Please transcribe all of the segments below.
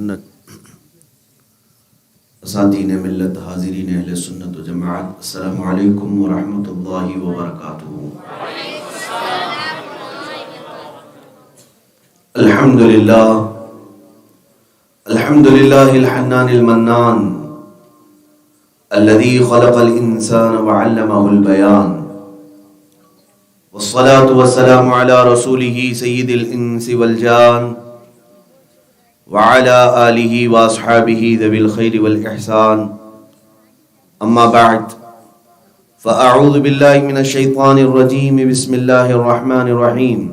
سنت، اساتذین ملت، حاضرین اہل سنت و جماعت، السلام علیکم ورحمۃ اللہ وبرکاتہ۔ الحمدللہ الحنان المنان الذي خلق الانسان وعلمه البيان، والصلاة والسلام على رسوله سيد الانس والجان وعلى آله واصحابه ذوي الخير والإحسان، اما بعد فاعوذ بالله من الشيطان الرجيم، بسم الله الرحمن الرحيم،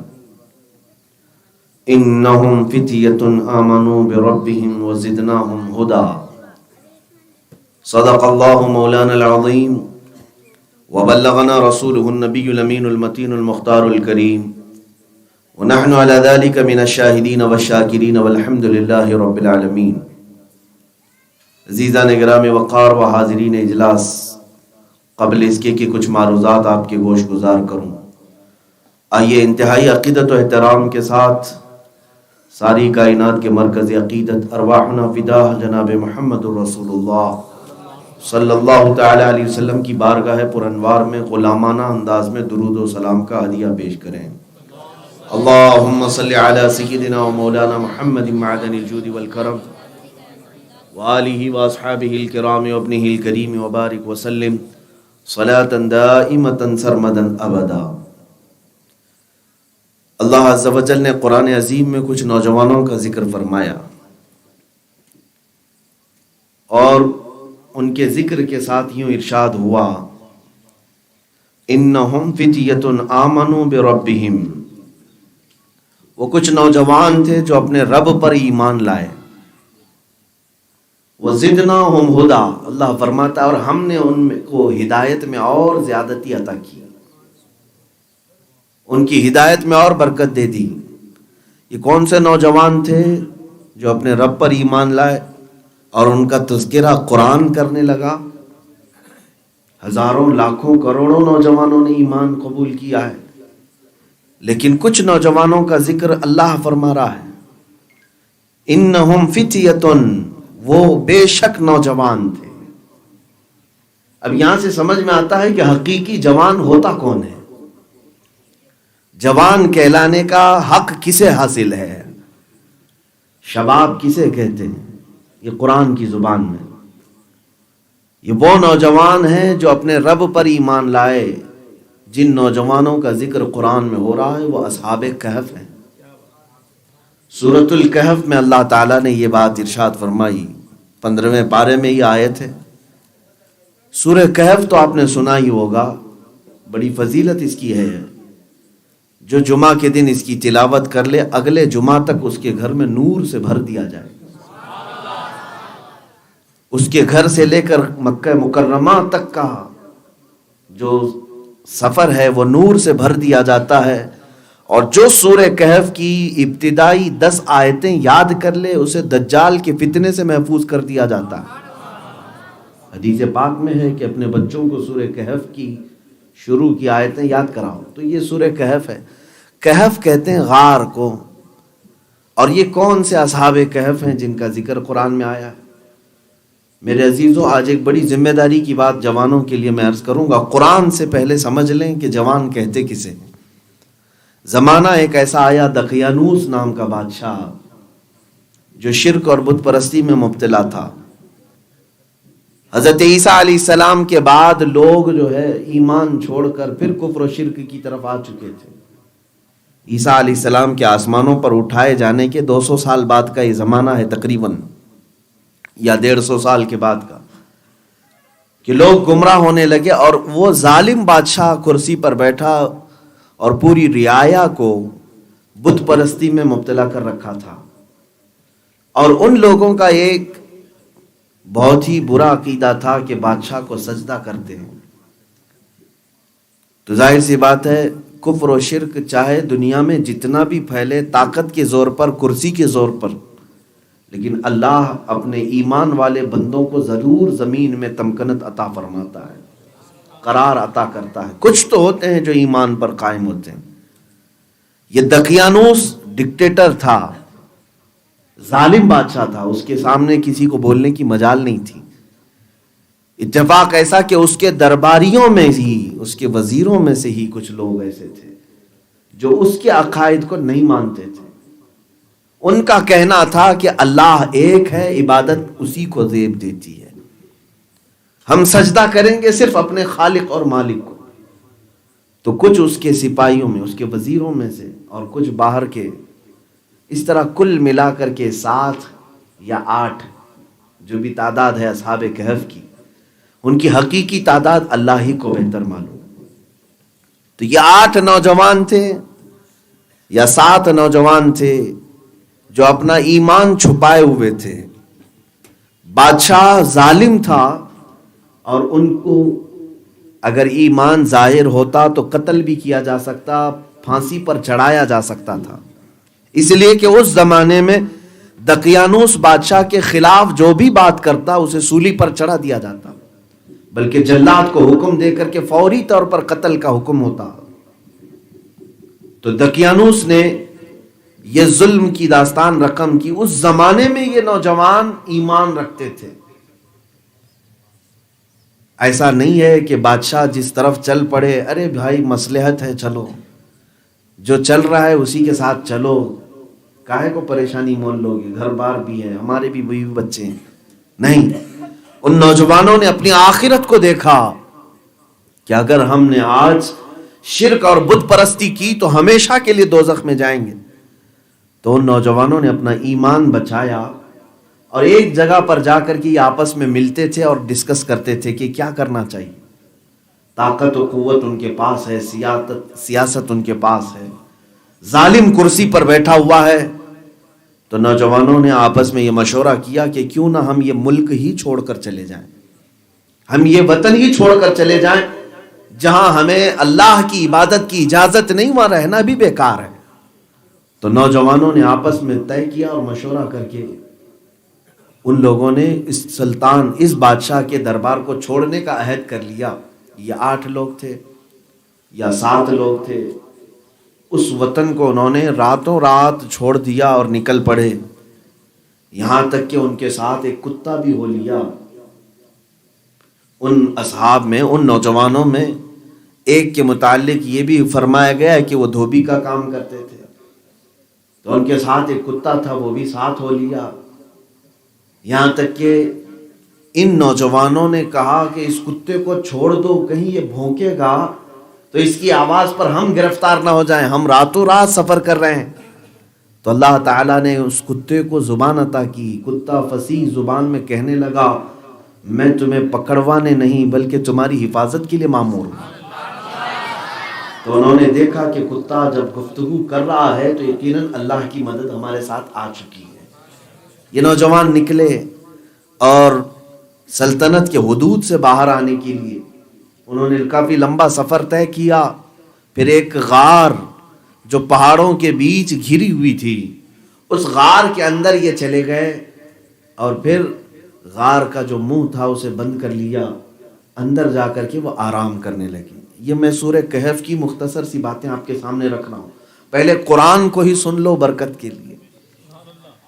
انہم فتیۃ آمنوا بربہم وزدناہم ہدی، صدق اللہ مولانا العظیم وبلغنا رسولہ النبی الامین المتین المختار الکریم، ونحن على ذلك من الشاہدین والشاکرین والحمد للہ رب العالمین۔ عزیزان گرامی وقار و حاضرین اجلاس، قبل اس کے کہ کچھ معروضات آپ کے گوش گزار کروں، آئیے انتہائی عقیدت و احترام کے ساتھ ساری کائنات کے مرکز عقیدت ارواحنا فدا جناب محمد الرسول اللہ صلی اللہ تعالی علیہ وسلم کی بارگاہ پر انوار میں غلامانہ انداز میں درود و سلام کا ہدیہ پیش کریں۔ اللہم صلی علی سیدنا و مولانا محمد معدن الجود والکرم وآلہ واصحابہ الکرام وابنہ الکریم وبارک وسلم صلاة دائمة سرمدا ابدا۔ اللہ عز و جل نے قرآن عظیم میں کچھ نوجوانوں کا ذکر فرمایا، اور ان کے ذکر کے ساتھ یوں ارشاد ہوا، انہم فتیۃ آمنوا بربہم، وہ کچھ نوجوان تھے جو اپنے رب پر ایمان لائے، وزدناہم ہدی، اللہ فرماتا ہے اور ہم نے ان کو ہدایت میں اور زیادتی عطا کی، ان کی ہدایت میں اور برکت دے دی۔ یہ کون سے نوجوان تھے؟ جو اپنے رب پر ایمان لائے اور ان کا تذکرہ قرآن کرنے لگا۔ ہزاروں لاکھوں کروڑوں نوجوانوں نے ایمان قبول کیا ہے، لیکن کچھ نوجوانوں کا ذکر اللہ فرما رہا ہے، انہم فتیۃ، وہ بے شک نوجوان تھے۔ اب یہاں سے سمجھ میں آتا ہے کہ حقیقی جوان ہوتا کون ہے، جوان کہلانے کا حق کسے حاصل ہے، شباب کسے کہتے ہیں؟ یہ قرآن کی زبان میں یہ وہ نوجوان ہیں جو اپنے رب پر ایمان لائے۔ جن نوجوانوں کا ذکر قرآن میں ہو رہا ہے وہ اصحاب کہف ہیں۔ سورۃ الکہف میں اللہ تعالیٰ نے یہ بات ارشاد فرمائی، 15ویں پارے میں یہ آیت ہے۔ سورہ کہف تو آپ نے سنا ہی ہوگا، بڑی فضیلت اس کی ہے۔ جو جمعہ کے دن اس کی تلاوت کر لے، اگلے جمعہ تک اس کے گھر میں نور سے بھر دیا جائے، اس کے گھر سے لے کر مکہ مکرمہ تک کا جو سفر ہے وہ نور سے بھر دیا جاتا ہے۔ اور جو سورہ کہف کی ابتدائی 10 آیتیں یاد کر لے، اسے دجال کے فتنے سے محفوظ کر دیا جاتا ہے۔ حدیث پاک میں ہے کہ اپنے بچوں کو سورہ کہف کی شروع کی آیتیں یاد کراؤ، تو یہ سورہ کہف ہے۔ کہف کہتے ہیں غار کو، اور یہ کون سے اصحاب کہف ہیں جن کا ذکر قرآن میں آیا ہے؟ میرے عزیزوں، آج ایک بڑی ذمہ داری کی بات جوانوں کے لیے میں عرض کروں گا۔ قرآن سے پہلے سمجھ لیں کہ جوان کہتے کسے ہیں۔ زمانہ ایک ایسا آیا، دقیانوس نام کا بادشاہ، جو شرک اور بت پرستی میں مبتلا تھا۔ حضرت عیسیٰ علیہ السلام کے بعد لوگ جو ہے ایمان چھوڑ کر پھر کفر و شرک کی طرف آ چکے تھے۔ عیسیٰ علیہ السلام کے آسمانوں پر اٹھائے جانے کے 200 سال بعد کا یہ زمانہ ہے تقریباً، یا 150 سال کے بعد کا، کہ لوگ گمراہ ہونے لگے، اور وہ ظالم بادشاہ کرسی پر بیٹھا اور پوری رعایا کو بت پرستی میں مبتلا کر رکھا تھا۔ اور ان لوگوں کا ایک بہت ہی برا عقیدہ تھا کہ بادشاہ کو سجدہ کرتے ہیں۔ تو ظاہر سی بات ہے، کفر و شرک چاہے دنیا میں جتنا بھی پھیلے، طاقت کے زور پر، کرسی کے زور پر، لیکن اللہ اپنے ایمان والے بندوں کو ضرور زمین میں تمکنت عطا فرماتا ہے، قرار عطا کرتا ہے۔ کچھ تو ہوتے ہیں جو ایمان پر قائم ہوتے ہیں۔ یہ دقیانوس ڈکٹیٹر تھا، ظالم بادشاہ تھا، اس کے سامنے کسی کو بولنے کی مجال نہیں تھی۔ اتفاق ایسا کہ اس کے درباریوں میں ہی، اس کے وزیروں میں سے ہی کچھ لوگ ایسے تھے جو اس کے عقائد کو نہیں مانتے تھے۔ ان کا کہنا تھا کہ اللہ ایک ہے، عبادت اسی کو زیب دیتی ہے، ہم سجدہ کریں گے صرف اپنے خالق اور مالک کو۔ تو کچھ اس کے سپاہیوں میں، اس کے وزیروں میں سے، اور کچھ باہر کے، اس طرح کل ملا کر کے 7 یا 8 جو بھی تعداد ہے اصحاب کہف کی، ان کی حقیقی تعداد اللہ ہی کو بہتر معلوم۔ تو یہ 8 نوجوان تھے یا 7 نوجوان تھے جو اپنا ایمان چھپائے ہوئے تھے۔ بادشاہ ظالم تھا اور ان کو اگر ایمان ظاہر ہوتا تو قتل بھی کیا جا سکتا، پھانسی پر چڑھایا جا سکتا تھا، اس لیے کہ اس زمانے میں دقیانوس بادشاہ کے خلاف جو بھی بات کرتا اسے سولی پر چڑھا دیا جاتا، بلکہ جلاد کو حکم دے کر کے فوری طور پر قتل کا حکم ہوتا۔ تو دقیانوس نے یہ ظلم کی داستان رقم کی۔ اس زمانے میں یہ نوجوان ایمان رکھتے تھے۔ ایسا نہیں ہے کہ بادشاہ جس طرف چل پڑے، ارے بھائی مصلحت ہے چلو، جو چل رہا ہے اسی کے ساتھ چلو، کاہے کو پریشانی مول لوگے، گھر بار بھی ہے، ہمارے بھی بیوی بچے ہیں۔ نہیں، ان نوجوانوں نے اپنی آخرت کو دیکھا کہ اگر ہم نے آج شرک اور بت پرستی کی تو ہمیشہ کے لیے دوزخ میں جائیں گے۔ تو ان نوجوانوں نے اپنا ایمان بچایا اور ایک جگہ پر جا کر کے آپس میں ملتے تھے اور ڈسکس کرتے تھے کہ کیا کرنا چاہیے۔ طاقت و قوت ان کے پاس ہے، سیاست ان کے پاس ہے، ظالم کرسی پر بیٹھا ہوا ہے۔ تو نوجوانوں نے آپس میں یہ مشورہ کیا کہ کیوں نہ ہم یہ ملک ہی چھوڑ کر چلے جائیں، ہم یہ وطن ہی چھوڑ کر چلے جائیں، جہاں ہمیں اللہ کی عبادت کی اجازت نہیں، وہاں رہنا بھی بیکار ہے۔ تو نوجوانوں نے آپس میں طے کیا اور مشورہ کر کے ان لوگوں نے اس سلطان، اس بادشاہ کے دربار کو چھوڑنے کا عہد کر لیا۔ یہ 8 لوگ تھے یا 7 لوگ تھے، اس وطن کو انہوں نے راتوں رات چھوڑ دیا اور نکل پڑے، یہاں تک کہ ان کے ساتھ ایک کتا بھی ہو لیا۔ ان اصحاب میں، ان نوجوانوں میں ایک کے متعلق یہ بھی فرمایا گیا ہے کہ وہ دھوبی کا کام کرتے تھے، تو ان کے ساتھ ایک کتا تھا، وہ بھی ساتھ ہو لیا۔ یہاں تک کہ ان نوجوانوں نے کہا کہ اس کتے کو چھوڑ دو، کہیں یہ بھونکے گا تو اس کی آواز پر ہم گرفتار نہ ہو جائیں، ہم راتوں رات سفر کر رہے ہیں۔ تو اللہ تعالیٰ نے اس کتے کو زبان عطا کی، کتا فصیح زبان میں کہنے لگا میں تمہیں پکڑوانے نہیں بلکہ تمہاری حفاظت کے لیے مامور ہوں۔ تو انہوں نے دیکھا کہ کتا جب گفتگو کر رہا ہے تو یقیناً اللہ کی مدد ہمارے ساتھ آ چکی ہے۔ یہ نوجوان نکلے اور سلطنت کے حدود سے باہر آنے کے لیے انہوں نے کافی لمبا سفر طے کیا۔ پھر ایک غار جو پہاڑوں کے بیچ گھری ہوئی تھی، اس غار کے اندر یہ چلے گئے اور پھر غار کا جو منہ تھا اسے بند کر لیا، اندر جا کر کے وہ آرام کرنے لگے۔ یہ میں سورہ کہف کی مختصر سی باتیں آپ کے سامنے رکھ رہا ہوں، پہلے قرآن کو ہی سن لو برکت کے لیے،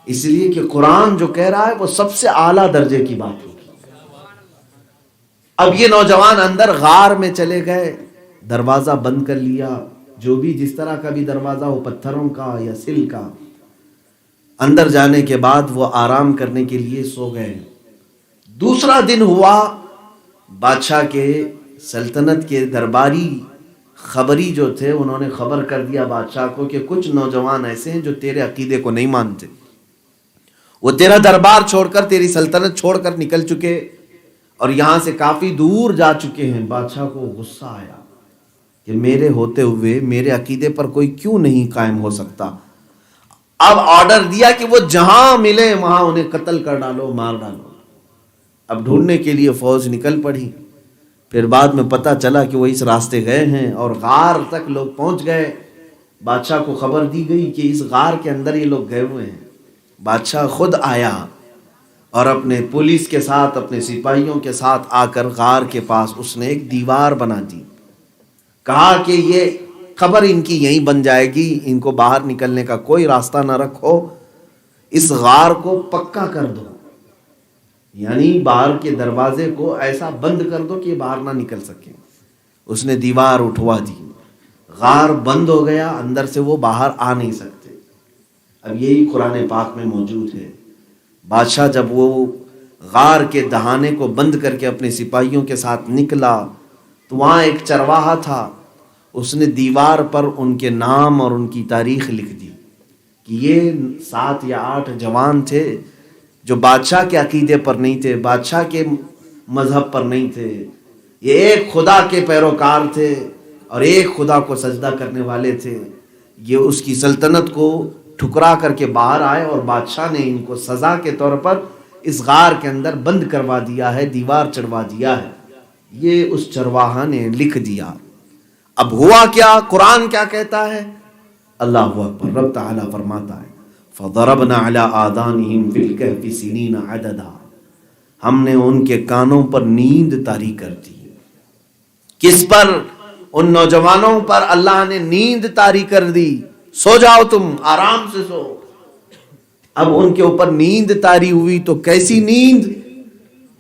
اس لیے کہ قرآن جو کہہ رہا ہے وہ سب سے اعلیٰ درجے کی بات ہوگی۔ اب یہ نوجوان اندر غار میں چلے گئے، دروازہ بند کر لیا، جو بھی جس طرح کا بھی دروازہ ہو، پتھروں کا یا سل کا۔ اندر جانے کے بعد وہ آرام کرنے کے لیے سو گئے۔ دوسرا دن ہوا، بادشاہ کے سلطنت کے درباری خبری جو تھے انہوں نے خبر کر دیا بادشاہ کو کہ کچھ نوجوان ایسے ہیں جو تیرے عقیدے کو نہیں مانتے، وہ تیرا دربار چھوڑ کر، تیری سلطنت چھوڑ کر نکل چکے اور یہاں سے کافی دور جا چکے ہیں۔ بادشاہ کو غصہ آیا کہ میرے ہوتے ہوئے میرے عقیدے پر کوئی کیوں نہیں قائم ہو سکتا۔ اب آرڈر دیا کہ وہ جہاں ملے وہاں انہیں قتل کر ڈالو، مار ڈالو۔ اب ڈھونڈنے کے لیے فوج نکل پڑی۔ پھر بعد میں پتہ چلا کہ وہ اس راستے گئے ہیں اور غار تک لوگ پہنچ گئے۔ بادشاہ کو خبر دی گئی کہ اس غار کے اندر یہ لوگ گئے ہوئے ہیں۔ بادشاہ خود آیا اور اپنے پولیس کے ساتھ، اپنے سپاہیوں کے ساتھ آ کر غار کے پاس اس نے ایک دیوار بنا دی، کہا کہ یہ خبر ان کی یہیں بن جائے گی، ان کو باہر نکلنے کا کوئی راستہ نہ رکھو، اس غار کو پکا کر دو، یعنی باہر کے دروازے کو ایسا بند کر دو کہ باہر نہ نکل سکے۔ اس نے دیوار اٹھوا دی، غار بند ہو گیا، اندر سے وہ باہر آ نہیں سکتے۔ اب یہی قرآن پاک میں موجود ہے۔ بادشاہ جب وہ غار کے دہانے کو بند کر کے اپنے سپاہیوں کے ساتھ نکلا تو وہاں ایک چرواہا تھا، اس نے دیوار پر ان کے نام اور ان کی تاریخ لکھ دی کہ یہ 7 یا 8 جوان تھے جو بادشاہ کے عقیدے پر نہیں تھے، بادشاہ کے مذہب پر نہیں تھے، یہ ایک خدا کے پیروکار تھے اور ایک خدا کو سجدہ کرنے والے تھے۔ یہ اس کی سلطنت کو ٹھکرا کر کے باہر آئے اور بادشاہ نے ان کو سزا کے طور پر اس غار کے اندر بند کروا دیا ہے، دیوار چڑھوا دیا ہے۔ یہ اس چرواہا نے لکھ دیا۔ اب ہوا کیا؟ قرآن کیا کہتا ہے؟ اللہ اکبر، رب تعالیٰ فرماتا ہے فَضَرَبْنَا عَلَىٰ آذَانِهِمْ فِي الْكَهْفِ سِنِينَ عَدَدًا، ہم نے ان کے کانوں پر نیند طاری کر دی۔ کس پر؟ ان نوجوانوں پر اللہ نے نیند طاری کر دی۔ سو جاؤ، تم آرام سے سو۔ اب ان کے اوپر نیند طاری ہوئی تو کیسی نیند؟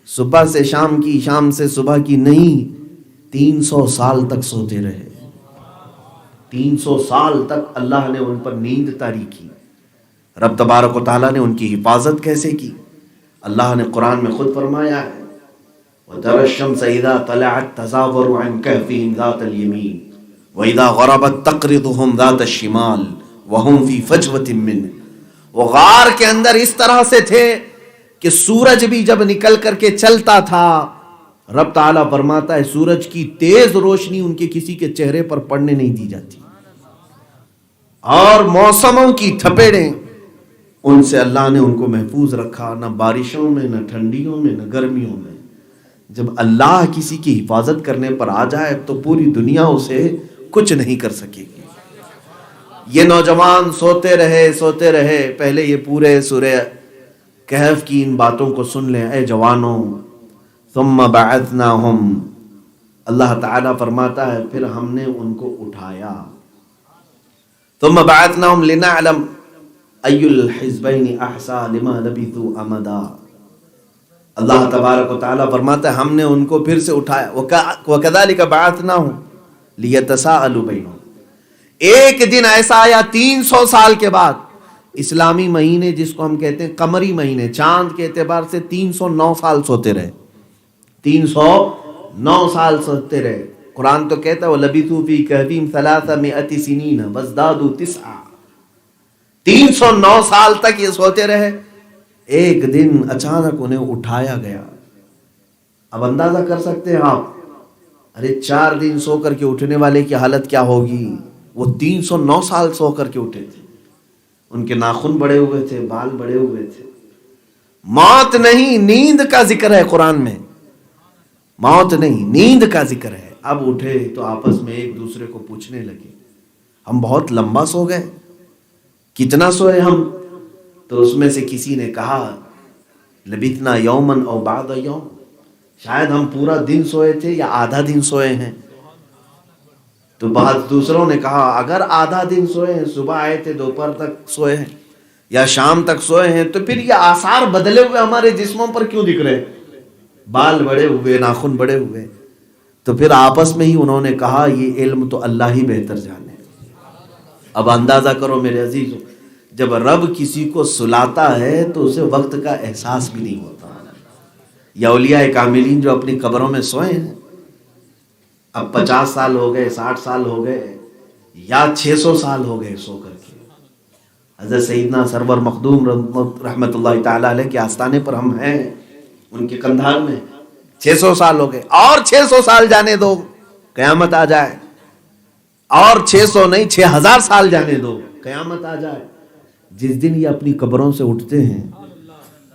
صبح سے شام کی، شام سے صبح کی نہیں، 300 سال تک سوتے رہے۔ 300 سال تک اللہ نے ان پر نیند طاری کی۔ رب تبارک و تعالیٰ نے ان کی حفاظت کیسے کی؟ اللہ نے قرآن میں خود فرمایا ہے وَتَرَى الشَّمْسَ إِذَا طَلَعَتْ تَزَاوَرُ عَنْ كَهْفِهِمْ ذَاتَ الْيَمِينِ وَإِذَا غَرَبَتْ تَقْرِضُهُمْ ذَاتَ الشِّمَالِ وَهُمْ فِي فَجْوَةٍ مِّنْهُ۔ وہ غار کے اندر اس طرح سے تھے کہ سورج بھی جب نکل کر کے چلتا تھا، رب تعالیٰ فرماتا ہے سورج کی تیز روشنی ان کے کسی کے چہرے پر پڑنے نہیں دی جاتی، اور موسموں کی تھپیڑیں ان سے اللہ نے ان کو محفوظ رکھا، نہ بارشوں میں، نہ ٹھنڈیوں میں، نہ گرمیوں میں۔ جب اللہ کسی کی حفاظت کرنے پر آ جائے تو پوری دنیا اسے کچھ نہیں کر سکے گی۔ یہ نوجوان سوتے رہے۔ پہلے یہ پورے سورہ کہف کی ان باتوں کو سن لیں، اے جوانوں۔ ثم بعثناہم، اللہ تعالیٰ فرماتا ہے پھر ہم نے ان کو اٹھایا۔ ثم بعثناہم لنعلم ای الحزبین احصیٰ لما لبثوا امدا۔ اللہ تبارک و تعالیٰ فرماتا ہے ہم نے ان کو پھر سے اٹھایا۔ وَكَذَلِكَ بَعَثْنَاهُمْ لِيَتَسَاءَلُوا بَيْنَهُمْ۔ ایک دن ایسا آیا 300 سال کے بعد، اسلامی مہینے جس کو ہم کہتے ہیں قمری مہینے، چاند کے اعتبار سے 309 سال سوتے رہے، 309 سال سوتے رہے۔ قرآن تو کہتا ہے وَلَبِثُوا فِي كَهْفِهِمْ 300 سِنِينَ وَازْدَادُوا 9۔ 309 سال تک یہ سوتے رہے۔ ایک دن اچانک انہیں اٹھایا گیا۔ اب اندازہ کر سکتے ہیں آپ، ارے 4 دن سو کر کے اٹھنے والے کی حالت کیا ہوگی؟ وہ 309 سال سو کر کے اٹھے تھے، ان کے ناخن بڑے ہوئے تھے، بال بڑے ہوئے تھے۔ موت نہیں، نیند کا ذکر ہے قرآن میں، موت نہیں، نیند کا ذکر ہے۔ اب اٹھے تو آپس میں ایک دوسرے کو پوچھنے لگے ہم بہت لمبا سو گئے، کتنا سوئے ہم؟ تو اس میں سے کسی نے کہا لبثنا یومن او بعض یوم، شاید ہم پورا دن سوئے تھے یا آدھا دن سوئے ہیں۔ تو بعض دوسروں نے کہا اگر آدھا دن سوئے ہیں، صبح آئے تھے دوپہر تک سوئے ہیں یا شام تک سوئے ہیں، تو پھر یہ آثار بدلے ہوئے ہمارے جسموں پر کیوں دکھ رہے؟ بال بڑے ہوئے، ناخن بڑے ہوئے۔ تو پھر آپس میں ہی انہوں نے کہا یہ علم تو اللہ ہی بہتر جانے۔ اب اندازہ کرو میرے عزیزو، جب رب کسی کو سلاتا ہے تو اسے وقت کا احساس بھی نہیں ہوتا۔ یا اولیاء کاملین جو اپنی قبروں میں سوئے ہیں، اب 50 سال ہو گئے، 60 سال ہو گئے، یا 600 سال ہو گئے سو کر کے۔ حضرت سیدنا سرور مخدوم رحمت اللہ تعالی علیہ کے آستانے پر ہم ہیں، ان کے کندھار میں 600 سال ہو گئے، اور 600 سال جانے دو قیامت آ جائے، اور 600 نہیں 6000 سال جانے دو قیامت آ جائے۔ جس دن یہ اپنی قبروں سے اٹھتے ہیں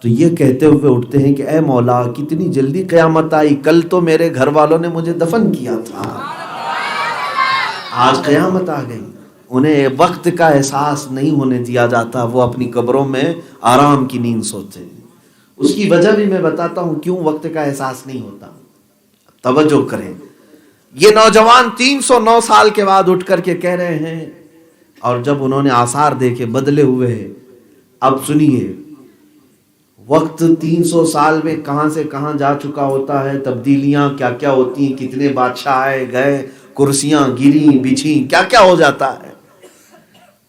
تو یہ کہتے ہوئے اٹھتے ہیں کہ اے مولا کتنی جلدی قیامت آئی، کل تو میرے گھر والوں نے مجھے دفن کیا تھا، آج قیامت آ گئی۔ انہیں وقت کا احساس نہیں ہونے دیا جاتا، وہ اپنی قبروں میں آرام کی نیند سوتے ہیں۔ اس کی وجہ بھی میں بتاتا ہوں کیوں وقت کا احساس نہیں ہوتا، توجہ کریں۔ یہ نوجوان 309 سال کے بعد اٹھ کر کے کہہ رہے ہیں، اور جب انہوں نے آثار دیکھے بدلے ہوئے، اب سنیے، وقت 300 سال میں کہاں سے کہاں جا چکا ہوتا ہے، تبدیلیاں کیا کیا ہوتی ہیں، کتنے بادشاہ آئے گئے، کرسیاں گری بچھی، کیا کیا ہو جاتا ہے۔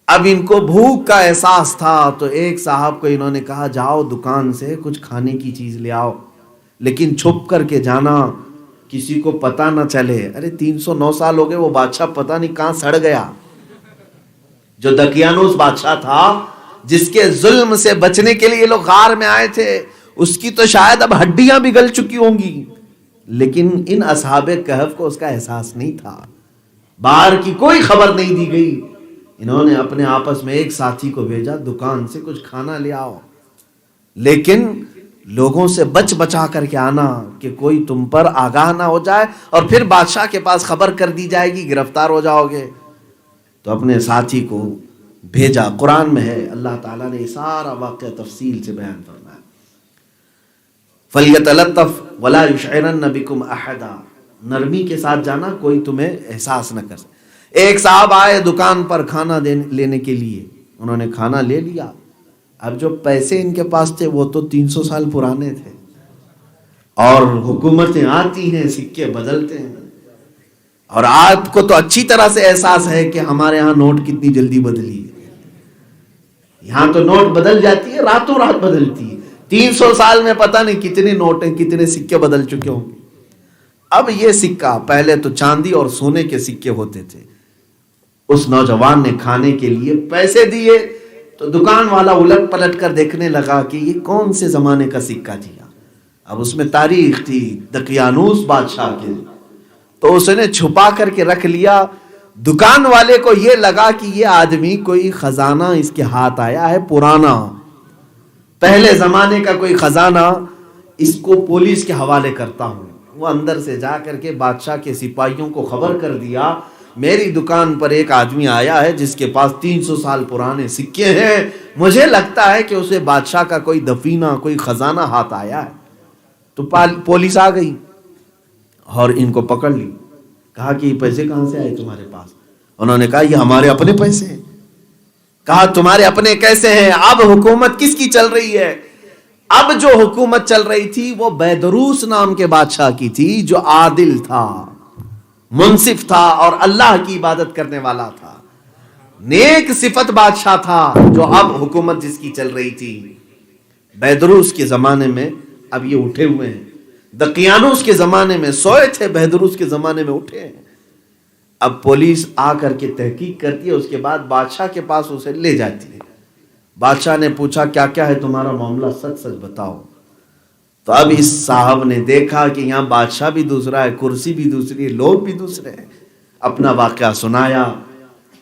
اب ان کو بھوک کا احساس تھا تو ایک صاحب کو انہوں نے کہا جاؤ دکان سے کچھ کھانے کی چیز لے آؤ، لیکن چھپ کر کے جانا، کسی کو پتہ نہ چلے۔ ارے 309 سال ہو گئے، وہ بادشاہ پتہ نہیں کہاں سڑ گیا، جو دقیانوس بادشاہ تھا جس کے ظلم سے بچنے کے لیے لوگ غار میں آئے تھے، اس کی تو شاید اب ہڈیاں بھی گل چکی ہوں گی، لیکن ان اصحاب کہف کو اس کا احساس نہیں تھا، باہر کی کوئی خبر نہیں دی گئی۔ انہوں نے اپنے آپس میں ایک ساتھی کو بھیجا دکان سے کچھ کھانا لے آؤ، لیکن لوگوں سے بچ بچا کر کے آنا کہ کوئی تم پر آگاہ نہ ہو جائے اور پھر بادشاہ کے پاس خبر کر دی جائے گی، گرفتار ہو جاؤ گے۔ تو اپنے ساتھی کو بھیجا۔ قرآن میں ہے، اللہ تعالیٰ نے سارا واقعہ تفصیل سے بیان فرمایا، فَلْيَتَلَطَّفْ وَلَا يُشْعِرَنَّ بِكُمْ أَحَدًا، نرمی کے ساتھ جانا، کوئی تمہیں احساس نہ کر سکے۔ ایک صاحب آئے دکان پر کھانا لینے کے لیے، انہوں نے کھانا لے لیا، اب جو پیسے ان کے پاس تھے وہ تو 300 سال پرانے تھے، اور حکومتیں آتی ہیں سکے بدلتے ہیں، اور آپ کو تو اچھی طرح سے احساس ہے کہ ہمارے ہاں نوٹ کتنی جلدی بدلی ہے، یہاں تو نوٹ بدل جاتی ہے، راتوں رات بدلتی ہے، 300 سال میں پتہ نہیں کتنے نوٹ ہیں، کتنے سکے بدل چکے ہوں گے۔ اب یہ سکہ، پہلے تو چاندی اور سونے کے سکے ہوتے تھے، اس نوجوان نے کھانے کے لیے پیسے دیے تو دکان والا الٹ پلٹ کر دیکھنے لگا کہ یہ کون سے زمانے کا سکہ دیا، اب اس میں تاریخ تھی دقیانوس بادشاہ کی، تو اس نے چھپا کر کے رکھ لیا۔ دکان والے کو یہ لگا کہ یہ آدمی کوئی خزانہ اس کے ہاتھ آیا ہے پرانا، پہلے زمانے کا کوئی خزانہ، اس کو پولیس کے حوالے کرتا ہوں۔ وہ اندر سے جا کر کے بادشاہ کے سپاہیوں کو خبر کر دیا، میری دکان پر ایک آدمی آیا ہے جس کے پاس 300 سال پرانے سکے ہیں، مجھے لگتا ہے کہ اسے بادشاہ کا کوئی دفینہ، کوئی خزانہ ہاتھ آیا ہے۔ تو پولیس آ گئی اور ان کو پکڑ لی، کہا کہ یہ پیسے کہاں سے آئے تمہارے پاس؟ انہوں نے کہا یہ ہمارے اپنے پیسے ہیں۔ کہا تمہارے اپنے کیسے ہیں؟ اب حکومت کس کی چل رہی ہے؟ اب جو حکومت چل رہی تھی وہ بیدروس نام کے بادشاہ کی تھی، جو عادل تھا، منصف تھا اور اللہ کی عبادت کرنے والا تھا، نیک صفت بادشاہ تھا، جو اب حکومت جس کی چل رہی تھی۔ بیدروس کے زمانے میں اب یہ اٹھے ہوئے ہیں، دقیانوس کے زمانے میں سوئے تھے، بیدروس کے زمانے میں اٹھے ہیں۔ اب پولیس آ کر کے تحقیق کرتی ہے، اس کے بعد بادشاہ کے پاس اسے لے جاتی ہے۔ بادشاہ نے پوچھا کیا کیا ہے تمہارا معاملہ، سچ سچ بتاؤ۔ تو اب اس صاحب نے دیکھا کہ یہاں بادشاہ بھی دوسرا ہے، کرسی بھی دوسری ہے، لوگ بھی دوسرے ہیں، اپنا واقعہ سنایا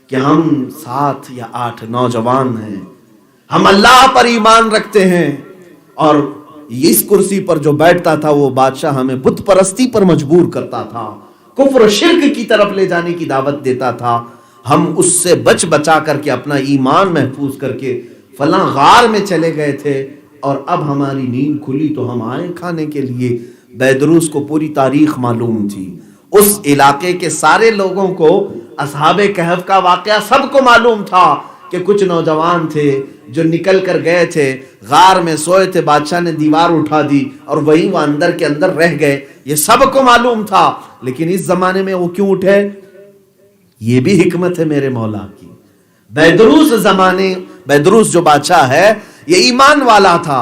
کہ ہم 7 یا 8 نوجوان ہیں، ہم اللہ پر ایمان رکھتے ہیں، اور اس کرسی پر جو بیٹھتا تھا وہ بادشاہ ہمیں بت پرستی پر مجبور کرتا تھا، کفر و شرک کی طرف لے جانے کی دعوت دیتا تھا، ہم اس سے بچ بچا کر کے اپنا ایمان محفوظ کر کے فلاں غار میں چلے گئے تھے، اور اب ہماری نیند کھلی تو ہم آئے کھانے کے لیے۔ بیدروس کو پوری تاریخ معلوم تھی، اس علاقے کے سارے لوگوں کو اصحاب کہف کا واقعہ سب کو معلوم تھا کہ کچھ نوجوان تھے جو نکل کر گئے تھے، غار میں سوئے تھے، بادشاہ نے دیوار اٹھا دی اور وہیں وہ اندر کے اندر رہ گئے، یہ سب کو معلوم تھا۔ لیکن اس زمانے میں وہ کیوں اٹھے؟ یہ بھی حکمت ہے میرے مولا کی۔ بیدروس جو بادشاہ ہے یہ ایمان والا تھا،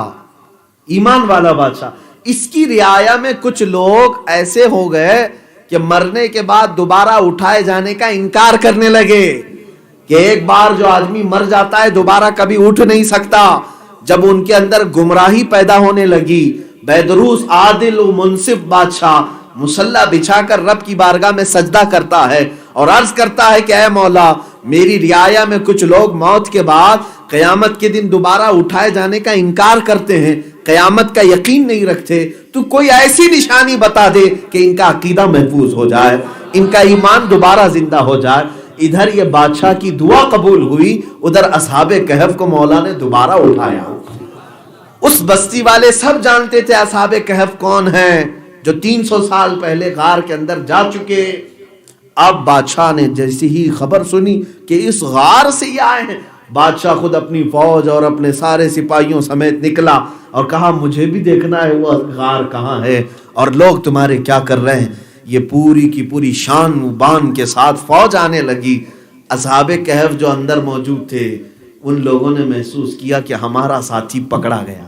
ایمان والا بادشاہ، اس کی رعایا میں کچھ لوگ ایسے ہو گئے کہ مرنے کے بعد دوبارہ اٹھائے جانے کا انکار کرنے لگے، کہ ایک بار جو آدمی مر جاتا ہے دوبارہ کبھی اٹھ نہیں سکتا۔ جب ان کے اندر گمراہی پیدا ہونے لگی، بیدروس عادل و منصف بادشاہ مصلی بچھا کر رب کی بارگاہ میں سجدہ کرتا ہے اور عرض کرتا ہے کہ اے مولا، میری رعایا میں کچھ لوگ موت کے بعد قیامت کے دن دوبارہ اٹھائے جانے کا انکار کرتے ہیں، قیامت کا یقین نہیں رکھتے، تو کوئی ایسی نشانی بتا دے کہ ان کا عقیدہ محفوظ ہو جائے، ان کا ایمان دوبارہ زندہ ہو جائے۔ ادھر یہ بادشاہ کی دعا قبول ہوئی، ادھر اصحاب کہف کو مولا نے دوبارہ اٹھایا۔ اس بستی والے سب جانتے تھے اصحاب کہف کون ہیں، جو 300 سال پہلے غار کے اندر جا چکے۔ اب بادشاہ نے جیسی ہی خبر سنی کہ اس غار سے یہ آئے ہیں، بادشاہ خود اپنی فوج اور اپنے سارے سپاہیوں سمیت نکلا اور کہا مجھے بھی دیکھنا ہے وہ غار کہاں ہے اور لوگ تمہارے کیا کر رہے ہیں. یہ پوری کی پوری شان و بان کے ساتھ فوج آنے لگی. اصحاب کہف جو اندر موجود تھے ان لوگوں نے محسوس کیا کہ ہمارا ساتھی پکڑا گیا،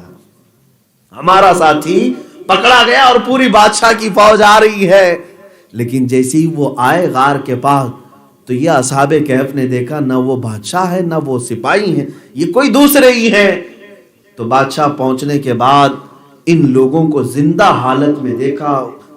ہمارا ساتھی پکڑا گیا اور پوری بادشاہ کی فوج آ رہی ہے. لیکن جیسے ہی وہ آئے غار کے پاس تو یہ اصحاب کہف نے دیکھا نہ وہ بادشاہ ہے نہ وہ سپاہی ہیں، یہ کوئی دوسرے ہی ہیں. تو بادشاہ پہنچنے کے بعد ان لوگوں کو زندہ حالت میں دیکھا،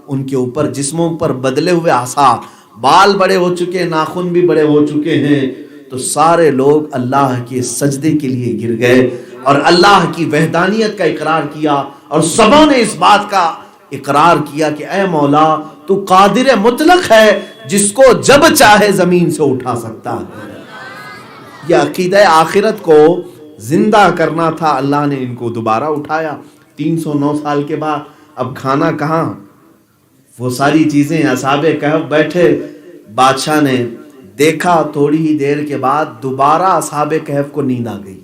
ان کے اوپر جسموں پر بدلے ہوئے عصا، بال بڑے ہو چکے، ناخن بھی بڑے ہو چکے ہیں. تو سارے لوگ اللہ کے سجدے کے لیے گر گئے اور اللہ کی وحدانیت کا اقرار کیا اور سبوں نے اس بات کا اقرار کیا کہ اے مولا تو قادر مطلق ہے جس کو جب چاہے زمین سے اٹھا سکتا ہے. یہ عقیدہ آخرت کو زندہ کرنا تھا، اللہ نے ان کو دوبارہ اٹھایا 309 سال کے بعد. اب کھانا کہاں، وہ ساری چیزیں. اصحاب کہف بیٹھے، بادشاہ نے دیکھا تھوڑی ہی دیر کے بعد دوبارہ اصحاب کہف کو نیند آ گئی،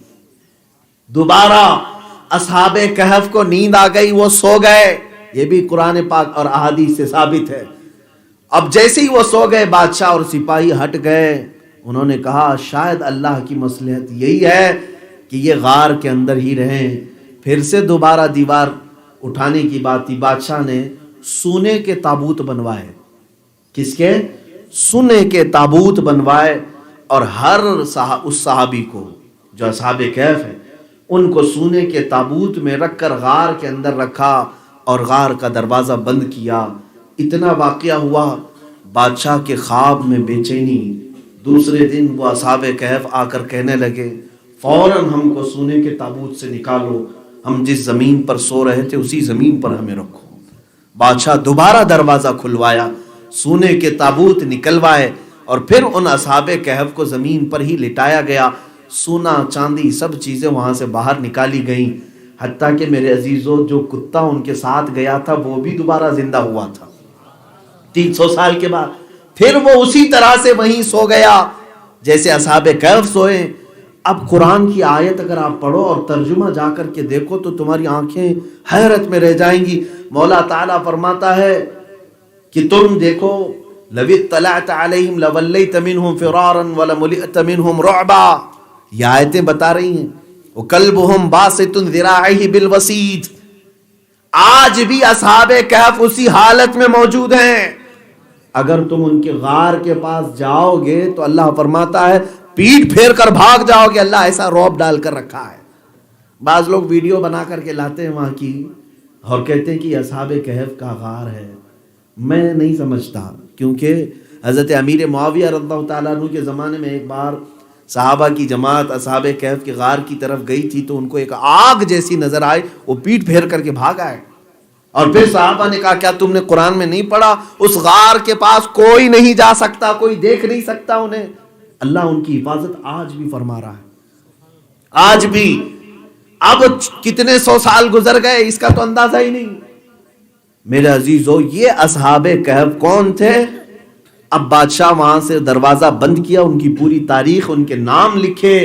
دوبارہ اصحاب کہف کو نیند آ گئی، وہ سو گئے. یہ بھی قرآن پاک اور احادیث سے ثابت ہے. اب جیسے ہی وہ سو گئے بادشاہ اور سپاہی ہٹ گئے. انہوں نے کہا شاید اللہ کی مصلحت یہی ہے کہ یہ غار کے اندر ہی رہیں. پھر سے دوبارہ دیوار اٹھانے کی بات تھی. بادشاہ نے سونے کے تابوت بنوائے. کس کے؟ سونے کے تابوت بنوائے اور ہر اس صحابی کو جو اصحاب کہف ہیں ان کو سونے کے تابوت میں رکھ کر غار کے اندر رکھا اور غار کا دروازہ بند کیا. اتنا واقعہ ہوا، بادشاہ کے خواب میں بے چینی. دوسرے دن وہ اصحاب کہف آ کر کہنے لگے فوراً ہم کو سونے کے تابوت سے نکالو، ہم جس زمین پر سو رہے تھے اسی زمین پر ہمیں رکھو. بادشاہ دوبارہ دروازہ کھلوایا، سونے کے تابوت نکلوائے اور پھر ان اصحاب کہف کو زمین پر ہی لٹایا گیا. سونا چاندی سب چیزیں وہاں سے باہر نکالی گئیں، حتیٰ کہ میرے عزیزو جو کتا ان کے ساتھ گیا تھا وہ بھی دوبارہ زندہ ہوا تھا 300 سال کے بعد. پھر وہ اسی طرح سے وہیں سو گیا جیسے اصحاب کہف سوئے. اب قرآن کی آیت اگر آپ پڑھو اور ترجمہ جا کر کے دیکھو تو تمہاری آنکھیں حیرت میں رہ جائیں گی. مولا تعالیٰ فرماتا ہے کہ تم دیکھو لَوِ اطَّلَعْتَ عَلَيْهِمْ لَوَلَّيْتَ مِنْهُمْ فِرَارًا وَلَمُلِئْتَ مِنْهُمْ رُعْبًا. یہ آیتیں بتا رہی ہیں وَقَلْبُهُمْ بَاسِطٌ ذِرَاعِهِ بِالْوَسِيدِ. آج بھی اصحاب کہف اسی حالت میں موجود ہیں. اگر تم ان کے غار کے پاس جاؤ گے تو اللہ فرماتا ہے پیٹ پھیر کر بھاگ جاؤ گے. اللہ ایسا رعب ڈال کر رکھا ہے. بعض لوگ ویڈیو بنا کر کے لاتے ہیں وہاں کی اور کہتے ہیں کہ اصحاب کہف کا غار ہے. میں نہیں سمجھتا، کیونکہ حضرت امیر معاویہ رضی اللہ تعالیٰ عنہ کے زمانے میں ایک بار صحابہ کی جماعت اصحاب کہف کے غار کی طرف گئی تھی تو ان کو ایک آگ جیسی نظر آئی، وہ پیٹ پھیر کر کے بھاگ آئے. اور پھر صحابہ نے کہا کیا تم نے قرآن میں نہیں پڑھا اس غار کے پاس کوئی نہیں جا سکتا، کوئی دیکھ نہیں سکتا انہیں. اللہ ان کی حفاظت آج بھی فرما رہا ہے، آج بھی. اب کتنے 100 سال گزر گئے اس کا تو اندازہ ہی نہیں. میرے عزیزو یہ اصحاب کہف کون تھے؟ اب بادشاہ وہاں سے دروازہ بند کیا، ان کی پوری تاریخ، ان کے نام لکھے.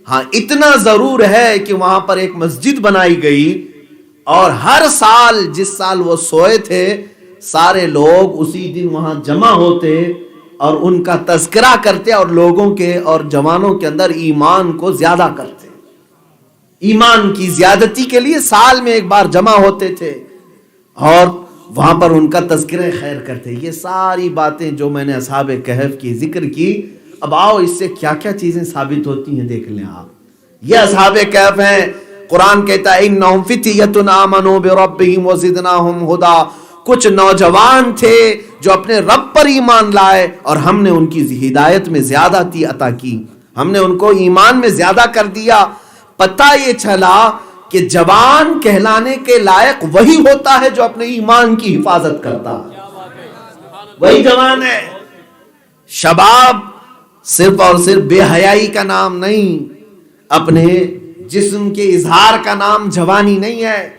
ہاں اتنا ضرور ہے کہ وہاں پر ایک مسجد بنائی گئی اور ہر سال جس سال وہ سوئے تھے سارے لوگ اسی دن وہاں جمع ہوتے اور ان کا تذکرہ کرتے اور لوگوں کے اور جوانوں کے اندر ایمان کو زیادہ کرتے. ایمان کی زیادتی کے لیے سال میں ایک بار جمع ہوتے تھے اور وہاں پر ان کا تذکرہ خیر کرتے. یہ ساری باتیں جو میں نے اصحاب کہف کی ذکر کی، اب آؤ اس سے کیا کیا چیزیں ثابت ہوتی ہیں دیکھ لیں آپ. یہ اصحاب کہف ہیں. قرآن کہتا ہے انہم فتیۃ آمنوا بربہم وزدناہم ہدی. کچھ نوجوان تھے جو اپنے رب پر ایمان لائے اور ہم نے ان کی ہدایت میں زیادتی عطا کی، ہم نے ان کو ایمان میں زیادہ کر دیا. پتہ یہ چلا کہ جوان کہلانے کے لائق وہی ہوتا ہے جو اپنے ایمان کی حفاظت کرتا ہے، وہی جوان ہے. شباب صرف اور صرف بے حیائی کا نام نہیں، اپنے جسم کے اظہار کا نام جوانی نہیں ہے.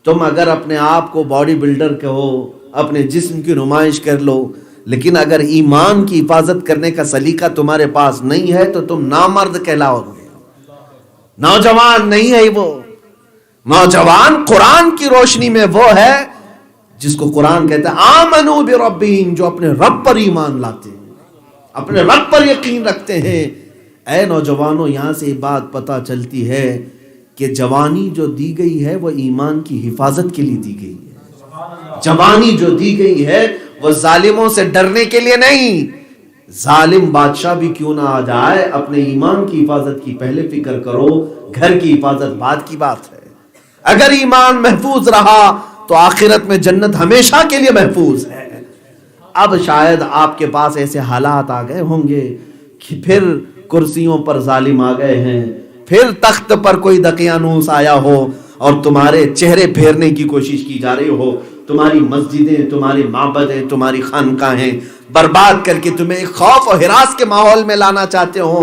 تم اگر اپنے آپ کو باڈی بلڈر کہو، اپنے جسم کی نمائش کر لو، لیکن اگر ایمان کی حفاظت کرنے کا سلیقہ تمہارے پاس نہیں ہے تو تم نامرد کہلاؤ گے. نوجوان نہیں ہے وہ. نوجوان قرآن کی روشنی میں وہ ہے جس کو قرآن کہتا ہے آمنو بربہم، جو اپنے رب پر ایمان لاتے ہیں، اپنے رب پر یقین رکھتے ہیں. اے نوجوانوں، یہاں سے یہ بات پتہ چلتی ہے کہ جوانی جو دی گئی ہے وہ ایمان کی حفاظت کے لیے دی گئی ہے. جوانی جو دی گئی ہے وہ ظالموں سے ڈرنے کے لیے نہیں. ظالم بادشاہ بھی کیوں نہ آ جائے، اپنے ایمان کی حفاظت کی پہلے فکر کرو، گھر کی حفاظت بعد کی بات ہے. اگر ایمان محفوظ رہا تو آخرت میں جنت ہمیشہ کے لیے محفوظ ہے. اب شاید آپ کے پاس ایسے حالات آ گئے ہوں گے کہ پھر کرسیوں پر ظالم آ گئے ہیں، پھر تخت پر کوئی دقیانوس آیا ہو اور تمہارے چہرے پھیرنے کی کوشش کی جا رہی ہو، تمہاری مسجدیں، تمہاری معبدیں، تمہاری خانقاہیں برباد کر کے تمہیں خوف و ہراس کے ماحول میں لانا چاہتے ہو.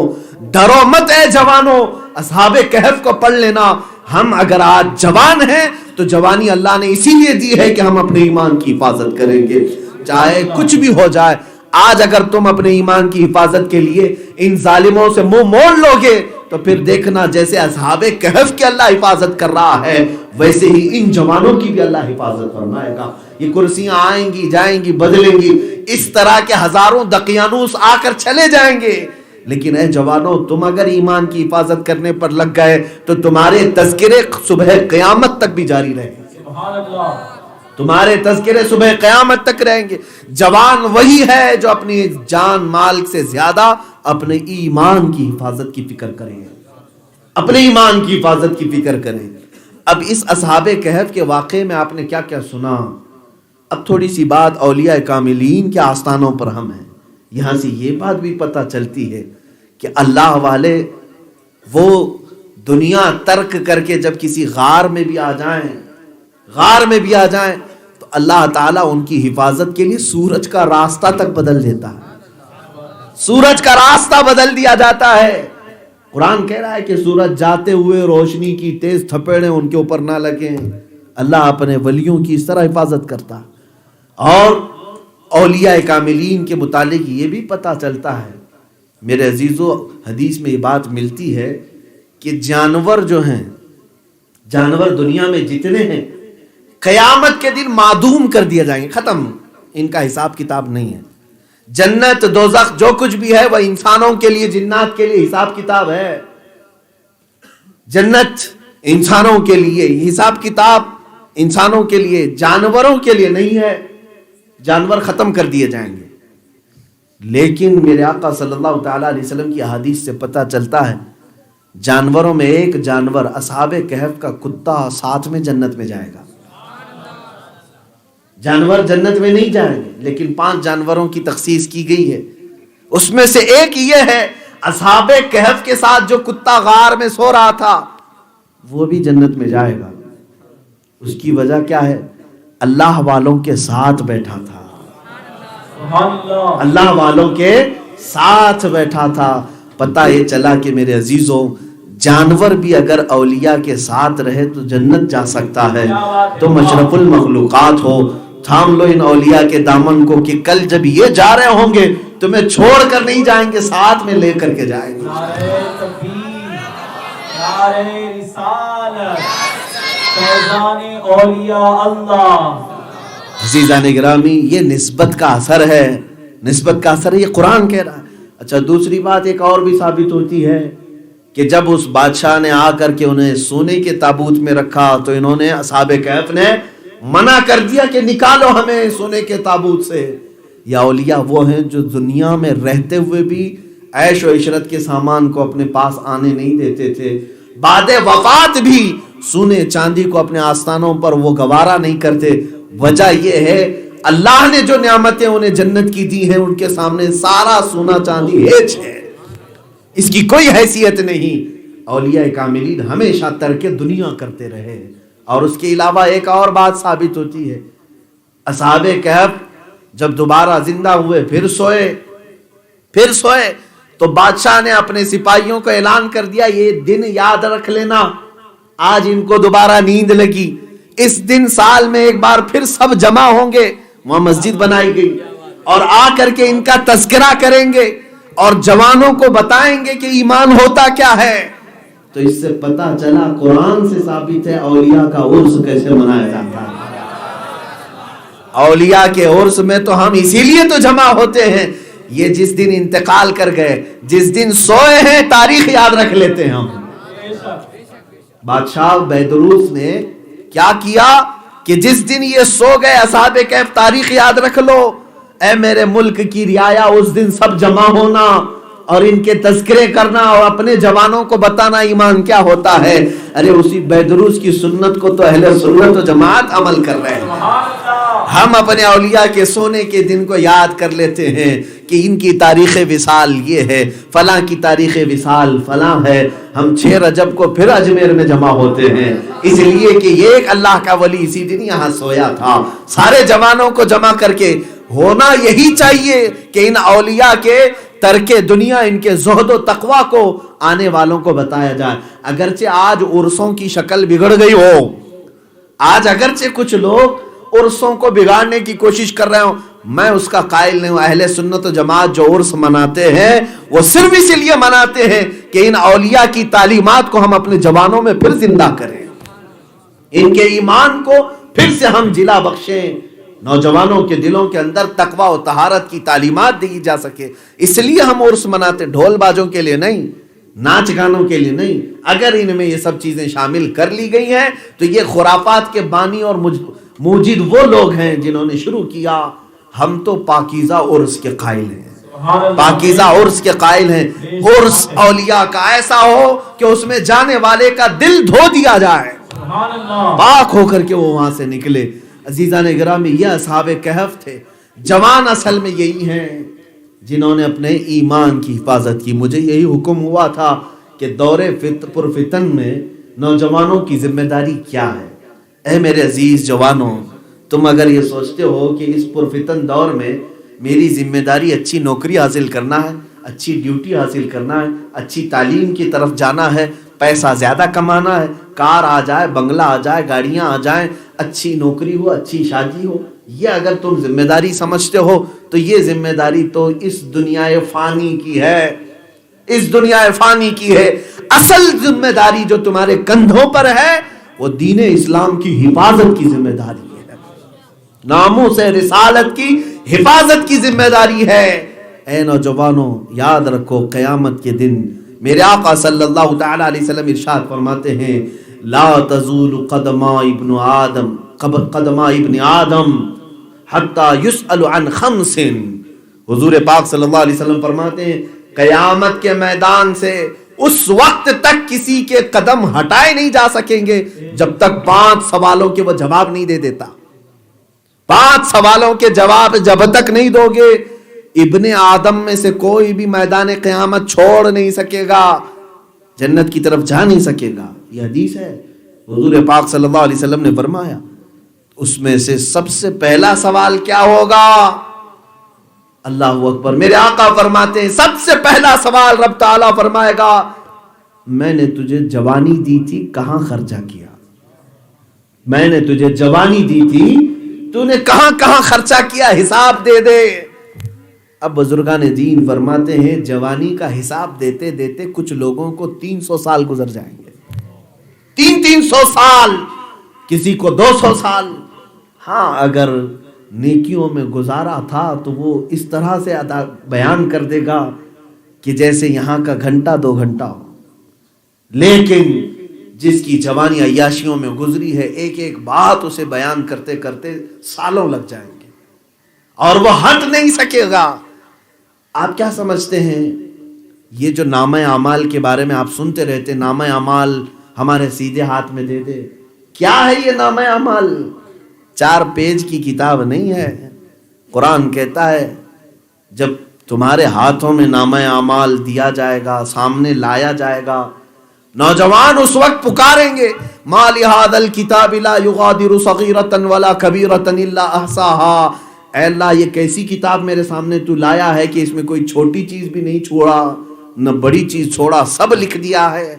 ڈرو مت اے جوانوں، اصحاب کہف کو پڑھ لینا. ہم اگر آج جوان ہیں تو جوانی اللہ نے اسی لیے دی ہے کہ ہم اپنے ایمان کی حفاظت کریں گے چاہے کچھ بھی ہو جائے. آج اگر تم اپنے ایمان کی حفاظت کے لیے ان ظالموں سے منہ موڑ لو گے تو پھر دیکھنا جیسے اصحاب کہف کی اللہ حفاظت کر رہا ہے ویسے ہی ان جوانوں کی بھی اللہ حفاظت فرمائے گا. یہ کرسیاں آئیں گی جائیں گی بدلیں گی، اس طرح کے ہزاروں دقیانوس آ کر چلے جائیں گے، لیکن اے جوانوں تم اگر ایمان کی حفاظت کرنے پر لگ گئے تو تمہارے تذکرے صبح قیامت تک بھی جاری رہیں گے. تمہارے تذکرے صبح قیامت تک رہیں گے. جوان وہی ہے جو اپنی جان مال سے زیادہ اپنے ایمان کی حفاظت کی فکر کریں، اپنے ایمان کی حفاظت کی فکر کریں. اب اس اصحاب کہف کے واقعے میں آپ نے کیا کیا سنا. اب تھوڑی سی بات اولیاء کاملین کے آستانوں پر ہم ہیں. یہاں سے یہ بات بھی پتہ چلتی ہے کہ اللہ والے وہ دنیا ترک کر کے جب کسی غار میں بھی آ جائیں تو اللہ تعالیٰ ان کی حفاظت کے لیے سورج کا راستہ تک بدل دیتا ہے. سورج کا راستہ بدل دیا جاتا ہے. قرآن کہہ رہا ہے کہ سورج جاتے ہوئے روشنی کی تیز تھپیڑیں ان کے اوپر نہ لگیں. اللہ اپنے ولیوں کی اس طرح حفاظت کرتا. اور اولیاء کاملین کے متعلق یہ بھی پتہ چلتا ہے میرے عزیزو، حدیث میں یہ بات ملتی ہے کہ جانور جو ہیں، جانور دنیا میں جتنے ہیں قیامت کے دن معدوم کر دیا جائیں گے، ختم، ان کا حساب کتاب نہیں ہے. جنت دوزخ جو کچھ بھی ہے وہ انسانوں کے لیے جنات کے لیے حساب کتاب ہے. جنت انسانوں کے لیے، حساب کتاب انسانوں کے لیے، جانوروں کے لیے نہیں ہے. جانور ختم کر دیے جائیں گے. لیکن میرے آقا صلی اللہ تعالی علیہ وسلم کی احادیث سے پتہ چلتا ہے جانوروں میں ایک جانور اصحاب کہف کا کتا ساتھ میں جنت میں جائے گا. جانور جنت میں نہیں جائیں گے لیکن 5 جانوروں کی تخصیص کی گئی ہے. اس میں سے ایک یہ ہے اصحاب کہف کے ساتھ جو کتا غار میں سو رہا تھا وہ بھی جنت میں جائے گا. اس کی وجہ کیا ہے؟ اللہ والوں کے ساتھ بیٹھا تھا. اللہ والوں کے ساتھ بیٹھا تھا. پتہ یہ چلا کہ میرے عزیزوں جانور بھی اگر اولیاء کے ساتھ رہے تو جنت جا سکتا ہے. تم اشرف المخلوقات ہو، تھام لو ان اولیاء کے دامن کو کہ کل جب یہ جا رہے ہوں گے تمہیں چھوڑ کر نہیں جائیں گے، ساتھ میں لے کر کے جائیں گے. عزیزان گرامی، یہ نسبت کا اثر ہے، نسبت کا اثر ہے، یہ قرآن کہہ رہا ہے. اچھا دوسری بات ایک اور بھی ثابت ہوتی ہے کہ جب اس بادشاہ نے آ کر کے انہیں سونے کے تابوت میں رکھا تو انہوں نے اصحاب کہف نے منع کر دیا کہ نکالو ہمیں سونے کے تابوت سے. یا اولیاء وہ ہیں جو دنیا میں رہتے ہوئے بھی عیش و عشرت کے سامان کو اپنے پاس آنے نہیں دیتے تھے، بعد وفات بھی سونے چاندی کو اپنے آستانوں پر وہ گوارا نہیں کرتے. وجہ یہ ہے اللہ نے جو نعمتیں انہیں جنت کی دی ہیں ان کے سامنے سارا سونا چاندی ہیچ ہے، اس کی کوئی حیثیت نہیں. اولیاء کاملین ہمیشہ ترک دنیا کرتے رہے. اور اس کے علاوہ ایک اور بات ثابت ہوتی ہے، اصحاب کہف جب دوبارہ زندہ ہوئے پھر سوئے تو بادشاہ نے اپنے سپاہیوں کو اعلان کر دیا یہ دن یاد رکھ لینا، آج ان کو دوبارہ نیند لگی، اس دن سال میں ایک بار پھر سب جمع ہوں گے. وہاں مسجد بنائی گئی اور آ کر کے ان کا تذکرہ کریں گے اور جوانوں کو بتائیں گے کہ ایمان ہوتا کیا ہے. تو اس سے پتا چلا قرآن سے ثابت ہے اولیاء کا عرس کیسے منایا جاتا ہے۔ اولیاء کے عرس میں تو ہم اسی لیے تو جمع ہوتے ہیں، یہ جس دن انتقال کر گئے، جس دن سوئے ہیں، تاریخ یاد رکھ لیتے ہیں ہم۔ بادشاہ بیدروس نے کیا کیا کہ جس دن یہ سو گئے اصحاب کہف، تاریخ یاد رکھ لو، اے میرے ملک کی رعایا، اس دن سب جمع ہونا اور ان کے تذکرے کرنا اور اپنے جوانوں کو بتانا ایمان کیا ہوتا ہے۔ ارے اسی بیدروس کی سنت کو تو اہل سنت و جماعت عمل کر رہے ہیں۔ ہم اپنے اولیاء کے سونے کے دن کو یاد کر لیتے ہیں کہ ان کی تاریخ وصال یہ ہے، فلاں کی تاریخ وصال فلاں ہے۔ ہم 6 رجب کو پھر اجمیر میں جمع ہوتے ہیں، اس لیے کہ یہ ایک اللہ کا ولی اسی دن یہاں سویا تھا۔ سارے جوانوں کو جمع کر کے ہونا یہی چاہیے کہ ان اولیاء کے ترک دنیا، ان کے زہد و تقوی کو آنے والوں کو بتایا جائے۔ اگرچہ آج عرسوں کی شکل بگڑ گئی ہو، آج اگرچہ کچھ لوگ عرسوں کو بگاڑنے کی کوشش کر رہے ہوں، میں اس کا قائل نہیں ہوں۔ اہل سنت و جماعت جو عرس مناتے ہیں وہ صرف اس لیے مناتے ہیں کہ ان اولیاء کی تعلیمات کو ہم اپنے جوانوں میں پھر زندہ کریں، ان کے ایمان کو پھر سے ہم جلا بخشیں، نوجوانوں کے دلوں کے اندر تقوی و طہارت کی تعلیمات دی جا سکے۔ اس لیے ہم عرس مناتے، ڈھول بازوں کے لیے نہیں، ناچ گانوں کے لیے نہیں۔ اگر ان میں یہ سب چیزیں شامل کر لی گئی ہیں تو یہ خرافات کے بانی اور موجد وہ لوگ ہیں جنہوں نے شروع کیا۔ ہم تو پاکیزہ عرس کے قائل ہیں، پاکیزہ عرس کے قائل ہیں۔ عرس اولیاء کا ایسا ہو کہ اس میں جانے والے کا دل دھو دیا جائے، پاک ہو کر کے وہ وہاں سے نکلے۔ عزیزان گرامی، یہ اصحاب کہف تھے۔ جوان اصل میں یہی ہیں جنہوں نے اپنے ایمان کی حفاظت کی۔ مجھے یہی حکم ہوا تھا کہ دور پرفتن میں نوجوانوں کی ذمہ داری کیا ہے۔ اے میرے عزیز جوانوں، تم اگر یہ سوچتے ہو کہ اس پرفتن دور میں میری ذمہ داری اچھی نوکری حاصل کرنا ہے، اچھی ڈیوٹی حاصل کرنا ہے، اچھی تعلیم کی طرف جانا ہے، پیسہ زیادہ کمانا ہے، کار آ جائے، بنگلہ آ جائے، گاڑیاں آ جائیں، اچھی نوکری ہو، اچھی شادی ہو، یہ اگر تم ذمہ داری سمجھتے ہو تو یہ ذمہ داری تو اس دنیا فانی کی ہے، اس دنیا فانی کی ہے۔ اصل ذمہ داری جو تمہارے کندھوں پر ہے وہ دین اسلام کی حفاظت کی ذمہ داری ہے، ناموس رسالت کی حفاظت کی ذمہ داری ہے۔ اے نوجوانوں، یاد رکھو قیامت کے دن میرے آقا صلی اللہ تعالی علیہ وسلم ارشاد فرماتے ہیں، لا تزول قدما ابن آدم حتی یسأل عن خمس۔ حضور پاک صلی اللہ علیہ وسلم فرماتے ہیں قیامت کے میدان سے اس وقت تک کسی کے قدم ہٹائے نہیں جا سکیں گے جب تک 5 سوالوں کے وہ جواب نہیں دے دیتا۔ 5 سوالوں کے جواب جب تک نہیں دو گے، ابن آدم میں سے کوئی بھی میدان قیامت چھوڑ نہیں سکے گا، جنت کی طرف جا نہیں سکے گا۔ یہ حدیث ہے، حضور پاک صلی اللہ علیہ وسلم نے فرمایا۔ اس میں سے سب سے پہلا سوال کیا ہوگا؟ اللہ اکبر، میرے آقا فرماتے ہیں سب سے پہلا سوال رب تعالیٰ فرمائے گا، میں نے تجھے جوانی دی تھی، کہاں خرچہ کیا؟ میں نے تجھے جوانی دی تھی، تو نے کہاں کہاں خرچہ کیا، حساب دے دے۔ اب بزرگان دین فرماتے ہیں جوانی کا حساب دیتے دیتے کچھ لوگوں کو 300 سال گزر جائیں گے، 300 سال، کسی کو 200 سال۔ ہاں اگر نیکیوں میں گزارا تھا تو وہ اس طرح سے بیان کر دے گا کہ جیسے یہاں کا گھنٹہ 2 گھنٹہ ہو، لیکن جس کی جوانی عیاشیوں میں گزری ہے، ایک ایک بات اسے بیان کرتے کرتے سالوں لگ جائیں گے اور وہ ہٹ نہیں سکے گا۔ آپ کیا سمجھتے ہیں یہ جو نامہ اعمال کے بارے میں آپ سنتے رہتے، نامہ اعمال ہمارے سیدھے ہاتھ میں دے دے، کیا ہے یہ نامہ اعمال؟ 4 پیج کی کتاب نہیں ہے۔ قرآن کہتا ہے جب تمہارے ہاتھوں میں نامہ اعمال دیا جائے گا، سامنے لایا جائے گا، نوجوان اس وقت پکاریں گے ما لہذا الکتاب لا یغادر صغیرۃ ولا کبیرۃ الا احصاها، اے اللہ یہ کیسی کتاب میرے سامنے تو لایا ہے کہ اس میں کوئی چھوٹی چیز بھی نہیں چھوڑا نہ بڑی چیز چھوڑا، سب لکھ دیا ہے۔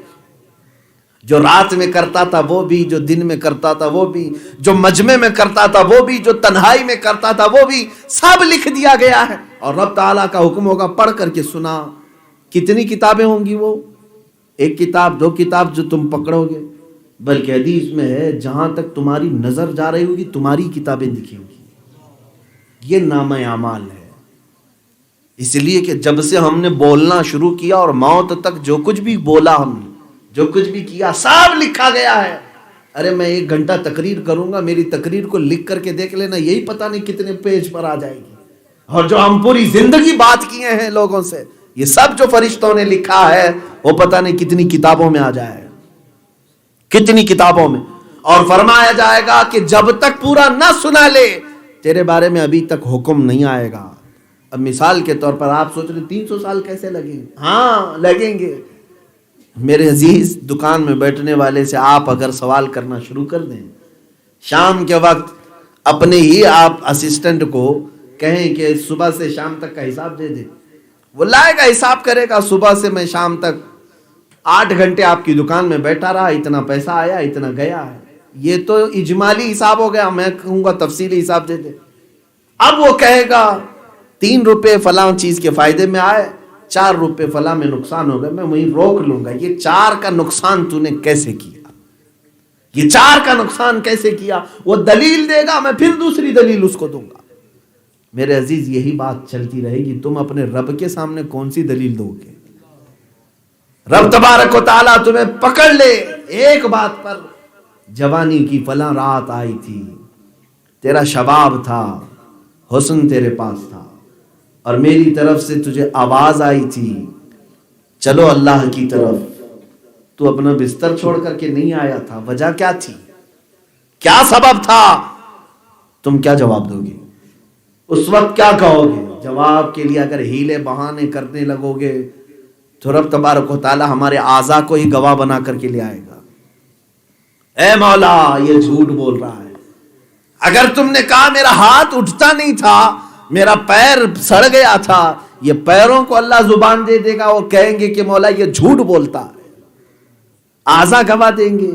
جو رات میں کرتا تھا وہ بھی، جو دن میں کرتا تھا وہ بھی، جو مجمع میں کرتا تھا وہ بھی، جو تنہائی میں کرتا تھا وہ بھی، سب لکھ دیا گیا ہے۔ اور رب تعالیٰ کا حکم ہوگا پڑھ کر کے سنا۔ کتنی کتابیں ہوں گی وہ؟ ایک کتاب 2 کتاب جو تم پکڑو گے، بلکہ حدیث میں ہے جہاں تک تمہاری نظر جا رہی ہوگی تمہاری کتابیں دکھیں گی۔ یہ نامہ اعمال ہے۔ اس لیے کہ جب سے ہم نے بولنا شروع کیا اور موت تک جو کچھ بھی بولا، ہم نے جو کچھ بھی کیا، سب لکھا گیا ہے۔ ارے میں 1 گھنٹہ تقریر کروں گا، میری تقریر کو لکھ کر کے دیکھ لینا، یہی پتہ نہیں کتنے پیج پر آ جائے گی۔ اور جو ہم پوری زندگی بات کیے ہیں لوگوں سے، یہ سب جو فرشتوں نے لکھا ہے وہ پتہ نہیں کتنی کتابوں میں آ جائے، کتنی کتابوں میں۔ اور فرمایا جائے گا کہ جب تک پورا نہ سنا لے تیرے بارے میں ابھی تک حکم نہیں آئے گا۔ اب مثال کے طور پر آپ سوچ رہے 300 سال کیسے لگیں گے؟ ہاں لگیں گے۔ میرے عزیز، دکان میں بیٹھنے والے سے آپ اگر سوال کرنا شروع کر دیں، شام کے وقت اپنے ہی آپ اسسٹنٹ کو کہیں کہ صبح سے شام تک کا حساب دے دے، وہ لائے گا، حساب کرے گا، صبح سے میں شام تک 8 گھنٹے آپ کی دکان میں بیٹھا رہا، اتنا پیسہ آیا، اتنا گیا ہے۔ یہ تو اجمالی حساب ہو گیا، میں کہوں گا تفصیلی حساب دے دے۔ اب وہ کہے گا 3 روپے فلاں چیز کے فائدے میں آئے، 4 روپے فلاں میں نقصان ہو گئے، میں وہیں روک لوں گا۔ یہ 4 کا نقصان تو نے کیسے کیا؟ یہ 4 کا نقصان کیسے کیا؟ وہ دلیل دے گا، میں پھر دوسری دلیل اس کو دوں گا۔ میرے عزیز، یہی بات چلتی رہے گی، تم اپنے رب کے سامنے کون سی دلیل دو گے؟ رب تبارک و تعالیٰ تمہیں پکڑ لے ایک بات پر، جوانی کی فلاں رات آئی تھی، تیرا شباب تھا، حسن تیرے پاس تھا، اور میری طرف سے تجھے آواز آئی تھی چلو اللہ کی طرف، تو اپنا بستر چھوڑ کر کے نہیں آیا تھا، وجہ کیا تھی؟ کیا سبب تھا؟ تم کیا جواب دو گے؟ اس وقت کیا کہو گے؟ جواب کے لیے اگر ہیلے بہانے کرنے لگو گے تو رب تبارک و تعالی ہمارے اعضاء کو ہی گواہ بنا کر کے لے آئے گا، اے مولا یہ جھوٹ بول رہا ہے۔ اگر تم نے کہا میرا ہاتھ اٹھتا نہیں تھا، میرا پیر سڑ گیا تھا، یہ پیروں کو اللہ زبان دے دے گا، وہ کہیں گے کہ مولا یہ جھوٹ بولتا ہے، اعضاء گواہ دیں گے۔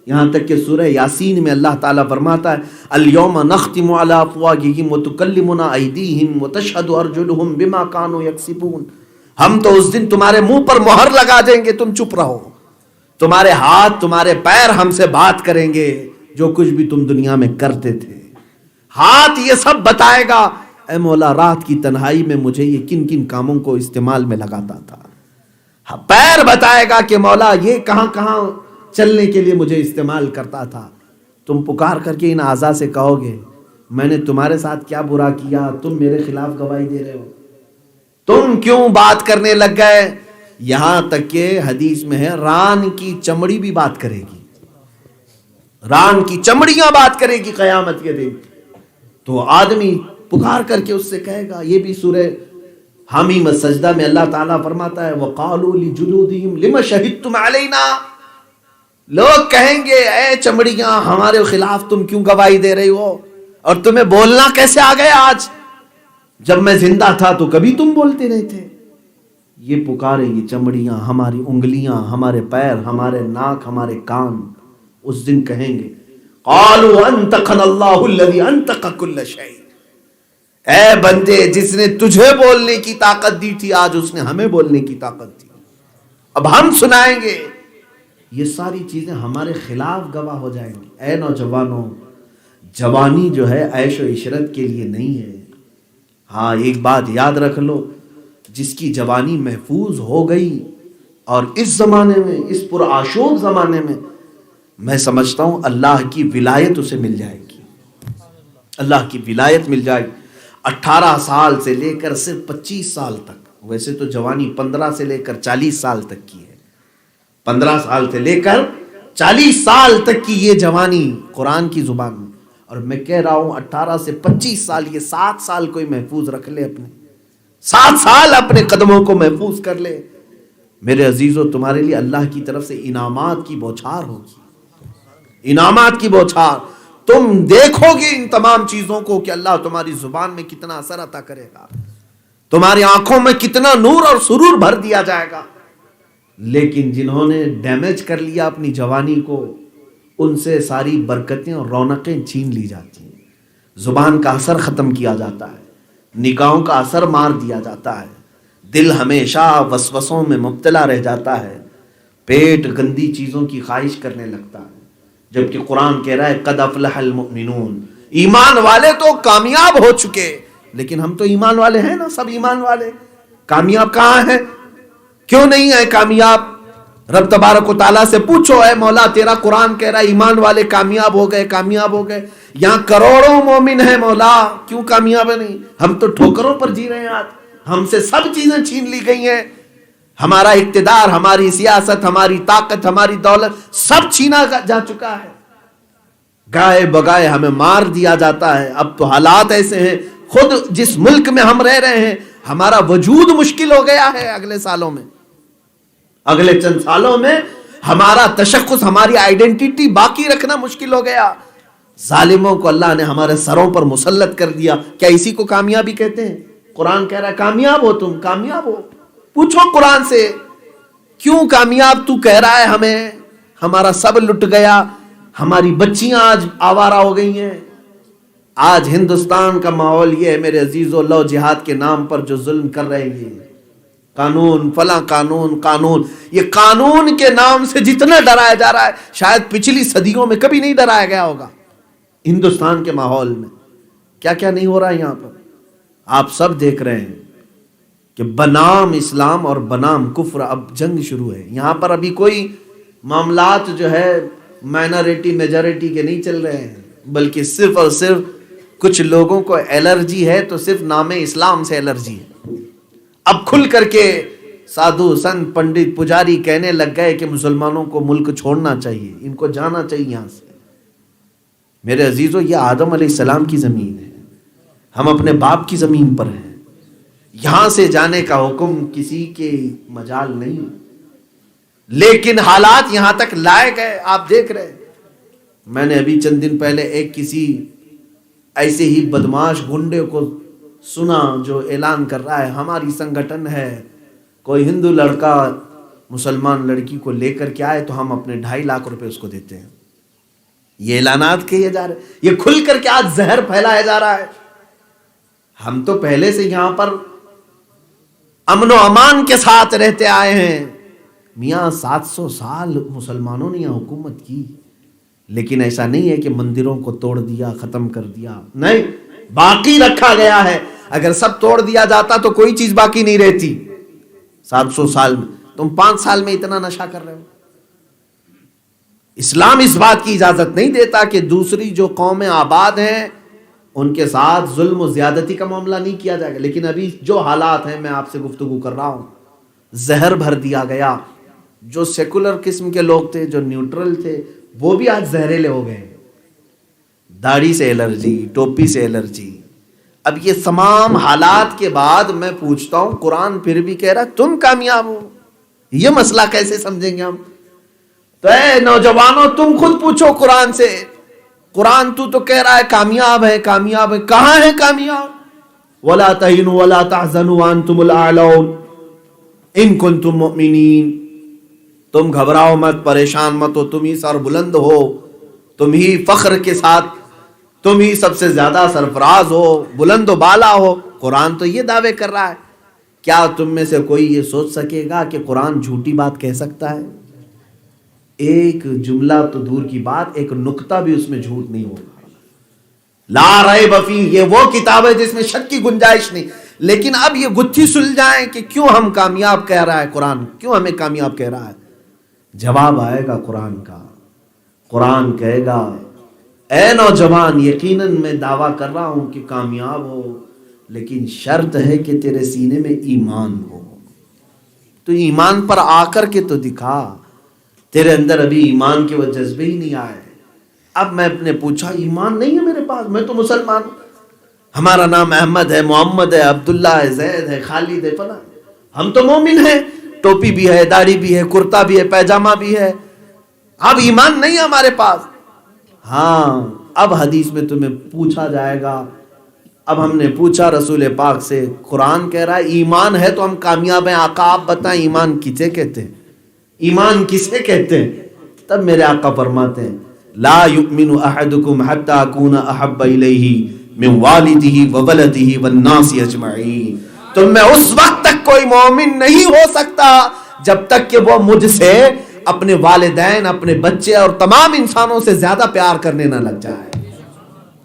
یہاں تک کہ سورہ یاسین میں اللہ تعالیٰ فرماتا ہے الیوم نختم علی افواہہم وتکلمنا ایدیہم وتشہد ارجلہم بما کانوا یکسبون، ہم تو اس دن تمہارے منہ پر مہر لگا دیں گے، تم چپ رہو، تمہارے ہاتھ تمہارے پیر ہم سے بات کریں گے جو کچھ بھی تم دنیا میں کرتے تھے۔ ہاتھ یہ سب بتائے گا اے مولا رات کی تنہائی میں مجھے یہ کن کن کاموں کو استعمال میں لگاتا تھا، پیر بتائے گا کہ مولا یہ کہاں کہاں چلنے کے لیے مجھے استعمال کرتا تھا۔ تم پکار کر کے ان اعضاء سے کہو گے میں نے تمہارے ساتھ کیا برا کیا، تم میرے خلاف گواہی دے رہے ہو، تم کیوں بات کرنے لگ گئے؟ یہاں تک کہ حدیث میں ہے ران کی چمڑی بھی بات کرے گی، ران کی چمڑیاں بات کرے گی قیامت کے دن۔ تو آدمی پکار کر کے اس سے کہے گا، یہ بھی سورہ حمیم السجدہ میں اللہ تعالیٰ فرماتا ہے وَقَالُوا لِجُلُودِهِمْ لِمَ شَهِدتُّمْ عَلَيْنَا، لوگ کہیں گے اے چمڑیاں ہمارے خلاف تم کیوں گواہی دے رہی ہو، اور تمہیں بولنا کیسے آ گیا آج؟ جب میں زندہ تھا تو کبھی تم بولتے نہیں تھے۔ یہ پکارے گی چمڑیاں، ہماری انگلیاں، ہمارے پیر، ہمارے ناک، ہمارے کان، اس دن کہیں گے قالوا انطقنا اللہ الذی انطق کل شیء، اے بندے جس نے تجھے بولنے کی طاقت دی تھی آج اس نے ہمیں بولنے کی طاقت دی، اب ہم سنائیں گے۔ یہ ساری چیزیں ہمارے خلاف گواہ ہو جائیں گی۔ اے نوجوانوں، جوانی جو ہے عیش و عشرت کے لیے نہیں ہے۔ ہاں ایک بات یاد رکھ لو، جس کی جوانی محفوظ ہو گئی اور اس زمانے میں، اس پرآشوب زمانے میں سمجھتا ہوں اللہ کی ولایت اسے مل جائے گی، اللہ کی ولایت مل جائے گی۔ 18 سال سے لے کر صرف 25 سال تک، ویسے تو جوانی 15 سے لے کر 40 سال تک کی ہے، 15 سال سے لے کر 40 سال تک کی یہ جوانی قرآن کی زبان میں، اور میں کہہ رہا ہوں 18 سے 25 سال، یہ 7 سال کوئی محفوظ رکھ لے، اپنے 7 سال اپنے قدموں کو محفوظ کر لے، میرے عزیزو تمہارے لیے اللہ کی طرف سے انعامات کی بوچھار ہوگی، انعامات کی بوچھار۔ تم دیکھو گے ان تمام چیزوں کو کہ اللہ تمہاری زبان میں کتنا اثر عطا کرے گا، تمہاری آنکھوں میں کتنا نور اور سرور بھر دیا جائے گا۔ لیکن جنہوں نے ڈیمیج کر لیا اپنی جوانی کو، ان سے ساری برکتیں اور رونقیں چھین لی جاتی ہیں، زبان کا اثر ختم کیا جاتا ہے، نگاہوں کا اثر مار دیا جاتا ہے، دل ہمیشہ وسوسوں میں مبتلا رہ جاتا ہے، پیٹ گندی چیزوں کی خواہش کرنے لگتا ہے، جبکہ قرآن کہہ رہا ہے قد افلح المؤمنون، ایمان والے تو کامیاب ہو چکے۔ لیکن ہم تو ایمان والے ہیں نا، سب ایمان والے، کامیاب کہاں ہیں؟ کیوں نہیں ہے کامیاب؟ رب تبارک و تعالیٰ سے پوچھو، اے مولا تیرا قرآن کہہ رہا ہے ایمان والے کامیاب ہو گئے، کامیاب ہو گئے، یہاں کروڑوں مومن ہیں مولا، کیوں کامیاب نہیں؟ ہم تو ٹھوکروں پر جی رہے ہیں آج، ہم سے سب چیزیں چھین لی گئی ہیں، ہمارا اقتدار، ہماری سیاست، ہماری طاقت، ہماری دولت سب چھینا جا چکا ہے، گائے بگائے ہمیں مار دیا جاتا ہے۔ اب تو حالات ایسے ہیں، خود جس ملک میں ہم رہ رہے ہیں ہمارا وجود مشکل ہو گیا ہے، اگلے سالوں میں، اگلے چند سالوں میں ہمارا تشخص، ہماری آئیڈینٹی باقی رکھنا مشکل ہو گیا۔ ظالموں کو اللہ نے ہمارے سروں پر مسلط کر دیا، کیا اسی کو کامیابی کہتے ہیں؟ قرآن کہہ رہا ہے کامیاب ہو تم، کامیاب ہو، پوچھو قرآن سے کیوں کامیاب تو کہہ رہا ہے ہمیں؟ ہمارا سب لٹ گیا، ہماری بچیاں آج آوارہ ہو گئی ہیں۔ آج ہندوستان کا ماحول یہ ہے میرے عزیزو، لو جہاد کے نام پر جو ظلم کر رہے ہیں، قانون فلاں قانون، قانون، یہ قانون کے نام سے جتنا ڈرایا جا رہا ہے شاید پچھلی صدیوں میں کبھی نہیں ڈرایا گیا ہوگا۔ ہندوستان کے ماحول میں کیا کیا نہیں ہو رہا ہے یہاں پر، آپ سب دیکھ رہے ہیں کہ بنام اسلام اور بنام کفر اب جنگ شروع ہے یہاں پر۔ ابھی کوئی معاملات جو ہے مائنورٹی میجورٹی کے نہیں چل رہے ہیں، بلکہ صرف اور صرف کچھ لوگوں کو الرجی ہے تو صرف نام اسلام سے الرجی ہے۔ اب کھل کر کے سادھو سنت پنڈت پجاری کہنے لگ گئے کہ مسلمانوں کو ملک چھوڑنا چاہیے، ان کو جانا چاہیے یہاں سے۔ میرے عزیزو، یہ آدم علیہ السلام کی زمین ہے، ہم اپنے باپ کی زمین پر ہیں، یہاں سے جانے کا حکم کسی کے مجال نہیں، لیکن حالات یہاں تک لائے گئے، آپ دیکھ رہے ہیں۔ میں نے ابھی چند دن پہلے ایک کسی ایسے ہی بدماش گنڈے کو سنا جو اعلان کر رہا ہے ہماری سنگٹھن ہے، کوئی ہندو لڑکا مسلمان لڑکی کو لے کر کے آئے تو ہم اپنے 2.5 لاکھ روپے اس کو دیتے ہیں۔ یہ اعلانات کیے جا رہے ہیں، یہ کھل کر کے آج زہر پھیلایا جا رہا ہے۔ ہم تو پہلے سے یہاں پر امن و امان کے ساتھ رہتے آئے ہیں، میاں 700 سال مسلمانوں نے یہاں حکومت کی، لیکن ایسا نہیں ہے کہ مندروں کو توڑ دیا، ختم کر دیا، نہیں، باقی رکھا گیا ہے۔ اگر سب توڑ دیا جاتا تو کوئی چیز باقی نہیں رہتی۔ 700 سال میں تم 5 سال میں اتنا نشہ کر رہے ہو۔ اسلام اس بات کی اجازت نہیں دیتا کہ دوسری جو قومیں آباد ہیں ان کے ساتھ ظلم و زیادتی کا معاملہ نہیں کیا جائے گا، لیکن ابھی جو حالات ہیں، میں آپ سے گفتگو کر رہا ہوں، زہر بھر دیا گیا۔ جو سیکولر قسم کے لوگ تھے، جو نیوٹرل تھے، وہ بھی آج زہریلے ہو گئے، داڑھی سے الرجی، ٹوپی سے الرجی۔ اب یہ تمام حالات کے بعد میں پوچھتا ہوں، قرآن پھر بھی کہہ رہا تم کامیاب ہو، یہ مسئلہ کیسے سمجھیں گے ہم؟ تو اے نوجوانوں، تم خود پوچھو قرآن سے، قرآن تو کہہ رہا ہے کامیاب ہے، کامیاب ہے، کہاں ہے کامیاب؟ وَلَا تَهِنُوا وَلَا تَحْزَنُوا وَأَنْتُمُ الْأَعْلَوْنَ إِن كُنتُم مُؤْمِنِينَ۔ تم گھبراؤ مت، پریشان مت ہو، تم ہی سر بلند ہو، تم ہی فخر کے ساتھ، تم ہی سب سے زیادہ سرفراز ہو، بلند و بالا ہو۔ قرآن تو یہ دعوے کر رہا ہے۔ کیا تم میں سے کوئی یہ سوچ سکے گا کہ قرآن جھوٹی بات کہہ سکتا ہے؟ ایک جملہ تو دور کی بات، ایک نقطہ بھی اس میں جھوٹ نہیں ہوگا۔ لا ریب فیہ، یہ وہ کتاب ہے جس میں شک کی گنجائش نہیں۔ لیکن اب یہ گتھی سلجھائیں کہ کیوں ہم کامیاب کہہ رہا ہے قرآن، کیوں ہمیں کامیاب کہہ رہا ہے؟ جواب آئے گا قرآن کا۔ قرآن کہے گا اے نوجوان، یقیناً میں دعویٰ کر رہا ہوں کہ کامیاب ہو، لیکن شرط ہے کہ تیرے سینے میں ایمان ہو۔ تو ایمان پر آ کر کے تو دکھا، تیرے اندر ابھی ایمان کے وہ جذبے ہی نہیں آئے۔ اب میں نے پوچھا ایمان نہیں ہے میرے پاس، میں تو مسلمان ہوں، ہمارا نام احمد ہے، محمد ہے، عبداللہ ہے، زید ہے، خالد ہے، فلاں، ہم تو مومن ہیں، ٹوپی بھی ہے، داڑھی بھی ہے، کرتا بھی ہے، پیجامہ بھی ہے، اب ایمان نہیں ہے ہمارے پاس۔ ہاں، اب حدیث میں تمہیں پوچھا جائے گا۔ اب ہم نے پوچھا رسول پاک سے، قرآن کہہ رہا ہے ایمان ہے تو ہم کامیاب ہیں، آقا آپ بتائیں ایمان کسے کہتے ہیں؟ ایمان کسے کہتے ہیں؟ تب میرے آقا فرماتے ہیں لا یؤمن احدکم حتی اکون احب الیہ من والدہ وولدہ والناس اجمعین۔ تم میں اس وقت تک کوئی مومن نہیں ہو سکتا جب تک کہ وہ مجھ سے اپنے والدین، اپنے بچے اور تمام انسانوں سے زیادہ پیار کرنے نہ لگ جائے۔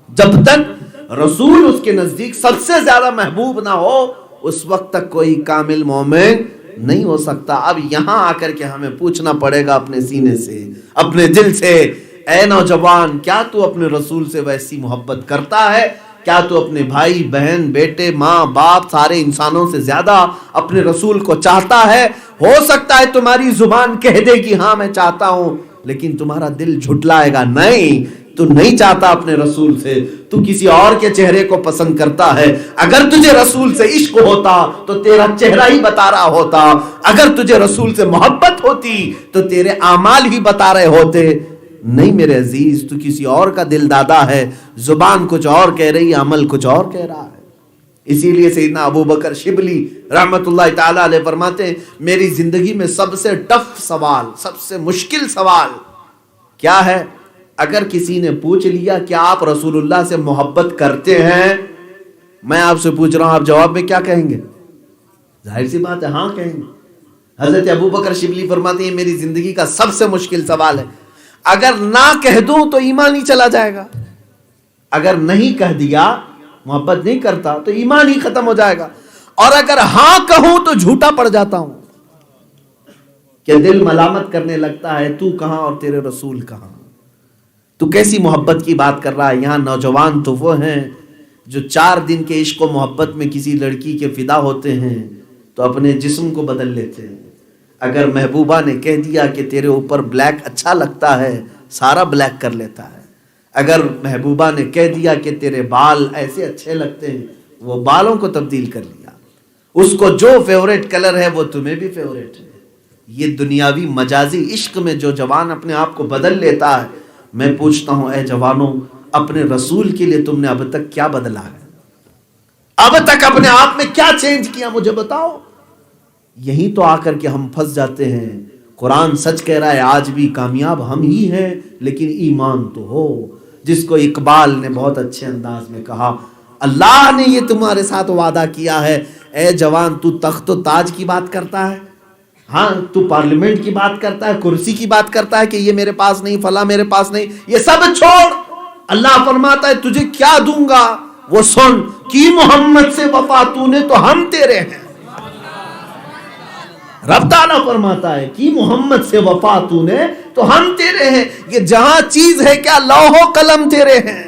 جب تک رسول اس کے نزدیک سب سے زیادہ محبوب نہ ہو، اس وقت تک کوئی کامل مومن نہیں ہو سکتا۔ اب یہاں آ کر کے ہمیں پوچھنا پڑے گا اپنے سینے سے، اپنے دل سے، اے نوجوان، کیا تو اپنے رسول سے ویسی محبت کرتا ہے؟ کیا تو اپنے بھائی بہن بیٹے ماں باپ سارے انسانوں سے زیادہ اپنے رسول کو چاہتا ہے؟ ہو سکتا ہے تمہاری زبان کہہ دے کہ ہاں میں چاہتا ہوں، لیکن تمہارا دل جھٹلائے گا، نہیں تو نہیں چاہتا اپنے رسول سے، تو کسی اور کے چہرے کو پسند کرتا ہے۔ اگر تجھے رسول سے عشق ہوتا تو تیرا چہرہ ہی بتا رہا ہوتا، اگر تجھے رسول سے محبت ہوتی تو تیرے اعمال ہی بتا رہے ہوتے۔ نہیں میرے عزیز، تو کسی اور کا دل دادا ہے، زبان کچھ اور کہہ رہی ہے، عمل کچھ اور کہہ رہا ہے۔ اسی لیے سیدنا ابو بکر شبلی رحمت اللہ تعالی علیہ فرماتے ہیں، میری زندگی میں سب سے ٹف سوال، سب سے مشکل سوال کیا ہے؟ اگر کسی نے پوچھ لیا کہ آپ رسول اللہ سے محبت کرتے ہیں، میں آپ سے پوچھ رہا ہوں، آپ جواب میں کیا کہیں گے؟ ظاہر سی بات ہے ہاں کہیں گے۔ حضرت ابو بکر شبلی فرماتے ہیں، میری زندگی کا سب سے مشکل سوال ہے، اگر نہ کہہ دوں تو ایمان ہی چلا جائے گا، اگر نہیں کہہ دیا محبت نہیں کرتا تو ایمان ہی ختم ہو جائے گا، اور اگر ہاں کہوں تو جھوٹا پڑ جاتا ہوں، کہ دل ملامت کرنے لگتا ہے، تو کہاں اور تیرے رسول کہاں؟ تو کیسی محبت کی بات کر رہا ہے؟ یہاں نوجوان تو وہ ہیں جو 4 دن کے عشق و محبت میں کسی لڑکی کے فدا ہوتے ہیں تو اپنے جسم کو بدل لیتے ہیں۔ اگر محبوبہ نے کہہ دیا کہ تیرے اوپر بلیک اچھا لگتا ہے، سارا بلیک کر لیتا ہے۔ اگر محبوبہ نے کہہ دیا کہ تیرے بال ایسے اچھے لگتے ہیں، وہ بالوں کو تبدیل کر لیا۔ اس کو جو فیوریٹ کلر ہے وہ تمہیں بھی فیوریٹ ہے۔ یہ دنیاوی مجازی عشق میں جو جوان اپنے آپ کو بدل لیتا ہے، میں پوچھتا ہوں اے جوانوں، اپنے رسول کے لیے تم نے اب تک کیا بدلا ہے؟ اب تک اپنے آپ میں کیا چینج کیا؟ مجھے بتاؤ۔ یہی تو آ کر کے ہم پھنس جاتے ہیں۔ قرآن سچ کہہ رہا ہے، آج بھی کامیاب ہم ہی ہیں، لیکن ایمان تو ہو۔ جس کو اقبال نے بہت اچھے انداز میں کہا، اللہ نے یہ تمہارے ساتھ وعدہ کیا ہے، اے جوان تو تخت و تاج کی بات کرتا ہے، ہاں تو پارلیمنٹ کی بات کرتا ہے، کرسی کی بات کرتا ہے کہ یہ میرے پاس نہیں، فلاں میرے پاس نہیں، یہ سب چھوڑ۔ اللہ فرماتا ہے تجھے کیا دوں گا وہ سن، کی محمد سے وفا تو نے تو ہم تیرے ہیں۔ رب تعالیٰ فرماتا ہے کی محمد سے وفا تو نے تو ہم تیرے ہیں۔ یہ جہاں چیز ہے کیا، لوح و قلم تیرے ہیں۔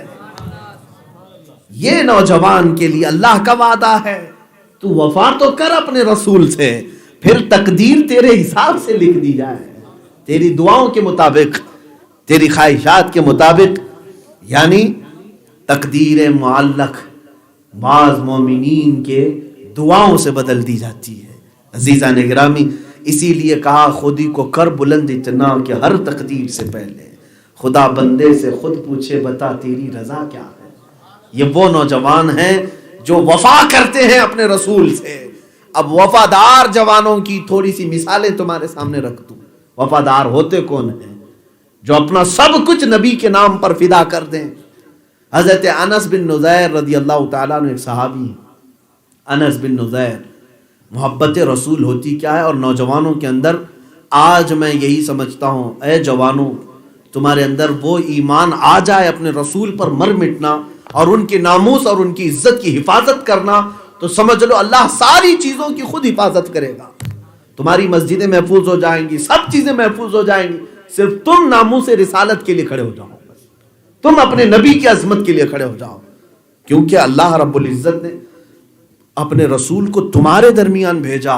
یہ نوجوان کے لیے اللہ کا وعدہ ہے، تو وفا تو کر اپنے رسول سے، پھر تقدیر تیرے حساب سے لکھ دی جائے، تیری دعاؤں کے مطابق، تیری خواہشات کے مطابق۔ یعنی تقدیر معلق بعض مومنین کے دعاؤں سے بدل دی جاتی ہے۔ عزیزان گرامی، اسی لیے کہا خودی کو کر بلند اتنا کہ ہر تقدیر سے پہلے خدا بندے سے خود پوچھے بتا تیری رضا کیا ہے۔ یہ وہ نوجوان ہیں جو وفا کرتے ہیں اپنے رسول سے۔ اب وفادار جوانوں کی تھوڑی سی مثالیں تمہارے سامنے رکھ دوں۔ وفادار ہوتے کون ہیں؟ جو اپنا سب کچھ نبی کے نام پر فدا کر دیں۔ حضرت انس بن نذیر رضی اللہ تعالیٰ عنہ ایک صحابی ہیں، انس بن نذیر۔ محبت رسول ہوتی کیا ہے؟ اور نوجوانوں کے اندر آج میں یہی سمجھتا ہوں، اے جوانوں، تمہارے اندر وہ ایمان آ جائے اپنے رسول پر مر مٹنا اور ان کے ناموس اور ان کی عزت کی حفاظت کرنا، تو سمجھ لو اللہ ساری چیزوں کی خود حفاظت کرے گا۔ تمہاری مسجدیں محفوظ ہو جائیں گی، سب چیزیں محفوظ ہو جائیں گی، صرف تم ناموس رسالت کے لیے کھڑے ہو جاؤ، بس تم اپنے نبی کی عظمت کے لیے کھڑے ہو جاؤ، کیونکہ اللہ رب العزت نے اپنے رسول کو تمہارے درمیان بھیجا۔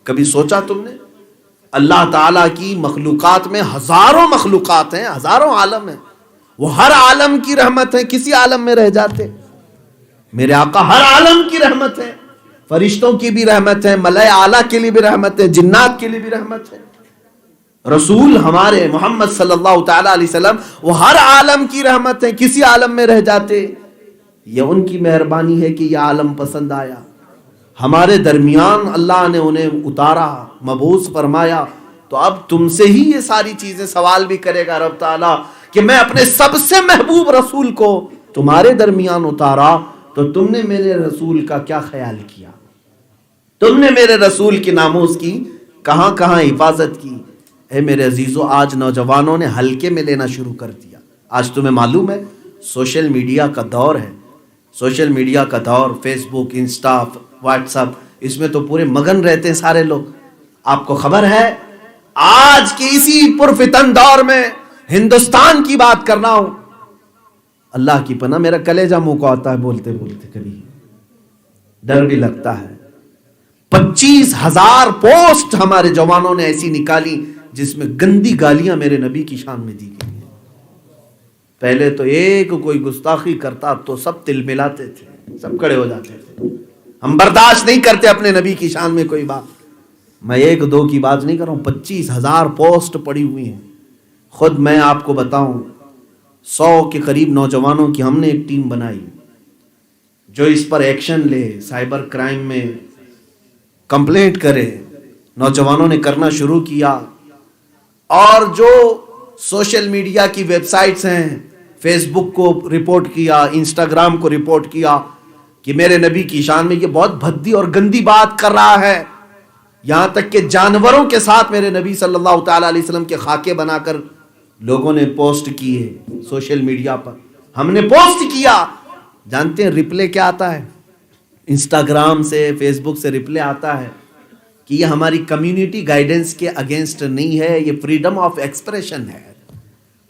کبھی سوچا تم نے؟ اللہ تعالیٰ کی مخلوقات میں ہزاروں مخلوقات ہیں، ہزاروں عالم ہیں، وہ ہر عالم کی رحمت ہے، کسی عالم میں رہ جاتے؟ میرے آقا ہر عالم کی رحمت ہے، فرشتوں کی بھی رحمت ہے، ملائے اعلیٰ کے لیے بھی رحمت ہے، جنات کے لیے بھی رحمت ہے۔ رسول ہمارے محمد صلی اللہ تعالیٰ علیہ وسلم وہ ہر عالم کی رحمت ہے، کسی عالم میں رہ جاتے؟ یہ ان کی مہربانی ہے کہ یہ عالم پسند آیا، ہمارے درمیان اللہ نے انہیں اتارا، مبعوث فرمایا۔ تو اب تم سے ہی یہ ساری چیزیں سوال بھی کرے گا رب تعالیٰ کہ میں اپنے سب سے محبوب رسول کو تمہارے درمیان اتارا، تو تم نے میرے رسول کا کیا خیال کیا؟ تم نے میرے رسول کے ناموس کی کہاں کہاں حفاظت کی؟ اے میرے عزیزو، آج نوجوانوں نے ہلکے میں لینا شروع کر دیا. آج تمہیں معلوم ہے سوشل میڈیا کا دور ہے، سوشل میڈیا کا دور، فیس بک، انسٹا، واٹس ایپ، اس میں تو پورے مگن رہتے ہیں سارے لوگ. آپ کو خبر ہے آج کے اسی پرفتن دور میں ہندوستان کی بات کر رہا ہوں، اللہ کی پناہ میرا کلیجہ منہ کو آتا ہے بولتے بولتے، کبھی ڈر بھی لگتا ہے. 25,000 پوسٹ ہمارے جوانوں نے ایسی نکالی جس میں گندی گالیاں میرے نبی کی شان میں دی گئی ہیں. پہلے تو ایک کوئی گستاخی کرتا تو سب تل ملاتے تھے، سب کھڑے ہو جاتے تھے. ہم برداشت نہیں کرتے اپنے نبی کی شان میں کوئی بات. میں ایک دو کی بات نہیں کر رہا ہوں، 25,000 پوسٹ پڑی ہوئی ہیں. خود میں آپ کو بتاؤں 100 کے قریب نوجوانوں کی ہم نے ایک ٹیم بنائی جو اس پر ایکشن لے، سائبر کرائم میں کمپلینٹ کرے. نوجوانوں نے کرنا شروع کیا، اور جو سوشل میڈیا کی ویب سائٹس ہیں، فیس بک کو رپورٹ کیا، انسٹاگرام کو رپورٹ کیا کہ میرے نبی کی شان میں یہ بہت بھدی اور گندی بات کر رہا ہے. یہاں تک کہ جانوروں کے ساتھ میرے نبی صلی اللہ تعالی علیہ وسلم کے خاکے بنا کر لوگوں نے پوسٹ کیے سوشل میڈیا پر. ہم نے پوسٹ کیا، جانتے ہیں رپلے کیا آتا ہے؟ انسٹاگرام سے، فیس بک سے رپلے آتا ہے کہ یہ ہماری کمیونٹی گائیڈنس کے اگینسٹ نہیں ہے، یہ فریڈم آف ایکسپریشن ہے،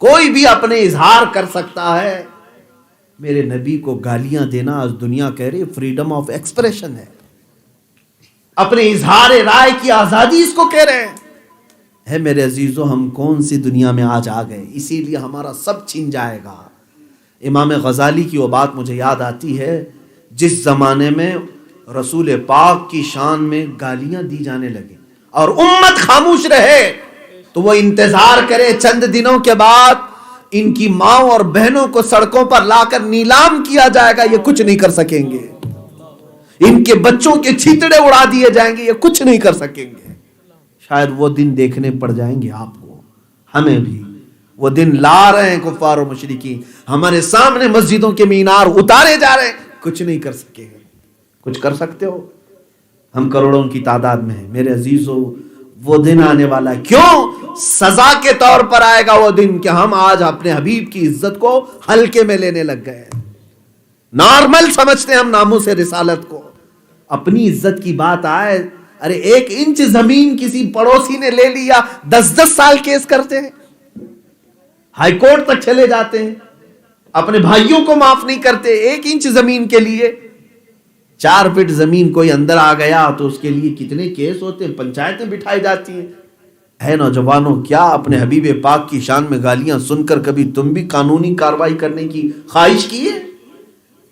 کوئی بھی اپنے اظہار کر سکتا ہے. میرے نبی کو گالیاں دینا آج دنیا کہہ رہی ہے فریڈم آف ایکسپریشن ہے، اپنے اظہار رائے کی آزادی اس کو کہہ رہے ہیں. ہے میرے عزیزو، ہم کون سی دنیا میں آج آ گئے، اسی لیے ہمارا سب چھن جائے گا. امام غزالی کی وہ بات مجھے یاد آتی ہے، جس زمانے میں رسول پاک کی شان میں گالیاں دی جانے لگے اور امت خاموش رہے تو وہ انتظار کرے چند دنوں کے بعد ان کی ماں اور بہنوں کو سڑکوں پر لا کر نیلام کیا جائے گا، یہ کچھ نہیں کر سکیں گے. ان کے بچوں کے چھیتڑے اڑا دیے جائیں گے، یہ کچھ نہیں کر سکیں گے. شاید وہ دن دیکھنے پڑ جائیں گے آپ کو، ہمیں بھی. وہ دن لا رہے ہیں کفار و مشرکین، ہمارے سامنے مسجدوں کے مینار اتارے جا رہے ہیں، کچھ نہیں کر سکے گے. کچھ کر سکتے ہو؟ ہم کروڑوں کی تعداد میں ہیں. میرے عزیزو، وہ دن آنے والا ہے. کیوں؟ سزا کے طور پر آئے گا وہ دن کہ ہم آج اپنے حبیب کی عزت کو ہلکے میں لینے لگ گئے. نارمل سمجھتے ہیں ہم ناموس رسالت کو. اپنی عزت کی بات آئے، ارے 1 انچ زمین کسی پڑوسی نے لے لیا 10 سال کیس کرتے ہیں، ہائی کورٹ تک چلے جاتے ہیں، اپنے بھائیوں کو معاف نہیں کرتے 1 انچ زمین کے لیے. 4 فٹ زمین کوئی اندر آ گیا تو اس کے لیے کتنے کیس ہوتے ہیں، پنچایتیں بٹھائی جاتی ہیں. ہے نوجوانوں، کیا اپنے حبیب پاک کی شان میں گالیاں سن کر کبھی تم بھی قانونی کارروائی کرنے کی خواہش کی ہے؟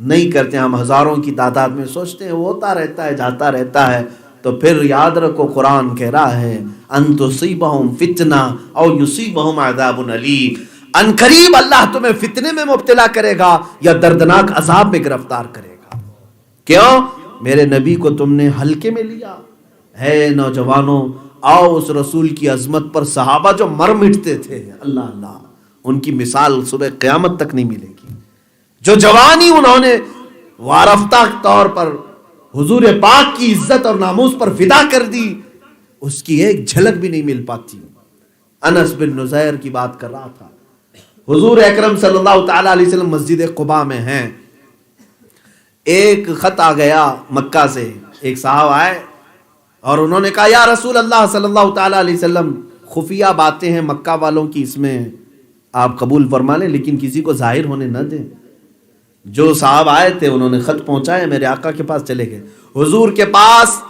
نہیں کرتے. ہم ہزاروں کی تعداد میں سوچتے ہیں وہ ہوتا رہتا ہے، جاتا رہتا ہے. تو پھر یاد رکھو قرآن کہہ رہا ہے ان تصیبہم فتنہ او یصیبہم عذاب علیم، ان قریب اللہ تمہیں فتنے میں مبتلا کرے گا یا دردناک عذاب میں گرفتار کرے گا. کیوں؟ میرے نبی کو تم نے ہلکے میں لیا. ہے نوجوانوں، آؤ اس رسول کی عظمت پر، صحابہ جو مر مٹتے تھے، اللہ اللہ، ان کی مثال صبح قیامت تک نہیں ملے گی. جو جوانی انہوں نے وارفتہ طور پر حضور پاک کی عزت اور ناموس پر فدا کر دی، اس کی ایک جھلک بھی نہیں مل پاتی. انس بن نزیر کی بات کر رہا تھا. حضور اکرم صلی اللہ تعالی علیہ وسلم مسجد قباء میں ہیں. ایک خط آ گیا مکہ سے، ایک صاحب آئے اور انہوں نے کہا یا رسول اللہ صلی اللہ تعالی علیہ وسلم، خفیہ باتیں ہیں مکہ والوں کی، اس میں آپ قبول فرما لیں لیکن کسی کو ظاہر ہونے نہ دیں. جو صاحب آئے تھے انہوں نے خط پہنچایا، میرے آقا کے پاس چلے گئے. حضور کے پاس،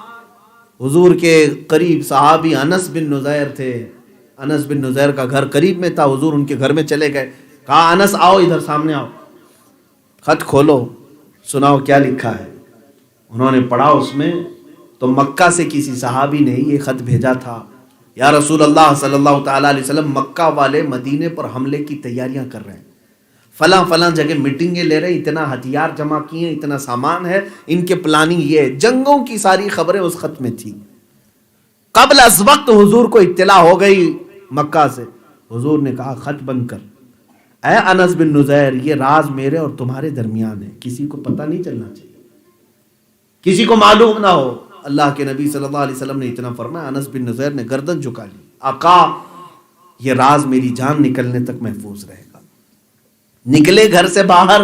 حضور کے قریب صحابی انس بن نزیر تھے. انس بن نزیر کا گھر قریب میں تھا. حضور ان کے گھر میں چلے گئے، کہا انس آؤ ادھر سامنے آؤ، خط کھولو، سناؤ کیا لکھا ہے. انہوں نے پڑھا، اس میں تو مکہ سے کسی صحابی نے یہ خط بھیجا تھا، یا رسول اللہ صلی اللہ تعالی علیہ وسلم، مکہ والے مدینے پر حملے کی تیاریاں کر رہے ہیں، فلاں فلاں جگہ میٹنگیں لے رہے ہیں، اتنا ہتھیار جمع کیے ہیں، اتنا سامان ہے، ان کے پلاننگ یہ ہے. جنگوں کی ساری خبریں اس خط میں تھی. قبل از وقت حضور کو اطلاع ہو گئی مکہ سے. حضور نے کہا خط بند کر، اے انس بن نزیر، یہ راز میرے اور تمہارے درمیان ہے، کسی کو پتہ نہیں چلنا چاہیے، کسی کو معلوم نہ ہو. اللہ کے نبی صلی اللہ علیہ وسلم نے اتنا فرمایا. انس بن نزیر نے گردن جھکا لی. آقا یہ راز میری جان نکلنے تک محفوظ رہے گا۔ نکلے گھر سے باہر،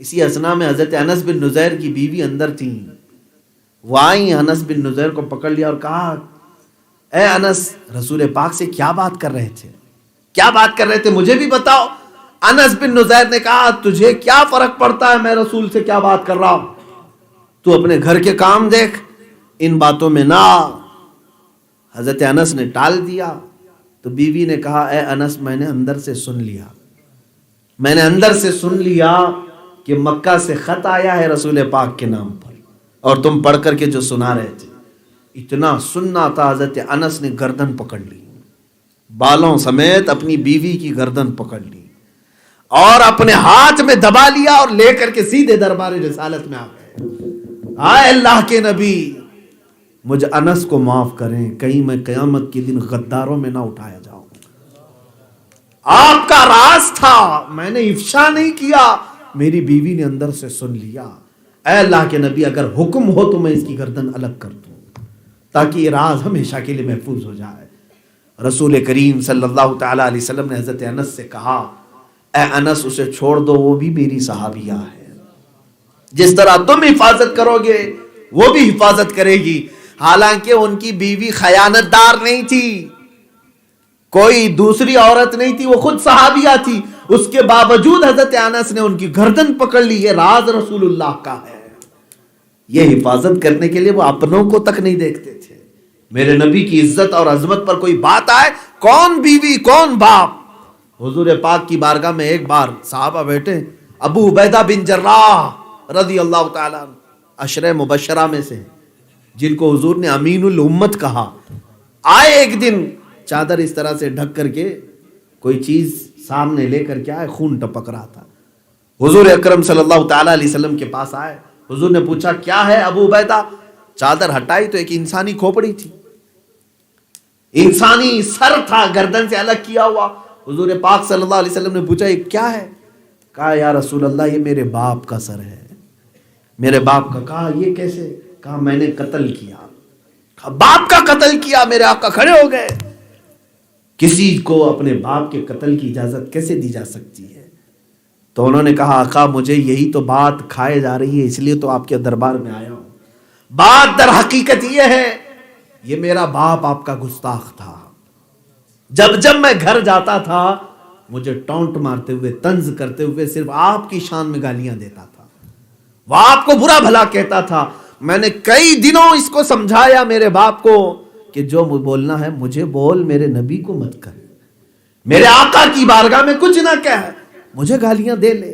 اسی اثنا میں حضرت انس بن نزیر کی بیوی اندر تھیں، وہ آئیں، انس بن نزیر کو پکڑ لیا اور کہا اے انس، رسول پاک سے کیا بات کر رہے تھے؟ کیا بات کر رہے تھے مجھے بھی بتاؤ۔ انس بن نزیر نے کہا تجھے کیا فرق پڑتا ہے میں رسول سے کیا بات کر رہا ہوں، تو اپنے گھر کے کام دیکھ، ان باتوں میں نہ آ۔ حضرت انس نے ٹال دیا تو بیوی نے کہا اے انس، میں نے اندر سے سن لیا، میں نے اندر سے سن لیا کہ مکہ سے خط آیا ہے رسول پاک کے نام پر، اور تم پڑھ کر کے جو سنا رہے تھے۔ اتنا سننا تھا، حضرت انس نے گردن پکڑ لی، بالوں سمیت اپنی بیوی کی گردن پکڑ لی اور اپنے ہاتھ میں دبا لیا اور لے کر کے سیدھے دربار رسالت میں آ گئے۔ آئے اللہ کے نبی، مجھ انس کو معاف کریں، کہیں میں قیامت کے دن غداروں میں نہ اٹھایا جاؤں۔ آپ کا راز تھا، میں نے افشا نہیں کیا، میری بیوی نے اندر سے سن لیا۔ اے اللہ کے نبی، اگر حکم ہو تو میں اس کی گردن الگ کر دوں تاکہ یہ راز ہمیشہ کے لیے محفوظ ہو جائے۔ رسول کریم صلی اللہ تعالی علیہ وسلم نے حضرت انس سے کہا اے انس، اسے چھوڑ دو، وہ بھی میری صحابیہ ہے، جس طرح تم حفاظت کرو گے وہ بھی حفاظت کرے گی۔ حالانکہ ان کی بیوی خیانت دار نہیں تھی، کوئی دوسری عورت نہیں تھی، وہ خود صحابیہ تھی، اس کے باوجود حضرت انس نے ان کی گردن پکڑ لی۔ یہ راز رسول اللہ کا ہے، یہ حفاظت کرنے کے لیے وہ اپنوں کو تک نہیں دیکھتے تھے۔ میرے نبی کی عزت اور عظمت پر کوئی بات آئے، کون بیوی کون باپ۔ حضور پاک کی بارگاہ میں ایک بار صحابہ بیٹھے، ابو عبیدہ بن جراح رضی اللہ تعالیٰ عنہ عشرہ مبشرہ میں سے، جن کو حضور نے امین الامت کہا، آئے ایک دن چادر اس طرح سے ڈھک کر کے، کوئی چیز سامنے لے کر کے آئے، خون ٹپک رہا تھا۔ حضور اکرم صلی اللہ تعالیٰ علیہ وسلم کے پاس آئے، حضور نے پوچھا کیا ہے ابو عبیدہ؟ چادر ہٹائی تو ایک انسانی کھوپڑی تھی، انسانی سر تھا گردن سے الگ کیا ہوا۔ حضور پاک صلی اللہ علیہ وسلم نے پوچھا یہ کیا ہے؟ کہا یا رسول اللہ یہ میرے باپ کا سر ہے، میرے باپ کا۔ کہا یہ کیسے؟ کہا میں نے قتل کیا۔ کہا باپ کا قتل کیا؟ میرے آقا کھڑے ہو گئے۔ کسی کو اپنے باپ کے قتل کی اجازت کیسے دی جا سکتی ہے؟ تو انہوں نے کہا آقا مجھے یہی تو بات کھائے جا رہی ہے، اس لیے تو آپ کے دربار میں آیا ہوں۔ بات در حقیقت یہ ہے، یہ میرا باپ آپ کا گستاخ تھا، جب جب میں گھر جاتا تھا مجھے ٹونٹ مارتے ہوئے، طنز کرتے ہوئے صرف آپ کی شان میں گالیاں دیتا تھا، وہ آپ کو برا بھلا کہتا تھا۔ میں نے کئی دنوں اس کو سمجھایا میرے باپ کو کہ جو بولنا ہے مجھے بول، میرے نبی کو مت کر، میرے آقا کی بارگاہ میں کچھ نہ کہہ، مجھے گالیاں دے لے،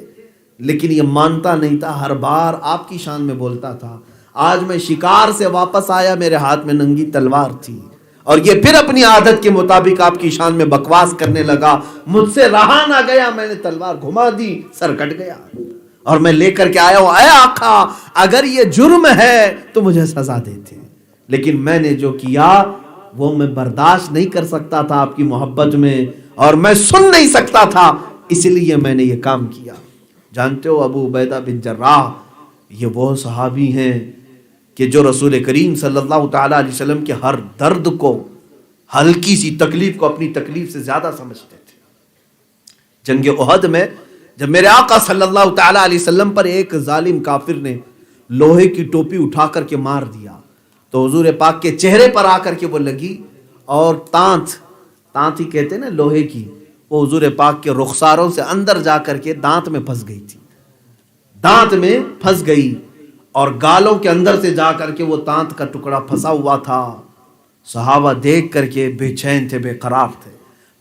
لیکن یہ مانتا نہیں تھا، ہر بار آپ کی شان میں بولتا تھا۔ آج میں شکار سے واپس آیا، میرے ہاتھ میں ننگی تلوار تھی، اور یہ پھر اپنی عادت کے مطابق آپ کی شان میں بکواس کرنے لگا، مجھ سے رہا نہ گیا، میں نے تلوار گھما دی، سر کٹ گیا، اور میں لے کر کے آیا ہوں۔ اے آقا اگر یہ جرم ہے تو مجھے سزا دیتے، لیکن میں نے جو کیا وہ میں برداشت نہیں کر سکتا تھا آپ کی محبت میں، اور میں سن نہیں سکتا تھا، اس لیے میں نے یہ کام کیا۔ جانتے ہو ابو عبیدہ بن جراح یہ وہ صحابی ہیں کہ جو رسول کریم صلی اللہ تعالیٰ علیہ وسلم کے ہر درد کو، ہلکی سی تکلیف کو اپنی تکلیف سے زیادہ سمجھتے تھے۔ جنگ احد میں جب میرے آقا صلی اللہ تعالیٰ علیہ وسلم پر ایک ظالم کافر نے لوہے کی ٹوپی اٹھا کر کے مار دیا تو حضور پاک کے چہرے پر آ کر کے وہ لگی، اور تانت ہی کہتے ہیں نا لوہے کی، وہ حضور پاک کے رخساروں سے اندر جا کر کے دانت میں پھنس گئی تھی، دانت میں پھنس گئی، اور گالوں کے اندر سے جا کر کے وہ دانت کا ٹکڑا پھنسا ہوا تھا۔ صحابہ دیکھ کر کے بے چین تھے، بے قرار تھے،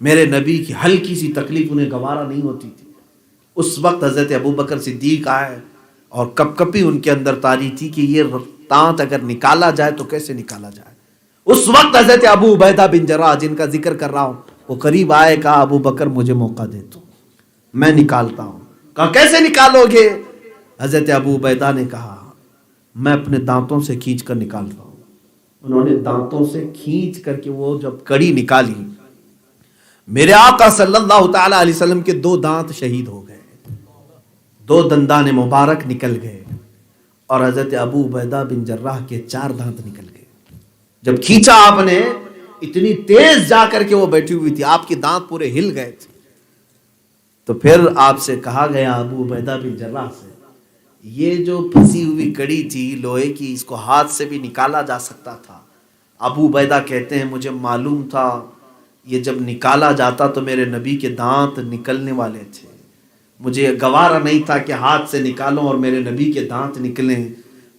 میرے نبی کی ہلکی سی تکلیف انہیں گوارا نہیں ہوتی تھی۔ اس وقت حضرت ابو بکر صدیق آئے، اور کپ کپی ان کے اندر تاری تھی کہ یہ دانت اگر نکالا جائے تو کیسے نکالا جائے۔ اس وقت حضرت ابو عبیدہ بن جراح جن کا ذکر کر رہا ہوں وہ قریب آئے، کہا ابو بکر مجھے موقع دے تو میں نکالتا ہوں۔ کہا کیسے نکالو گے؟ حضرت ابو عبیدہ نے کہا میں اپنے دانتوں سے کھینچ کر نکالتا ہوں۔ انہوں نے دانتوں سے کھینچ کر کے وہ جب کڑی نکالی، میرے آقا صلی اللہ تعالی علیہ وسلم کے 2 دانت شہید ہو گئے، 2 دندان مبارک نکل گئے، اور حضرت ابو عبیدہ بن جراح کے 4 دانت نکل گئے۔ جب کھینچا آپ نے اتنی تیز جا کر کے وہ بیٹھی ہوئی تھی، آپ کے دانت پورے ہل گئے تھے. تو پھر آپ سے کہا گیا ابو عبیدہ بن جراح سے، یہ جو پھنسی ہوئی کڑی تھی لوہے کی، اس کو ہاتھ سے بھی نکالا جا سکتا تھا. ابو عبیدہ کہتے ہیں مجھے معلوم تھا یہ جب نکالا جاتا تو میرے نبی کے دانت نکلنے والے تھے، مجھے گوارا نہیں تھا کہ ہاتھ سے نکالوں اور میرے نبی کے دانت نکلیں.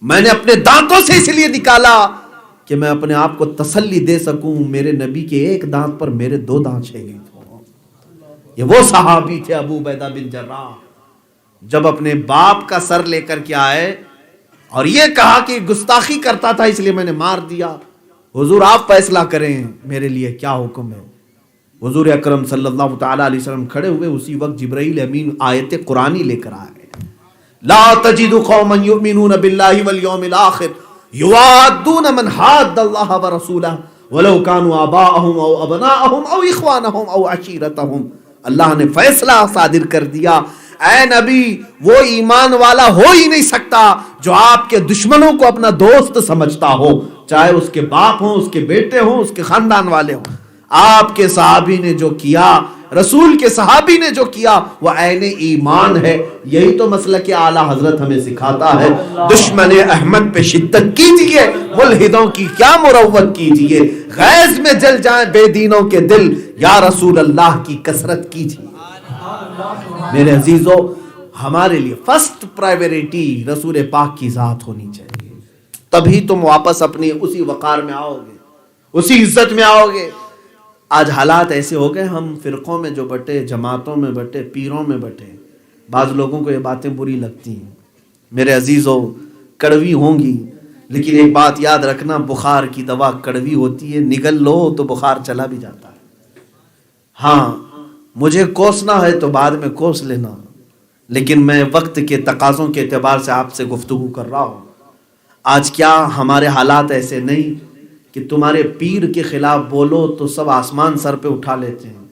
میں نے اپنے دانتوں سے اس لیے نکالا کہ میں اپنے آپ کو تسلی دے سکوں میرے نبی کے ایک دانت پر میرے 2 دانت شہید ہوں. یہ وہ صحابی تھے ابو عبیدہ بن جراح، جب اپنے باپ کا سر لے کر کے آئے اور یہ کہا کہ گستاخی کرتا تھا اس لیے میں نے مار دیا. حضور آپ فیصلہ کریں میرے لیے کیا حکم ہے. حضور اکرم صلی اللہ تعالی علیہ وسلم کھڑے ہوئے، اسی وقت جبرائیل امین آیت قرآنی لے کر آئے. لا تجد قوما یؤمنون باللہ والیوم الآخر یوادون من حاد اللہ ورسولہ ولو كانوا آباءهم او ابناءهم او اخوانهم او عشیرتهم. اللہ نے فیصلہ صادر کر دیا، اے نبی وہ ایمان والا ہو ہی نہیں سکتا جو آپ کے دشمنوں کو اپنا دوست سمجھتا ہو، چاہے اس کے باپ ہوں، اس کے بیٹے ہوں، اس کے خاندان والے ہوں. آپ کے صحابی نے جو کیا، رسول کے صحابی نے جو کیا، وہ عین ایمان ہے. یہی تو مسلک اعلیٰ حضرت ہمیں سکھاتا ہے. دشمن احمد پہ شدت کیجئے، ملحدوں کی کیا مروت کیجئے، غیظ میں جل جائیں بے دینوں کے دل، یا رسول اللہ کی کثرت کیجئے. میرے عزیزو، ہمارے لیے فرسٹ پرائیوریٹی رسول پاک کی ذات ہونی چاہیے، تبھی تم واپس اپنی اسی وقار میں آؤ گے، اسی عزت میں آؤ گے. آج حالات ایسے ہو گئے، ہم فرقوں میں جو بٹے، جماعتوں میں بٹے، پیروں میں بٹے. بعض لوگوں کو یہ باتیں بری لگتی ہیں، میرے عزیزو کڑوی ہوں گی، لیکن ایک بات یاد رکھنا، بخار کی دوا کڑوی ہوتی ہے، نگل لو تو بخار چلا بھی جاتا ہے. ہاں مجھے کوسنا ہے تو بعد میں کوس لینا، لیکن میں وقت کے تقاضوں کے اعتبار سے آپ سے گفتگو کر رہا ہوں. آج کیا ہمارے حالات ایسے نہیں کہ تمہارے پیر کے خلاف بولو تو سب آسمان سر پہ اٹھا لیتے ہیں،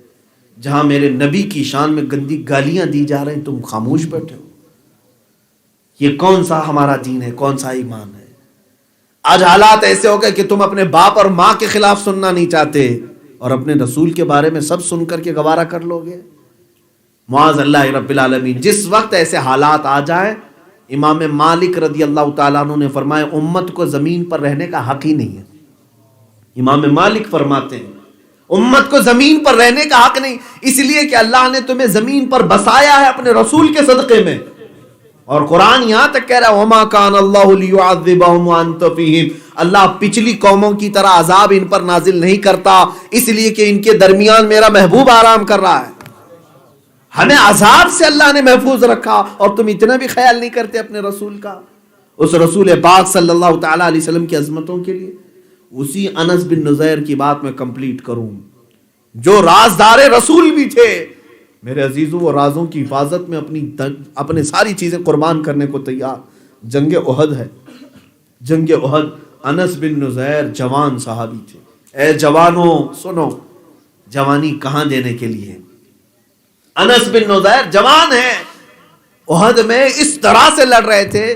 جہاں میرے نبی کی شان میں گندی گالیاں دی جا رہے ہیں تم خاموش بیٹھے ہو. یہ کون سا ہمارا دین ہے، کون سا ایمان ہے؟ آج حالات ایسے ہو گئے کہ تم اپنے باپ اور ماں کے خلاف سننا نہیں چاہتے اور اپنے رسول کے بارے میں سب سن کر کے گوارا کر لو گے. معاذ اللہ رب العالمین. جس وقت ایسے حالات آ جائیں، امام مالک رضی اللہ تعالیٰ عنہ نے فرمایا امت کو زمین پر رہنے کا حق ہی نہیں ہے. امام مالک فرماتے ہیں امت کو زمین پر رہنے کا حق نہیں، اس لیے کہ اللہ نے تمہیں زمین پر بسایا ہے اپنے رسول کے صدقے میں. اور قرآن یہاں تک کہہ رہا ہے وَمَا كَانَ اللَّهُ لِيُعَذِّبَهُمْ وَأَنْتَ فِيهِمْ. اللہ پچھلی قوموں کی طرح عذاب ان پر نازل نہیں کرتا، اس لیے کہ ان کے درمیان میرا محبوب آرام کر رہا ہے. ہمیں عذاب سے اللہ نے محفوظ رکھا اور تم اتنا بھی خیال نہیں کرتے اپنے رسول کا. اس رسول پاک صلی اللہ تعالی علیہ وسلم کی عظمتوں کے لیے. اسی انس بن نذیر کی بات میں کمپلیٹ کروں، جو رازدار رسول بھی تھے. میرے عزیزو وہ رازوں کی حفاظت میں اپنے ساری چیزیں قربان کرنے کو تیار. جنگ احد ہے، جنگ احد. انس بن نذیر جوان صحابی تھے. اے جوانوں سنو، جوانی کہاں دینے کے لیے. انس بن نذیر جوان ہیں، احد میں اس طرح سے لڑ رہے تھے.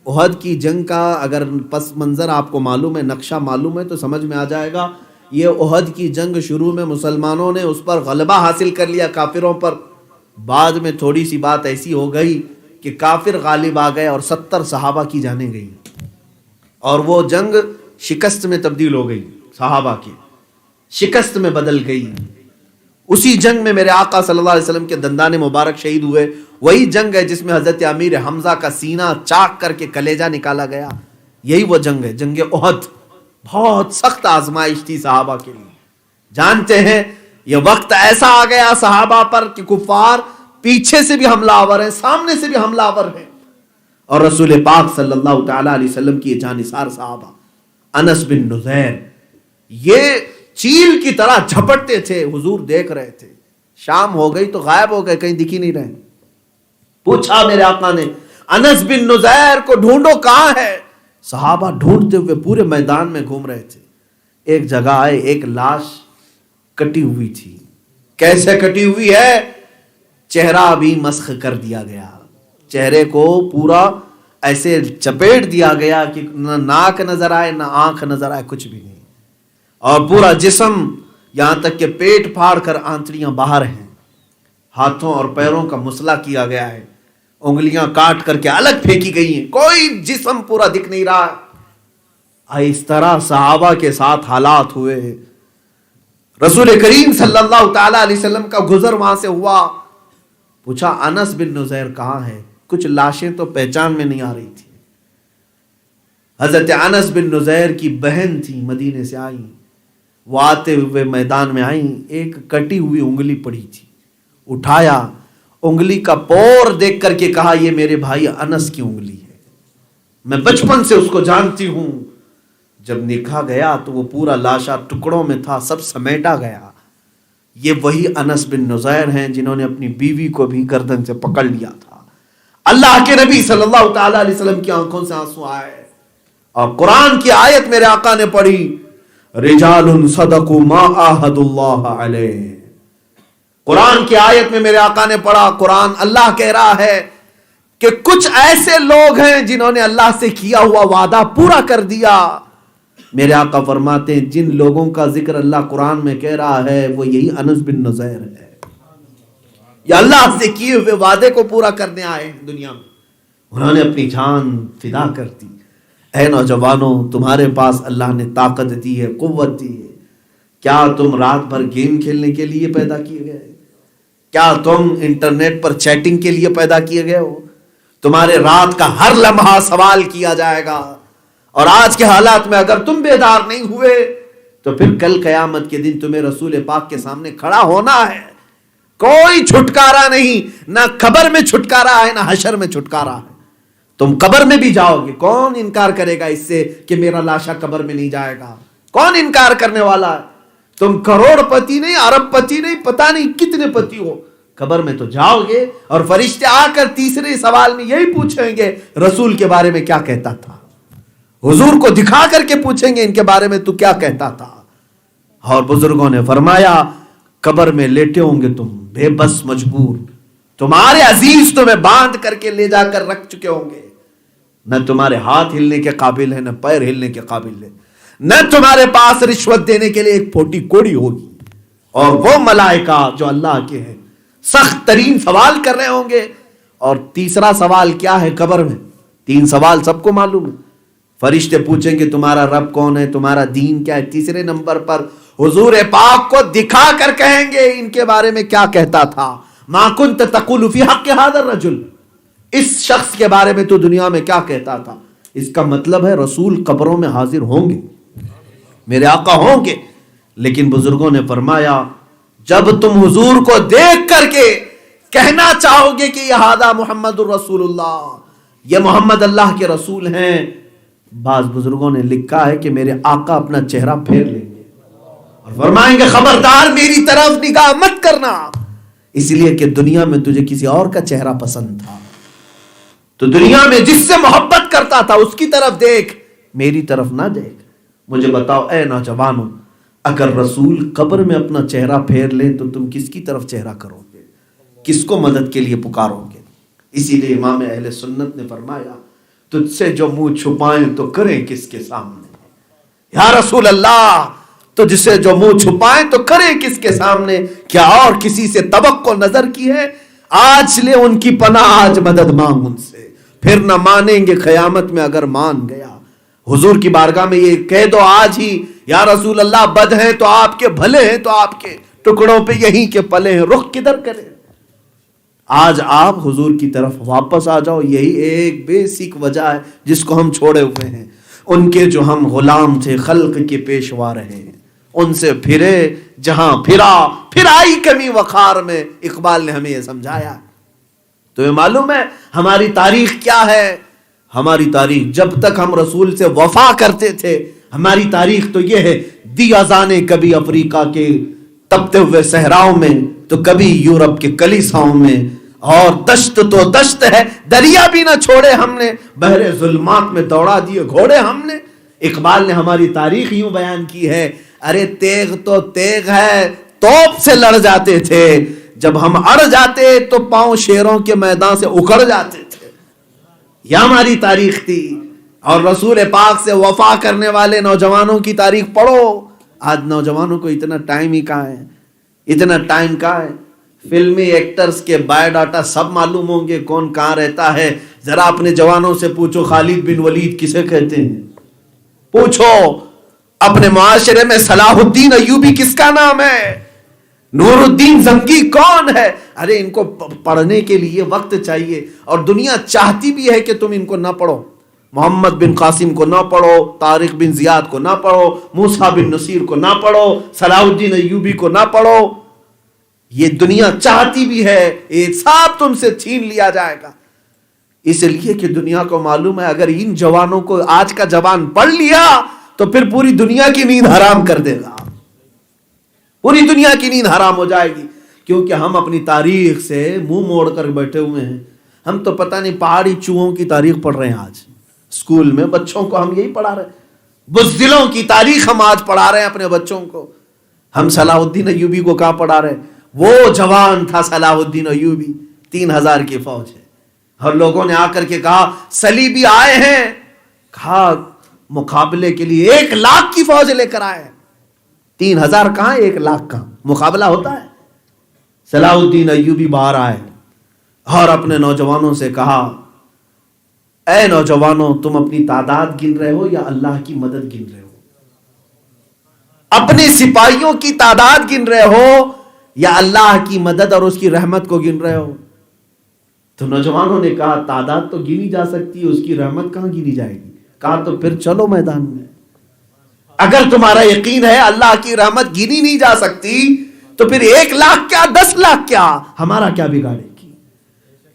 احد کی جنگ کا اگر پس منظر آپ کو معلوم ہے، نقشہ معلوم ہے تو سمجھ میں آ جائے گا. یہ احد کی جنگ شروع میں مسلمانوں نے اس پر غلبہ حاصل کر لیا کافروں پر. بعد میں تھوڑی سی بات ایسی ہو گئی کہ کافر غالب آ گئے اور 70 صحابہ کی جانیں گئی، اور وہ جنگ شکست میں تبدیل ہو گئی، صحابہ کی شکست میں بدل گئی. اسی جنگ میں میرے آقا صلی اللہ علیہ وسلم کے دندان مبارک شہید ہوئے. وہی جنگ ہے جس میں حضرت امیر حمزہ کا سینہ چاک کر کے کلیجہ نکالا گیا. یہی وہ جنگ ہے، جنگ احد. بہت سخت آزمائش تھی صحابہ کے لیے. جانتے ہیں یہ وقت ایسا آ گیا صحابہ پر کہ کفار پیچھے سے بھی حملہ آور ہیں، سامنے سے بھی حملہ آور ہیں، اور رسول پاک صلی اللہ تعالی علیہ وسلم کی جانثار صحابہ انس بن نذیر یہ چیل کی طرح جھپٹتے تھے. حضور دیکھ رہے تھے. شام ہو گئی تو غائب ہو گئے، کہیں دکھ ہی نہیں رہے. پوچھا میرے آقا نے انس بن نذیر کو ڈھونڈو کہاں ہے. صحابہ ڈھونڈتے ہوئے پورے میدان میں گھوم رہے تھے. ایک جگہ آئے، ایک لاش کٹی ہوئی تھی. کیسے کٹی ہوئی ہے؟ چہرہ بھی مسخ کر دیا گیا، چہرے کو پورا ایسے چپیٹ دیا گیا کہ نہ ناک نظر آئے نہ آنکھ نظر آئے، کچھ بھی نہیں. اور پورا جسم یہاں تک کہ پیٹ پھاڑ کر آنتڑیاں باہر ہیں، ہاتھوں اور پیروں کا مسلا کیا گیا ہے، انگلیاں کاٹ کر کے الگ پھینکی گئی ہیں، کوئی جسم پورا دکھ نہیں رہا۔ اس طرح صحابہ کے ساتھ حالات ہوئے۔ رسول کریم صلی اللہ تعالی علیہ وسلم کا گزر وہاں سے ہوا، پوچھا انس بن نزیر کہاں ہے؟ کچھ لاشیں تو پہچان میں نہیں آ رہی تھی۔ حضرت انس بن نزیر کی بہن تھی، مدینے سے آئی، وہ آتے ہوئے میدان میں آئیں، ایک کٹی ہوئی انگلی پڑی تھی، اٹھایا، انگلی کا پور دیکھ کر کے کہا یہ میرے بھائی انس کی انگلی ہے، میں بچپن سے اس کو جانتی ہوں۔ جب نکاح گیا تو وہ پورا لاشا ٹکڑوں میں تھا، سب سمیٹا گیا۔ یہ وہی انس بن نزیر ہیں جنہوں نے اپنی بیوی کو بھی گردن سے پکڑ لیا تھا۔ اللہ کے نبی صلی اللہ تعالی علیہ وسلم کی آنکھوں سے آنسو آئے، اور قرآن کی آیت میرے آقا نے پڑھی، رجال صدقوا ما عاہدوا اللہ علیہ۔ قرآن کی آیت میں میرے آقا نے پڑھا، قرآن اللہ کہہ رہا ہے کہ کچھ ایسے لوگ ہیں جنہوں نے اللہ سے کیا ہوا وعدہ پورا کر دیا۔ میرے آقا فرماتے ہیں جن لوگوں کا ذکر اللہ قرآن میں کہہ رہا ہے وہ یہی انس بن نزیر ہے، یا اللہ سے کیے ہوئے وعدے کو پورا کرنے آئے ہیں دنیا میں، انہوں نے اپنی جان فدا کر دی۔ اے نوجوانوں، تمہارے پاس اللہ نے طاقت دی ہے، قوت دی ہے، کیا تم رات بھر گیم کھیلنے کے لیے پیدا کیے گئے؟ کیا تم انٹرنیٹ پر چیٹنگ کے لیے پیدا کیے گئے ہو؟ تمہارے رات کا ہر لمحہ سوال کیا جائے گا، اور آج کے حالات میں اگر تم بیدار نہیں ہوئے تو پھر کل قیامت کے دن تمہیں رسول پاک کے سامنے کھڑا ہونا ہے۔ کوئی چھٹکارا نہیں، نہ قبر میں چھٹکارا ہے، نہ حشر میں چھٹکارا ہے۔ تم قبر میں بھی جاؤ گے، کون انکار کرے گا اس سے کہ میرا لاشا قبر میں نہیں جائے گا؟ کون انکار کرنے والا ہے؟ تم کروڑ پتی نہیں، ارب پتی نہیں، پتہ نہیں کتنے پتی ہو، قبر میں تو جاؤ گے، اور فرشتے آ کر تیسرے سوال میں یہی پوچھیں گے رسول کے بارے میں کیا کہتا تھا، حضور کو دکھا کر کے پوچھیں گے ان کے بارے میں تو کیا کہتا تھا۔ اور بزرگوں نے فرمایا قبر میں لیٹے ہوں گے تم بے بس مجبور، تمہارے عزیز تمہیں باندھ کر کے لے جا کر رکھ چکے ہوں گے، نہ تمہارے ہاتھ ہلنے کے قابل ہے، نہ پیر ہلنے کے قابل ہے، نہ تمہارے پاس رشوت دینے کے لیے ایک پھوٹی کوڑی ہوگی، اور وہ ملائکہ جو اللہ کے ہیں سخت ترین سوال کر رہے ہوں گے۔ اور تیسرا سوال کیا ہے قبر میں؟ 3 سوال سب کو معلوم ہے۔ فرشتے پوچھیں گے تمہارا رب کون ہے، تمہارا دین کیا ہے۔ تیسرے نمبر پر حضور پاک کو دکھا کر کہیں گے ان کے بارے میں کیا کہتا تھا، ما کنت تقول فی حق ھذا الرجل، اس شخص کے بارے میں تو دنیا میں کیا کہتا تھا۔ اس کا مطلب ہے رسول قبروں میں حاضر ہوں گے، میرے آقا ہوں گے، لیکن بزرگوں نے فرمایا جب تم حضور کو دیکھ کر کے کہنا چاہو گے کہ یہ ھذا محمد الرسول اللہ، یہ محمد اللہ کے رسول ہیں، بعض بزرگوں نے لکھا ہے کہ میرے آقا اپنا چہرہ پھیر لیں گے اور فرمائیں گے خبردار میری طرف نگاہ مت کرنا، اس لیے کہ دنیا میں تجھے کسی اور کا چہرہ پسند تھا، تو دنیا میں جس سے محبت کرتا تھا اس کی طرف دیکھ، میری طرف نہ دیکھ۔ مجھے بتاؤ اے نوجوانوں، اگر رسول قبر میں اپنا چہرہ پھیر لیں تو تم کس کی طرف چہرہ کرو گے، کس کو مدد کے لیے پکارو گے؟ اسی لیے امام اہل سنت نے فرمایا تجھ سے جو منہ چھپائیں تو کریں کس کے سامنے، یا رسول اللہ تجھ سے جو منہ چھپائیں تو کریں کس کے سامنے، کیا اور کسی سے توقع نظر کی ہے؟ آج لے ان کی پناہ، آج مدد مانگ ان سے، پھر نہ مانیں گے قیامت میں اگر مان گیا۔ حضور کی بارگاہ میں یہ کہہ دو آج ہی، یا رسول اللہ بد ہیں تو آپ کے، بھلے ہیں تو آپ کے، ٹکڑوں پہ یہیں کے پلے ہیں، رخ کدھر کریں؟ آج آپ حضور کی طرف واپس آ جاؤ، یہی ایک بیسک وجہ ہے جس کو ہم چھوڑے ہوئے ہیں۔ ان کے جو ہم غلام تھے، خلق کے پیشوا رہے ہیں، ان سے پھرے جہاں پھر آئی کمی وقار میں، اقبال نے ہمیں یہ سمجھایا۔ تمہیں معلوم ہے ہماری تاریخ کیا ہے؟ ہماری تاریخ جب تک ہم رسول سے وفا کرتے تھے، ہماری تاریخ تو یہ ہے، دی اذانے کبھی افریقہ کے تپتے ہوئے صحراؤں میں تو کبھی یورپ کے کلیساؤں میں، اور دشت تو دشت ہے، دریا بھی نہ چھوڑے ہم نے، بحر ظلمات میں دوڑا دیے گھوڑے ہم نے۔ اقبال نے ہماری تاریخ یوں بیان کی ہے، ارے تیغ تو تیغ ہے، توپ سے لڑ جاتے تھے، جب ہم اڑ جاتے تو پاؤں شیروں کے میدان سے اکھڑ جاتے تھے۔ یہ ہماری تاریخ تھی، اور رسول پاک سے وفا کرنے والے نوجوانوں کی تاریخ پڑھو، آج نوجوانوں کو اتنا ٹائم ہی کہاں ہے، اتنا ٹائم کہاں ہے؟ فلمی ایکٹرز کے بایو ڈاٹا سب معلوم ہوں گے، کون کہاں رہتا ہے۔ ذرا اپنے جوانوں سے پوچھو خالد بن ولید کسے کہتے ہیں، پوچھو اپنے معاشرے میں صلاح الدین ایوبی کس کا نام ہے، نور الدین زنگی کون ہے؟ ارے ان کو پڑھنے کے لیے وقت چاہیے، اور دنیا چاہتی بھی ہے کہ تم ان کو نہ پڑھو۔ محمد بن قاسم کو نہ پڑھو، طارق بن زیاد کو نہ پڑھو، موسیٰ بن نصیر کو نہ پڑھو، صلاح الدین ایوبی کو نہ پڑھو۔ یہ دنیا چاہتی بھی ہے، یہ سب تم سے چھین لیا جائے گا، اس لیے کہ دنیا کو معلوم ہے اگر ان جوانوں کو آج کا جوان پڑھ لیا تو پھر پوری دنیا کی نیند حرام کر دے گا، پوری دنیا کی نیند حرام ہو جائے گی، کیونکہ ہم اپنی تاریخ سے منہ موڑ کر بیٹھے ہوئے ہیں۔ ہم تو پتہ نہیں پہاڑی چوہوں کی تاریخ پڑھ رہے ہیں، آج اسکول میں بچوں کو ہم یہی پڑھا رہے ہیں، بزدلوں کی تاریخ ہم آج پڑھا رہے ہیں اپنے بچوں کو۔ ہم صلاح الدین ایوبی کو کہاں پڑھا رہے ہیں؟ وہ جوان تھا صلاح الدین ایوبی، 3000 کی فوج ہے، اور لوگوں نے آ کر کے کہا صلیبی آئے ہیں، کہا مقابلے کے لیے 1 لاکھ کی فوج لے کر آئے، 3000 کہاں 1 لاکھ کا مقابلہ ہوتا ہے؟ صلاح الدین ایوبی باہر آئے اور اپنے نوجوانوں سے کہا اے نوجوانوں، تم اپنی تعداد گن رہے ہو یا اللہ کی مدد گن رہے ہو؟ اپنے سپاہیوں کی تعداد گن رہے ہو یا اللہ کی مدد اور اس کی رحمت کو گن رہے ہو؟ تو نوجوانوں نے کہا تعداد تو گنی جا سکتی ہے، اس کی رحمت کہاں گنی جائے گی؟ کہا تو پھر چلو میدان میں، اگر تمہارا یقین ہے اللہ کی رحمت گنی نہیں جا سکتی تو پھر 1 لاکھ کیا 10 لاکھ کیا، ہمارا کیا بگاڑے گی؟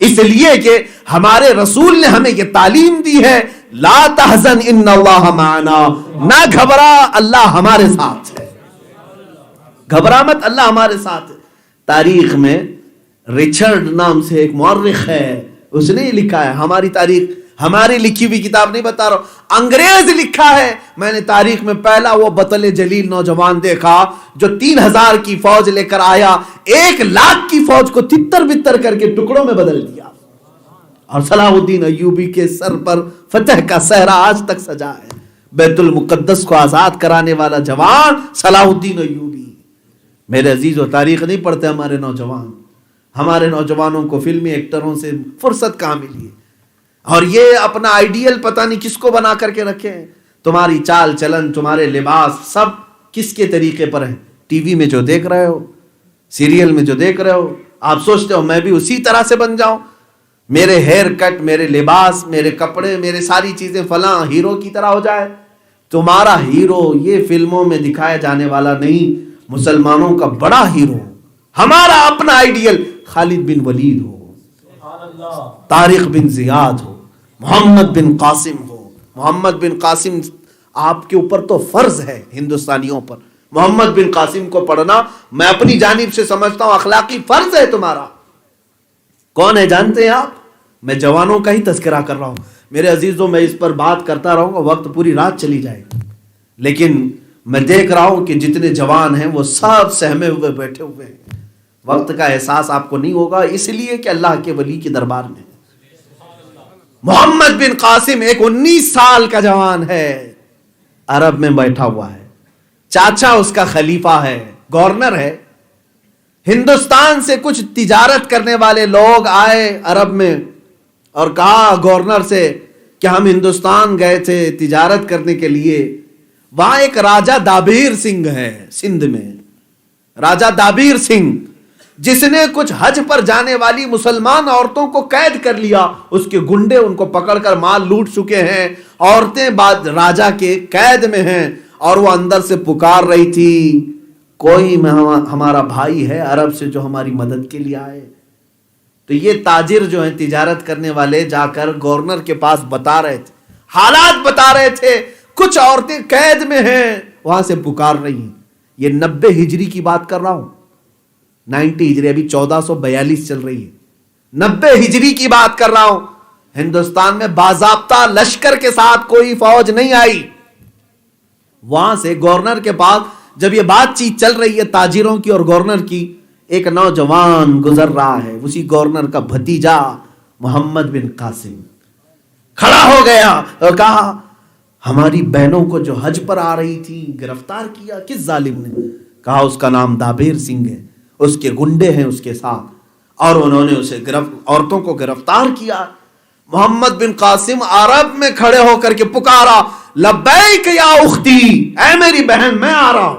اس لیے کہ ہمارے رسول نے ہمیں یہ تعلیم دی ہے، لا تحزن ان اللہ معنا، نہ گھبرا اللہ ہمارے ساتھ ہے، گھبرا مت اللہ ہمارے ساتھ ہے۔ تاریخ میں رچرڈ نام سے ایک مورخ ہے، اس نے یہ لکھا ہے، ہماری تاریخ ہماری لکھی ہوئی کتاب نہیں بتا رہا ہوں، انگریز لکھا ہے۔ میں نے تاریخ میں پہلا وہ بطل جلیل نوجوان دیکھا جو 3000 کی فوج لے کر آیا، 1 لاکھ کی فوج کو تتر بتر کر کے ٹکڑوں میں بدل دیا، اور صلاح الدین ایوبی کے سر پر فتح کا صحرا آج تک سجا ہے۔ بیت المقدس کو آزاد کرانے والا جوان صلاح الدین ایوبی۔ میرے عزیز و تاریخ نہیں پڑھتے ہمارے نوجوان، ہمارے نوجوانوں کو فلمی ایکٹروں سے فرصت کہاں ملی ہے، اور یہ اپنا آئیڈیل پتہ نہیں کس کو بنا کر کے رکھے ہیں۔ تمہاری چال چلن، تمہارے لباس سب کس کے طریقے پر ہیں؟ ٹی وی میں جو دیکھ رہے ہو، سیریل میں جو دیکھ رہے ہو، آپ سوچتے ہو میں بھی اسی طرح سے بن جاؤں، میرے ہیئر کٹ، میرے لباس، میرے کپڑے، میرے ساری چیزیں فلاں ہیرو کی طرح ہو جائے۔ تمہارا ہیرو یہ فلموں میں دکھایا جانے والا نہیں، مسلمانوں کا بڑا ہیرو، ہمارا اپنا آئیڈیل خالد بن ولید ہو، طارق بن زیاد ہو، محمد بن قاسم ہو۔ محمد بن قاسم آپ کے اوپر تو فرض ہے، ہندوستانیوں پر محمد بن قاسم کو پڑھنا میں اپنی جانب سے سمجھتا ہوں اخلاقی فرض ہے تمہارا۔ کون ہے جانتے ہیں آپ؟ میں جوانوں کا ہی تذکرہ کر رہا ہوں میرے عزیزوں، میں اس پر بات کرتا رہوں گا، وقت پوری رات چلی جائے گی، لیکن میں دیکھ رہا ہوں کہ جتنے جوان ہیں وہ سب سہمے ہوئے بیٹھے ہوئے ہیں، وقت کا احساس آپ کو نہیں ہوگا، اس لیے کہ اللہ کے ولی کے دربار میں محمد بن قاسم ایک 19 سال کا جوان ہے، عرب میں بیٹھا ہوا ہے، چاچا اس کا خلیفہ ہے، گورنر ہے۔ ہندوستان سے کچھ تجارت کرنے والے لوگ آئے عرب میں اور کہا گورنر سے کہ ہم ہندوستان گئے تھے تجارت کرنے کے لیے، وہاں ایک راجہ دابیر سنگھ ہے سندھ میں، راجہ دابیر سنگھ جس نے کچھ حج پر جانے والی مسلمان عورتوں کو قید کر لیا، اس کے گنڈے ان کو پکڑ کر مال لوٹ چکے ہیں، عورتیں بعد راجہ کے قید میں ہیں، اور وہ اندر سے پکار رہی تھی کوئی ہمارا بھائی ہے عرب سے جو ہماری مدد کے لیے آئے۔ تو یہ تاجر جو ہیں تجارت کرنے والے جا کر گورنر کے پاس بتا رہے تھے، حالات بتا رہے تھے، کچھ عورتیں قید میں ہیں، وہاں سے پکار رہی ہیں۔ یہ 90 ہجری کی بات کر رہا ہوں، 90 ہجری، ابھی 1442 چل رہی ہے، 90 ہجری کی بات کر رہا ہوں۔ ہندوستان میں باضابطہ لشکر کے ساتھ کوئی فوج نہیں آئی، وہاں سے گورنر کے پاس جب یہ بات چیت چل رہی ہے تاجروں کی اور گورنر کی، ایک نوجوان گزر رہا ہے، اسی گورنر کا بھتیجا محمد بن قاسم کھڑا ہو گیا اور کہا ہماری بہنوں کو جو حج پر آ رہی تھی گرفتار کیا، کس ظالم نے؟ کہا اس کا نام دابیر سنگھ ہے، اس کے گنڈے ہیں اس کے ساتھ، اور انہوں نے اسے عورتوں کو گرفتار کیا۔ محمد بن قاسم عرب میں کھڑے ہو کر کے پکارا، لبیک یا اختی، اے میری بہن میں آ رہا ہوں،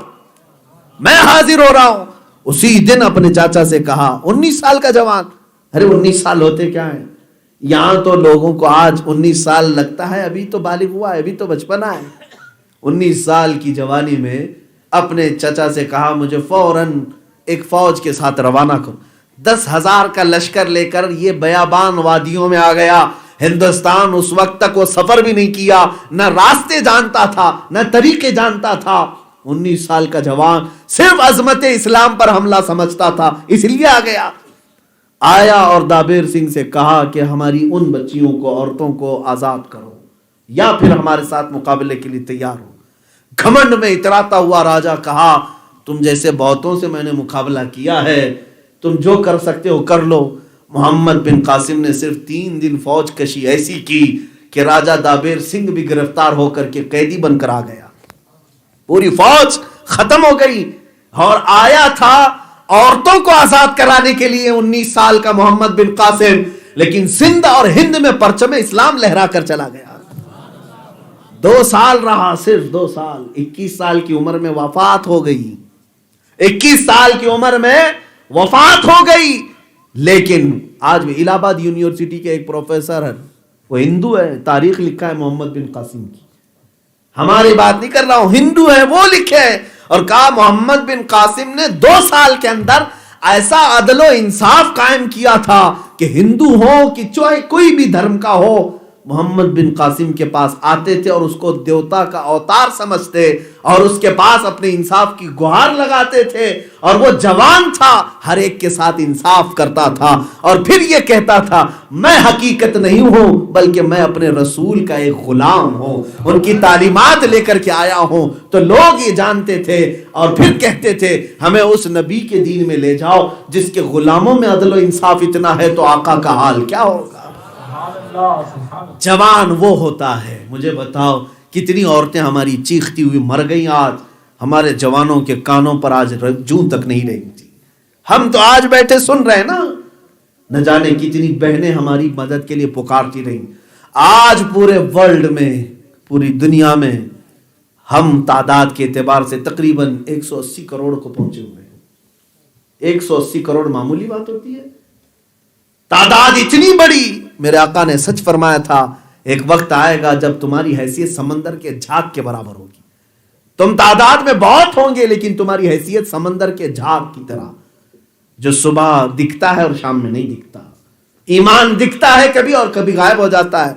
میں حاضر ہو رہا ہوں۔ اسی دن اپنے چاچا سے کہا، 19 سال کا جوان، ارے 19 سال ہوتے کیا ہیں؟ یہاں تو لوگوں کو آج 19 سال لگتا ہے ابھی تو بالغ ہوا ہے، ابھی تو بچپنا ہے۔ 19 سال کی جوانی میں اپنے چچا سے کہا، مجھے فوراً ایک فوج کے ساتھ روانہ کرو۔ 10,000 کا لشکر لے کر یہ بیابان وادیوں میں آ گیا۔ ہندوستان اس وقت تک وہ سفر بھی نہیں کیا، نہ راستے جانتا تھا نہ طریقے جانتا تھا۔ 19 سال کا جوان صرف عظمت اسلام پر حملہ سمجھتا تھا، اس لیے آ گیا۔ آیا اور دابیر سنگھ سے کہا کہ ہماری ان بچیوں کو، عورتوں کو آزاد کرو یا پھر ہمارے ساتھ مقابلے کے لیے تیار ہو۔ گھمنڈ میں اتراتا ہوا راجا کہا، تم جیسے بہتوں سے میں نے مقابلہ کیا ہے، تم جو کر سکتے ہو کر لو۔ محمد بن قاسم نے صرف 3 دن فوج کشی ایسی کی کہ راجا دابیر سنگھ بھی گرفتار ہو کر کے قیدی بن کر آ گیا، پوری فوج ختم ہو گئی۔ اور آیا تھا عورتوں کو آزاد کرانے کے لیے 19 سال کا محمد بن قاسم، لیکن سندھ اور ہند میں پرچم اسلام لہرا کر چلا گیا۔ 2 سال رہا، صرف 2 سال۔ 21 سال کی عمر میں وفات ہو گئی، 21 سال کی عمر میں وفات ہو گئی۔ لیکن آج بھی الہ آباد یونیورسٹی کے ایک پروفیسر ہے، وہ ہندو ہے، تاریخ لکھا ہے محمد بن قاسم کی، ہماری بات نہیں کر رہا ہوں، ہندو ہے، وہ لکھے اور کہا محمد بن قاسم نے 2 سال کے اندر ایسا عدل و انصاف قائم کیا تھا کہ ہندو ہو کہ چاہے کوئی بھی دھرم کا ہو، محمد بن قاسم کے پاس آتے تھے اور اس کو دیوتا کا اوتار سمجھتے اور اس کے پاس اپنے انصاف کی گہار لگاتے تھے۔ اور وہ جوان تھا، ہر ایک کے ساتھ انصاف کرتا تھا اور پھر یہ کہتا تھا، میں حقیقت نہیں ہوں بلکہ میں اپنے رسول کا ایک غلام ہوں، ان کی تعلیمات لے کر کے آیا ہوں۔ تو لوگ یہ جانتے تھے اور پھر کہتے تھے، ہمیں اس نبی کے دین میں لے جاؤ جس کے غلاموں میں عدل و انصاف اتنا ہے تو آقا کا حال کیا ہوگا۔ جوان وہ ہوتا ہے۔ مجھے بتاؤ کتنی عورتیں ہماری چیختی ہوئی مر گئی، آج ہمارے جوانوں کے کانوں پر آج جوں تک نہیں رہی تھی۔ ہم تو آج بیٹھے سن رہے ہیں نا، نہ جانے کتنی بہنیں ہماری مدد کے لیے پکارتی رہیں۔ آج پورے ورلڈ میں، پوری دنیا میں ہم تعداد کے اعتبار سے تقریباً 180 کروڑ کو پہنچے ہوئے ہیں۔ 180 کروڑ معمولی بات ہوتی ہے؟ تعداد اتنی بڑی۔ میرے آقا نے سچ فرمایا تھا، ایک وقت آئے گا جب تمہاری حیثیت سمندر کے جھاگ کے برابر ہوگی۔ تم تعداد میں بہت ہوں گے لیکن تمہاری حیثیت سمندر کے جھاگ کی طرح، جو صبح دکھتا ہے اور شام میں نہیں دکھتا۔ ایمان دکھتا ہے کبھی اور کبھی غائب ہو جاتا ہے۔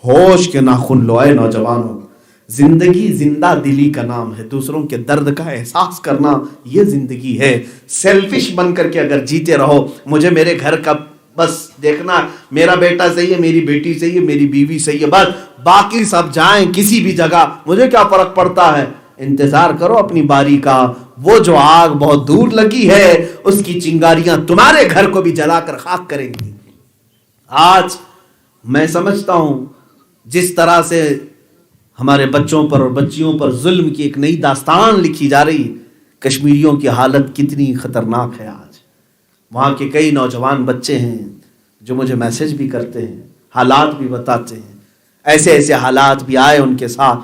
ہوش کے ناخن لو اے نوجوانوں، زندگی زندہ دلی کا نام ہے، دوسروں کے درد کا احساس کرنا یہ زندگی ہے۔ سیلفش بن کر کے اگر جیتے رہو، مجھے میرے گھر کا بس دیکھنا، میرا بیٹا صحیح ہے، میری بیٹی صحیح ہے، میری بیوی صحیح ہے، بس باقی سب جائیں کسی بھی جگہ، مجھے کیا فرق پڑتا ہے۔ انتظار کرو اپنی باری کا، وہ جو آگ بہت دور لگی ہے اس کی چنگاریاں تمہارے گھر کو بھی جلا کر خاک کریں گی۔ آج میں سمجھتا ہوں جس طرح سے ہمارے بچوں پر اور بچیوں پر ظلم کی ایک نئی داستان لکھی جا رہی، کشمیریوں کی حالت کتنی خطرناک ہے۔ آج وہاں کے کئی نوجوان بچے ہیں جو مجھے میسج بھی کرتے ہیں، حالات بھی بتاتے ہیں، ایسے ایسے حالات بھی آئے ان کے ساتھ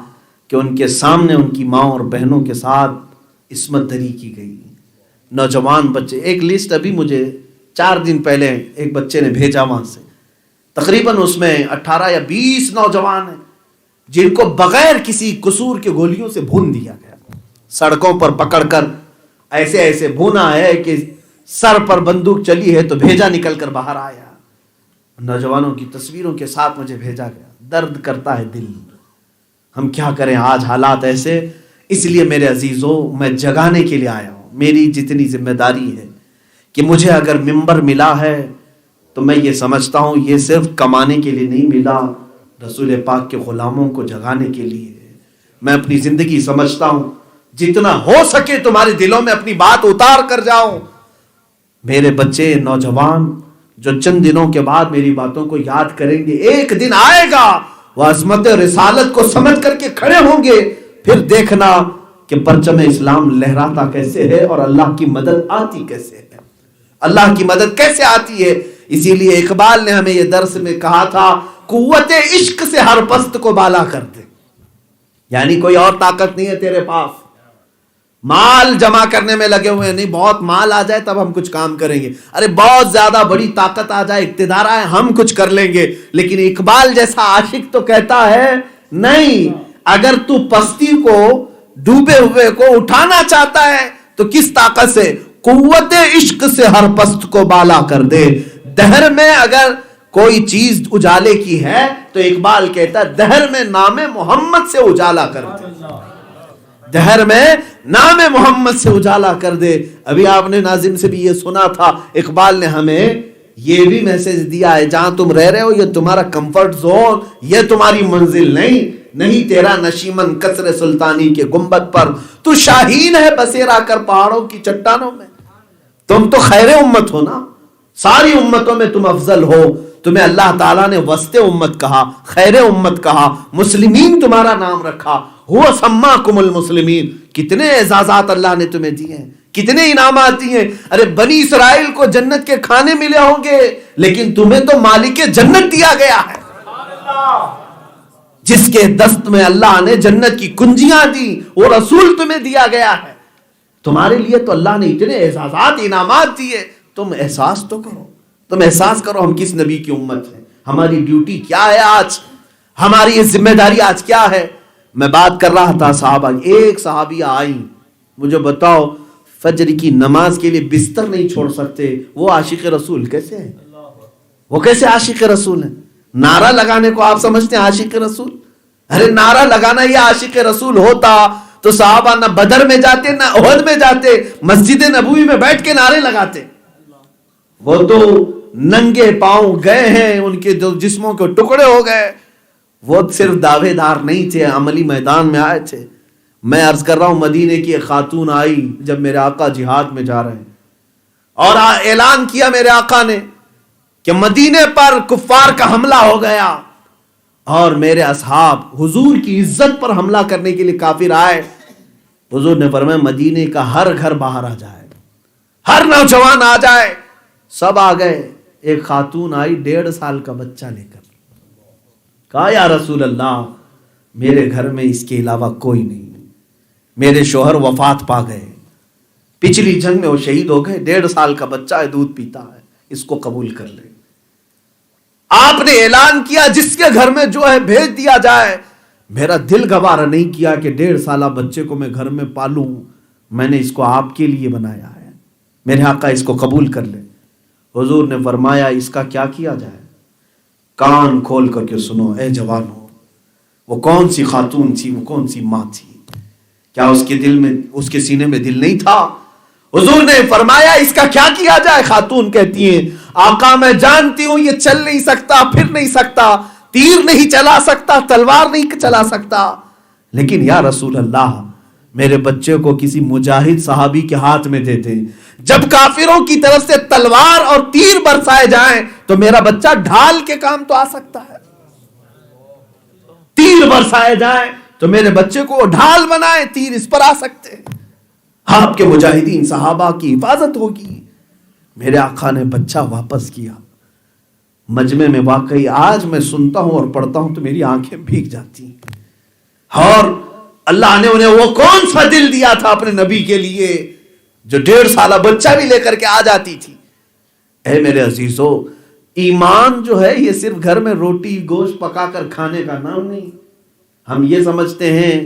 کہ ان کے سامنے ان کی ماں اور بہنوں کے ساتھ عصمت دری کی گئی۔ نوجوان بچے، ایک لسٹ ابھی مجھے 4 دن پہلے ایک بچے نے بھیجا وہاں سے، تقریباً اس میں 18 یا 20 نوجوان ہیں جن کو بغیر کسی قصور کے گولیوں سے بھون دیا گیا، سڑکوں پر پکڑ کر ایسے ایسے بھونا ہے کہ سر پر بندوق چلی ہے تو بھیجا نکل کر باہر آیا۔ نوجوانوں کی تصویروں کے ساتھ مجھے بھیجا گیا، درد کرتا ہے دل۔ ہم کیا کریں، آج حالات ایسے۔ اس لیے میرے عزیزوں، میں جگانے کے لیے آیا ہوں۔ میری جتنی ذمہ داری ہے کہ مجھے اگر منبر ملا ہے تو میں یہ سمجھتا ہوں یہ صرف کمانے کے لیے نہیں ملا، رسول پاک کے غلاموں کو جگانے کے لیے۔ میں اپنی زندگی سمجھتا ہوں جتنا ہو سکے تمہارے دلوں میں اپنی بات اتار کر جاؤں۔ میرے بچے نوجوان جو چند دنوں کے بعد میری باتوں کو یاد کریں گے، ایک دن آئے گا وہ عظمت رسالت کو سمجھ کر کے کھڑے ہوں گے، پھر دیکھنا کہ پرچم اسلام لہراتا کیسے ہے اور اللہ کی مدد آتی کیسے ہے، اللہ کی مدد کیسے آتی ہے۔ اسی لیے اقبال نے ہمیں یہ درس میں کہا تھا، قوت عشق سے ہر پست کو بالا کر دے، یعنی کوئی اور طاقت نہیں ہے تیرے پاس، مال جمع کرنے میں لگے ہوئے نہیں، بہت مال آ جائے تب ہم کچھ کام کریں گے، ارے بہت زیادہ بڑی طاقت آ جائے، اقتدار آئے، ہم کچھ کر لیں گے۔ لیکن اقبال جیسا عاشق تو کہتا ہے نہیں، اگر تو پستی کو، ڈوبے ہوئے کو اٹھانا چاہتا ہے تو کس طاقت سے؟ قوت عشق سے ہر پست کو بالا کر دے۔ دہر میں اگر کوئی چیز اجالے کی ہے تو اقبال کہتا ہے دہر میں نام محمد سے اجالا کر دے، دہر میں نام محمد سے اجالا کر دے۔ ابھی آپ نے ناظم سے بھی یہ سنا تھا، اقبال نے ہمیں یہ بھی میسج دیا ہے، جہاں تم رہ رہے ہو یہ تمہارا کمفرٹ زون، یہ تمہاری منزل نہیں تیرا نشیمن قصر سلطانی کے گنبد پر، تو شاہین ہے بسیرا کر پہاڑوں کی چٹانوں میں۔ تم تو خیر امت ہو نا، ساری امتوں میں تم افضل ہو، تمہیں اللہ تعالیٰ نے وسط امت کہا، خیر امت کہا، مسلمین تمہارا نام رکھا، ہوا سماکم المسلمین۔ کتنے اعزازات اللہ نے تمہیں دیے ہیں، کتنے انعامات دیے ہیں۔ ارے بنی اسرائیل کو جنت کے کھانے ملے ہوں گے، لیکن تمہیں تو مالک جنت دیا گیا ہے، جس کے دست میں اللہ نے جنت کی کنجیاں دی، وہ رسول تمہیں دیا گیا ہے۔ تمہارے لیے تو اللہ نے اتنے اعزازات انعامات دیے، تم احساس تو کرو، تم احساس کرو ہم کس نبی کی امت ہیں، ہماری ڈیوٹی کیا ہے آج، ہماری یہ ذمہ داری آج کیا ہے۔ میں بات کر رہا تھا صحابہ، ایک صحابیہ آئی، مجھے بتاؤ فجر کی نماز کے لیے بستر نہیں چھوڑ سکتے، وہ عاشق رسول کیسے ہیں؟ وہ کیسے عاشق رسول ہیں؟ نعرہ لگانے کو آپ سمجھتے ہیں عاشق رسول؟ ارے نعرہ لگانا یہ عاشق رسول ہوتا تو صحابہ نہ بدر میں جاتے نہ احد میں جاتے، مسجد نبوی میں بیٹھ کے نعرے لگاتے۔ وہ تو ننگے پاؤں گئے ہیں، ان کے جو جسموں کے ٹکڑے ہو گئے، وہ صرف دعوے دار نہیں تھے، عملی میدان میں آئے تھے۔ میں عرض کر رہا ہوں مدینے کی ایک خاتون آئی جب میرے آقا جہاد میں جا رہے ہیں، اور اعلان کیا میرے آقا نے کہ مدینے پر کفار کا حملہ ہو گیا، اور میرے اصحاب حضور کی عزت پر حملہ کرنے کے لیے کافر آئے۔ حضور نے فرمایا مدینے کا ہر گھر باہر آ جائے، ہر نوجوان آ جائے۔ سب آ گئے، ایک خاتون آئی 1.5 سال کا بچہ لے کر، کہا یا رسول اللہ میرے گھر میں اس کے علاوہ کوئی نہیں، میرے شوہر وفات پا گئے، پچھلی جنگ میں وہ شہید ہو گئے، 1.5 سال کا بچہ ہے، دودھ پیتا ہے، اس کو قبول کر لے۔ آپ نے اعلان کیا جس کے گھر میں جو ہے بھیج دیا جائے۔ میرا دل گوارا نہیں کیا کہ 1.5 سالہ بچے کو میں گھر میں پالوں، میں نے اس کو آپ کے لیے بنایا ہے، میرے آقا اس کو قبول کر لے۔ حضور نے فرمایا اس کا کیا کیا جائے؟ کان کھول کر کے سنو اے جوانو، وہ کون سی خاتون تھی، وہ کون سی ماں تھی؟ کیا اس کے دل میں، اس کے سینے میں دل نہیں تھا؟ حضور نے فرمایا اس کا کیا کیا جائے؟ خاتون کہتی ہیں آقا میں جانتی ہوں یہ چل نہیں سکتا، پھر نہیں سکتا، تیر نہیں چلا سکتا، تلوار نہیں چلا سکتا، لیکن یا رسول اللہ میرے بچے کو کسی مجاہد صحابی کے ہاتھ میں دے دیں، جب کافروں کی طرف سے تلوار اور تیر برسائے جائیں تو میرا بچہ ڈھال کے کام تو آ سکتا ہے، تیر برسائے جائیں تو میرے بچے کو ڈھال بنائے، تیر اس پر آ سکتے ہیں، آپ کے مجاہدین صحابہ کی حفاظت ہوگی۔ میرے آقا نے بچہ واپس کیا۔ مجمع میں واقعی آج میں سنتا ہوں اور پڑھتا ہوں تو میری آنکھیں بھیگ جاتی ہیں، اور اللہ نے انہیں وہ کون سا دل دیا تھا اپنے نبی کے لیے جو 1.5 سالہ بچہ بھی لے کر کے آ جاتی تھی۔ اے میرے عزیزو، ایمان جو ہے یہ صرف گھر میں روٹی گوشت پکا کر کھانے کا نام نہیں۔ ہم یہ سمجھتے ہیں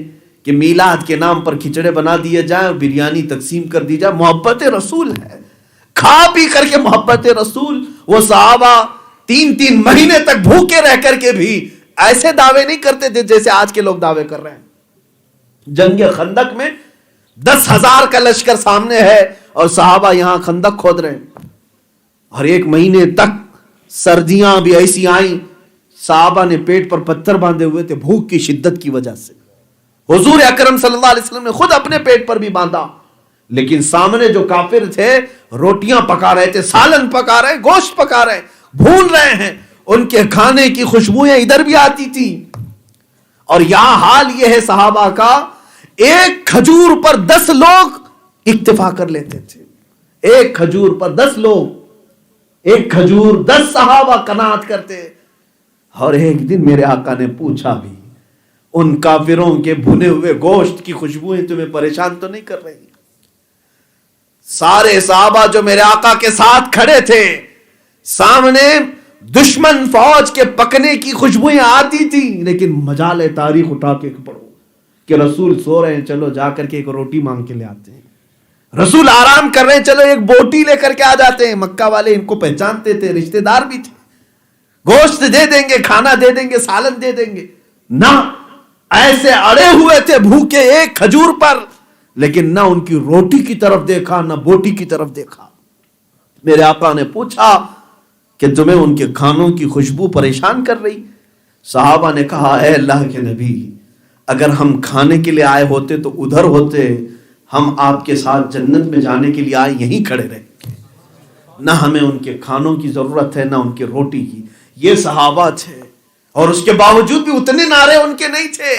کہ میلاد کے نام پر کھچڑے بنا دیے جائیں اور بریانی تقسیم کر دی جائے، محبت رسول ہے، کھا پی کر کے محبت رسول۔ وہ صحابہ 3 مہینے تک بھوکے رہ کر کے بھی ایسے دعوے نہیں کرتے تھے جیسے آج کے لوگ دعوے کر رہے ہیں۔ جنگ خندق میں 10,000 کا لشکر سامنے ہے اور صحابہ یہاں خندق کھود رہے ہیں، اور 1 مہینے تک سردیاں بھی ایسی آئیں، صحابہ نے پیٹ پر پتھر باندھے ہوئے تھے بھوک کی شدت کی وجہ سے۔ حضور اکرم صلی اللہ علیہ وسلم نے خود اپنے پیٹ پر بھی باندھا، لیکن سامنے جو کافر تھے روٹیاں پکا رہے تھے، سالن پکا رہے، گوشت پکا رہے، بھون رہے ہیں، ان کے کھانے کی خوشبوئیں ادھر بھی آتی تھی. اور یہاں حال یہ ہے صحابہ کا، ایک کھجور پر 10 لوگ اکتفا کر لیتے تھے. ایک کھجور پر 10 لوگ، ایک کھجور 10 صحابہ قناعت کرتے. اور ایک دن میرے آقا نے پوچھا بھی، ان کافروں کے بھنے ہوئے گوشت کی خوشبوئیں تمہیں پریشان تو نہیں کر رہی؟ سارے صحابہ جو میرے آقا کے ساتھ کھڑے تھے، سامنے دشمن فوج کے پکنے کی خوشبوئیں آتی تھی، لیکن مجال تاریخ اٹھا کے پڑھو کہ رسول سو رہے ہیں، چلو جا کر کے ایک روٹی مانگ کے لے آتے ہیں. رسول آرام کر رہے ہیں، چلو ایک بوٹی لے کر کے آ جاتے ہیں. مکہ والے ان کو پہچانتے تھے، رشتہ دار بھی تھے، گوشت دے دیں گے، کھانا دے دیں گے، سالن دے دیں گے. نہ، ایسے اڑے ہوئے تھے بھوکے ایک کھجور پر، لیکن نہ ان کی روٹی کی طرف دیکھا نہ بوٹی کی طرف دیکھا. میرے آقا نے پوچھا کہ تمہیں ان کے کھانوں کی خوشبو پریشان کر رہی؟ صحابہ نے کہا، اے اللہ کے نبی، اگر ہم کھانے کے لیے آئے ہوتے تو ادھر ہوتے، ہم آپ کے ساتھ جنت میں جانے کے لیے آئے یہیں کھڑے رہے. نہ ہمیں ان کے کھانوں کی ضرورت ہے نہ ان کی روٹی کی. یہ صحابہ تھے، اور اس کے باوجود بھی اتنے نعرے ان کے نہیں تھے.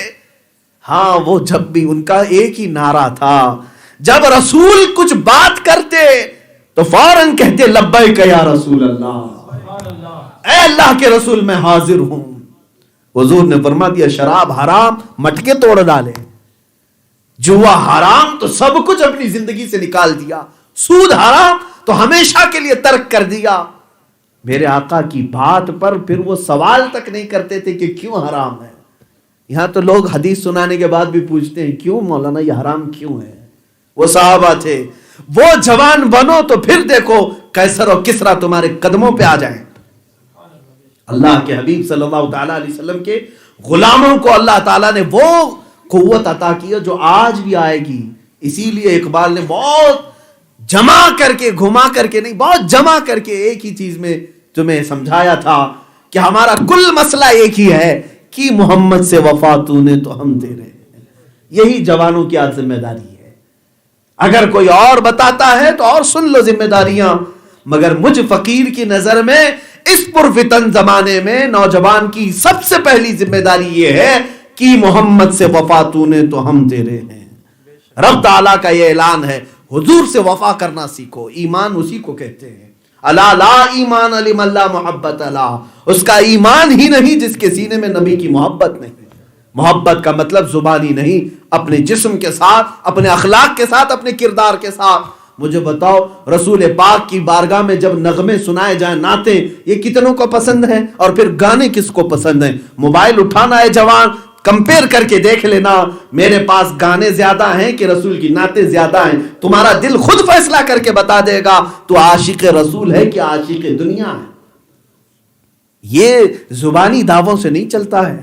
ہاں، وہ جب بھی ان کا ایک ہی نعرہ تھا، جب رسول کچھ بات کرتے تو فوراً کہتے لبیک یا رسول اللہ، اے اللہ کے رسول میں حاضر ہوں. حضور نے فرما دیا شراب حرام، مٹکے توڑ ڈالے. جوا حرام تو سب کچھ اپنی زندگی سے نکال دیا. سود حرام تو ہمیشہ کے لیے ترک کر دیا. میرے آقا کی بات پر پھر وہ سوال تک نہیں کرتے تھے کہ کیوں حرام ہے. یہاں تو لوگ حدیث سنانے کے بعد بھی پوچھتے ہیں کیوں مولانا یہ حرام کیوں ہے. وہ صحابہ تھے. وہ جوان بنو تو پھر دیکھو قیصر اور کسریٰ تمہارے قدموں پہ آ جائیں. اللہ کے حبیب صلی اللہ تعالیٰ علیہ وسلم کے غلاموں کو اللہ تعالیٰ نے وہ قوت عطا کی ہے جو آج بھی آئے گی. اسی لیے اقبال نے بہت جمع کر کے، گھما کر کے نہیں، بہت جمع کر کے ایک ہی چیز میں تمہیں سمجھایا تھا کہ ہمارا کل مسئلہ ایک ہی ہے کہ محمد سے وفا تو نے تو ہم دے رہے ہیں. یہی جوانوں کی آج ذمہ داری ہے. اگر کوئی اور بتاتا ہے تو اور سن لو ذمہ داریاں، مگر مجھ فقیر کی نظر میں اس پرفتن زمانے میں نوجوان کی سب سے پہلی ذمہ داری یہ ہے کہ محمد سے وفا تو نے تو ہم دے رہے ہیں. رب تعالیٰ کا یہ اعلان ہے، حضور سے وفا کرنا سیکھو. ایمان اسی کو کہتے ہیں. الا لا ایمان لمن لا محبت لا. اس کا ایمان ہی نہیں جس کے سینے میں نبی کی محبت نہیں. محبت کا مطلب زبانی نہیں، اپنے جسم کے ساتھ، اپنے اخلاق کے ساتھ، اپنے کردار کے ساتھ. مجھے بتاؤ رسول پاک کی بارگاہ میں جب نغمے سنائے جائیں، نعتیں، یہ کتنوں کو پسند ہیں؟ اور پھر گانے کس کو پسند ہیں؟ موبائل اٹھانا ہے جوان، کمپیر کر کے دیکھ لینا، میرے پاس گانے زیادہ ہیں کہ رسول کی نعتیں زیادہ ہیں. تمہارا دل خود فیصلہ کر کے بتا دے گا تو عاشق رسول ہے کہ عاشق دنیا ہے. یہ زبانی دعووں سے نہیں چلتا ہے.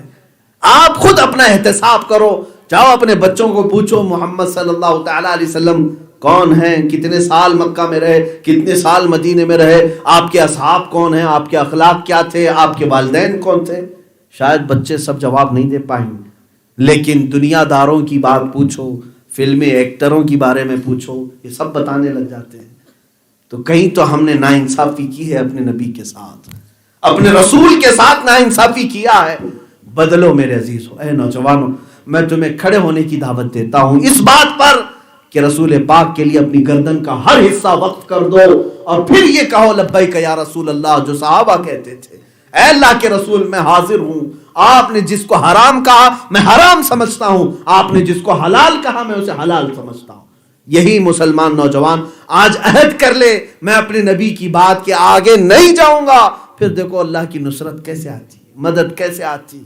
آپ خود اپنا احتساب کرو. جاؤ اپنے بچوں کو پوچھو محمد صلی اللہ تعالی علیہ وسلم کون ہیں، کتنے سال مکہ میں رہے، کتنے سال مدینے میں رہے، آپ کے اصحاب کون ہیں، آپ کے اخلاق کیا تھے، آپ کے والدین کون تھے. شاید بچے سب جواب نہیں دے پائیں، لیکن دنیا داروں کی بات پوچھو، فلمی ایکٹروں کی بارے میں پوچھو، یہ سب بتانے لگ جاتے ہیں. تو کہیں تو ہم نے ناانصافی کی ہے اپنے نبی کے ساتھ، اپنے رسول کے ساتھ ناانصافی کیا ہے. بدلو میرے عزیزو. اے نوجوانوں، میں تمہیں کھڑے ہونے کی دعوت دیتا ہوں اس بات پر کہ رسول پاک کے لیے اپنی گردن کا ہر حصہ وقف کر دو اور پھر یہ کہو لبیک یا رسول اللہ، جو صحابہ کہتے تھے اے اللہ کے رسول میں حاضر ہوں. آپ نے جس کو حرام کہا میں حرام سمجھتا ہوں، آپ نے جس کو حلال کہا میں اسے حلال سمجھتا ہوں. یہی مسلمان نوجوان آج عہد کر لے میں اپنے نبی کی بات کے آگے نہیں جاؤں گا. پھر دیکھو اللہ کی نصرت کیسے آتی، مدد کیسے آتی.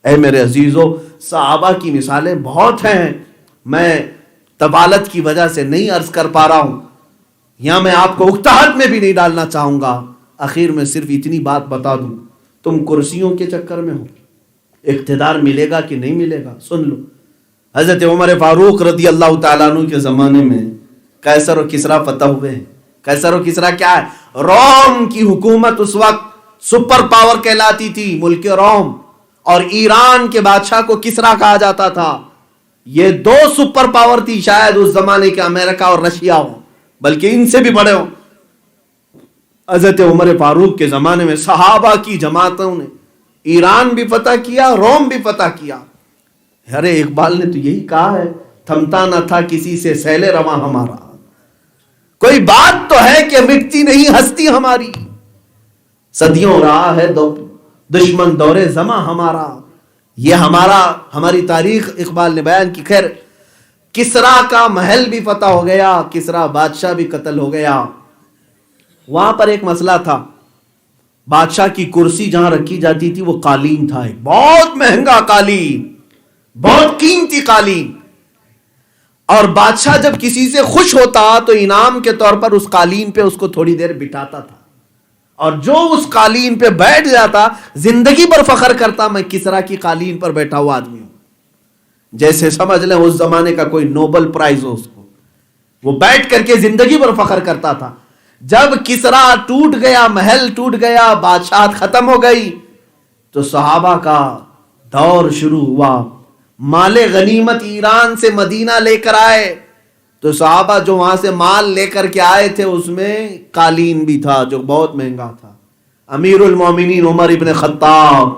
اے میرے عزیزو، صحابہ کی مثالیں بہت ہیں، میں طوالت کی وجہ سے نہیں عرض کر پا رہا ہوں، یہاں میں آپ کو اکتاہٹ میں بھی نہیں ڈالنا چاہوں گا. آخر میں صرف اتنی بات بتا دوں، تم کرسیوں کے چکر میں ہو، اقتدار ملے گا کہ نہیں ملے گا. سن لو، حضرت عمر فاروق رضی اللہ تعالیٰ عنہ کے زمانے میں قیصر و کسریٰ فتح ہوئے ہیں. قیصر و کسریٰ کیا ہے؟ روم کی حکومت اس وقت سپر پاور کہلاتی تھی، ملک روم. اور ایران کے بادشاہ کو کسریٰ کہا جاتا تھا. یہ دو سپر پاور تھی، شاید اس زمانے کے امریکہ اور رشیا ہو، بلکہ ان سے بھی بڑے ہوں. حضرت عمر فاروق کے زمانے میں صحابہ کی جماعتوں نے ایران بھی فتح کیا، روم بھی فتح کیا. ارے اقبال نے تو یہی کہا ہے، تھمتا نہ تھا کسی سے سیل رواں ہمارا. کوئی بات تو ہے کہ مٹتی نہیں ہستی ہماری، صدیوں رہا ہے دشمن دور زماں ہمارا. یہ ہماری تاریخ اقبال نے بیان کی. خیر، کسرا کا محل بھی فتح ہو گیا، کسرا بادشاہ بھی قتل ہو گیا. وہاں پر ایک مسئلہ تھا، بادشاہ کی کرسی جہاں رکھی جاتی تھی وہ قالین تھا، ایک بہت مہنگا قالین، بہت قیمتی قالین. اور بادشاہ جب کسی سے خوش ہوتا تو انعام کے طور پر اس قالین پہ اس کو تھوڑی دیر بٹھاتا تھا، اور جو اس قالین پہ بیٹھ جاتا زندگی پر فخر کرتا میں کسرا کی قالین پر بیٹھا ہوا آدمی ہوں. جیسے سمجھ لیں اس زمانے کا کوئی نوبل پرائز ہو، اس کو وہ بیٹھ کر کے زندگی پر فخر کرتا تھا. جب کسرا ٹوٹ گیا، محل ٹوٹ گیا، بادشاہت ختم ہو گئی، تو صحابہ کا دور شروع ہوا. مال غنیمت ایران سے مدینہ لے کر آئے، تو صحابہ جو وہاں سے مال لے کر کے آئے تھے اس میں قالین بھی تھا جو بہت مہنگا تھا. امیر المومنین عمر ابن خطاب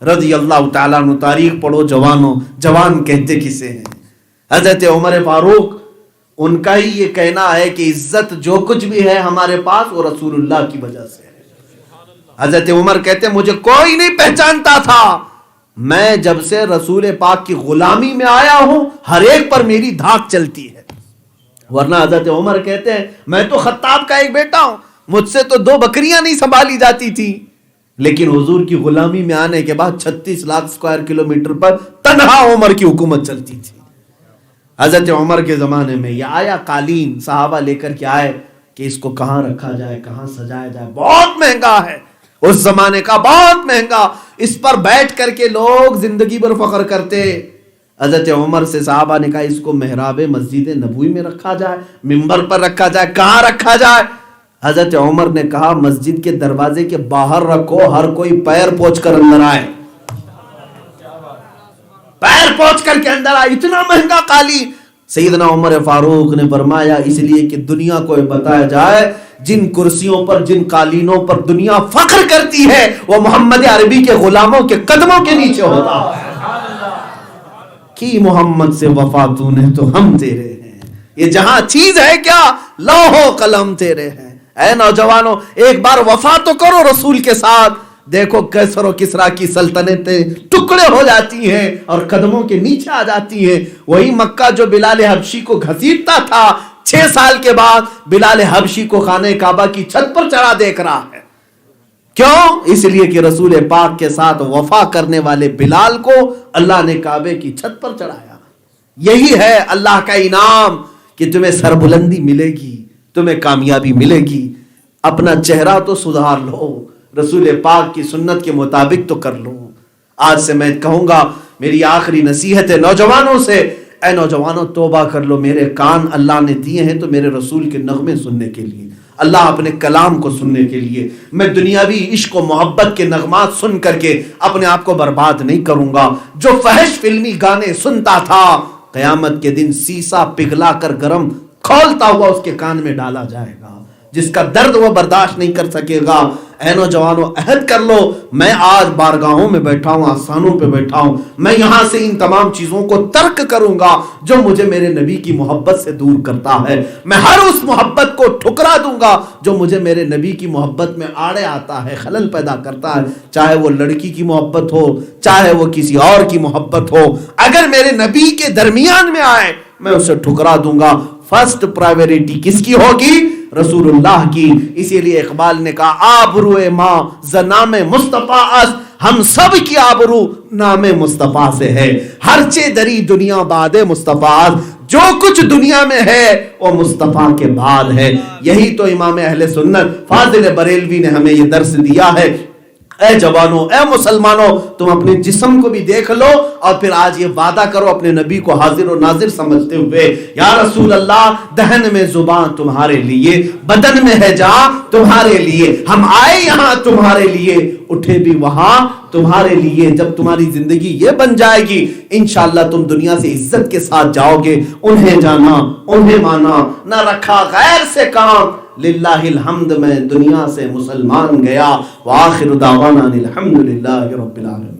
رضی اللہ تعالیٰ عنہ، تاریخ پڑھو جوانوں، جوان کہتے کسے ہیں؟ حضرت عمر فاروق، ان کا ہی یہ کہنا ہے کہ عزت جو کچھ بھی ہے ہمارے پاس وہ رسول اللہ کی وجہ سے ہے. حضرت عمر کہتے ہیں مجھے کوئی نہیں پہچانتا تھا، میں جب سے رسول پاک کی غلامی میں آیا ہوں ہر ایک پر میری دھاک چلتی ہے. ورنہ حضرت عمر کہتے ہیں میں تو خطاب کا ایک بیٹا ہوں، مجھ سے تو 2 بکریاں نہیں سنبھالی جاتی تھی، لیکن حضور کی غلامی میں آنے کے بعد 36 لاکھ اسکوائر کلومیٹر پر تنہا عمر کی حکومت چلتی تھی. حضرت عمر کے زمانے میں یہ آیا قالین، صحابہ لے کر کے آئے کہ اس کو کہاں رکھا جائے، کہاں سجایا جائے. بہت مہنگا ہے، اس زمانے کا بہت مہنگا، اس پر بیٹھ کر کے لوگ زندگی پر فخر کرتے. حضرت عمر سے صحابہ نے کہا اس کو محراب مسجد نبوی میں رکھا جائے، ممبر پر رکھا جائے، کہاں رکھا جائے؟ حضرت عمر نے کہا مسجد کے دروازے کے باہر رکھو، ہر کوئی پیر پوچھ کر اندر آئے. پیر پوچھ کر کے اندر آئے، اتنا مہنگا قالین. سیدنا عمر فاروق نے فرمایا اس لیے کہ دنیا کو بتایا جائے جن کرسیوں پر، جن قالینوں پر دنیا فخر کرتی ہے وہ محمد عربی کے غلاموں کے قدموں کے نیچے ہوتا ہے. کی محمد سے وفا تو نے تو ہم تیرے ہیں، یہ جہاں چیز ہے کیا، لوح و قلم تیرے ہیں. اے نوجوانوں ایک بار وفا تو کرو رسول کے ساتھ. دیکھو کیسر و کسرا کی سلطنتیں ٹکڑے ہو جاتی ہیں اور قدموں کے نیچے آ جاتی ہیں. وہی مکہ جو بلال حبشی کو گھسیٹتا تھا 6 سال کے بعد بلال حبشی کو خانہ کعبہ کی چھت پر چڑھا دیکھ رہا ہے. کیوں؟ اس لیے کہ رسول پاک کے ساتھ وفا کرنے والے بلال کو اللہ نے کعبے کی چھت پر چڑھایا. یہی ہے اللہ کا انعام کہ تمہیں سربلندی ملے گی، تمہیں کامیابی ملے گی. اپنا چہرہ تو سدھار لو، رسول پاک کی سنت کے مطابق تو کر لو. آج سے میں کہوں گا، میری آخری نصیحت ہے نوجوانوں سے، اے نوجوانوں توبہ کر لو. میرے کان اللہ نے دیے ہیں تو میرے رسول کے نغمے سننے کے لیے، اللہ اپنے کلام کو سننے کے لیے. میں دنیاوی عشق و محبت کے نغمات سن کر کے اپنے آپ کو برباد نہیں کروں گا. جو فحش فلمی گانے سنتا تھا قیامت کے دن سیسا پگھلا کر گرم کھولتا ہوا اس کے کان میں ڈالا جائے گا، جس کا درد وہ برداشت نہیں کر سکے گا. اے نوجوانوں عہد کر لو، میں آج بارگاہوں میں بیٹھا ہوں، آسانوں پہ بیٹھا ہوں، میں یہاں سے ان تمام چیزوں کو ترک کروں گا جو مجھے میرے نبی کی محبت سے دور کرتا ہے. میں ہر اس محبت کو ٹھکرا دوں گا جو مجھے میرے نبی کی محبت میں آڑے آتا ہے، خلل پیدا کرتا ہے. چاہے وہ لڑکی کی محبت ہو، چاہے وہ کسی اور کی محبت ہو، اگر میرے نبی کے درمیان میں آئے میں اسے ٹھکرا دوں گا. فرسٹ پرائیوریٹی کس کی ہوگی؟ رسول اللہ کی. اسی لیے اقبال نے کہا آبرو ماں ز نام مصطفیٰ اس، ہم سب کی آبرو نام مصطفیٰ سے ہے. ہر چے دری دنیا بعد مصطفیٰ، جو کچھ دنیا میں ہے وہ مصطفیٰ کے بعد ہے. یہی تو امام اہل سنت فاضل بریلوی نے ہمیں یہ درس دیا ہے. اے جوانوں، اے مسلمانوں، تم اپنے جسم کو بھی دیکھ لو اور پھر آج یہ وعدہ کرو اپنے نبی کو حاضر و ناظر سمجھتے ہوئے، یا رسول اللہ دہن میں زبان تمہارے لیے، بدن میں ہے جان تمہارے لیے، ہم آئے یہاں تمہارے لیے، اٹھے بھی وہاں تمہارے لیے. جب تمہاری زندگی یہ بن جائے گی انشاءاللہ تم دنیا سے عزت کے ساتھ جاؤ گے. انہیں جانا، انہیں مانا، نہ رکھا غیر سے کام، للہ الحمد میں دنیا سے مسلمان گیا، وآخر دعوانا الحمد للہ رب العالمین۔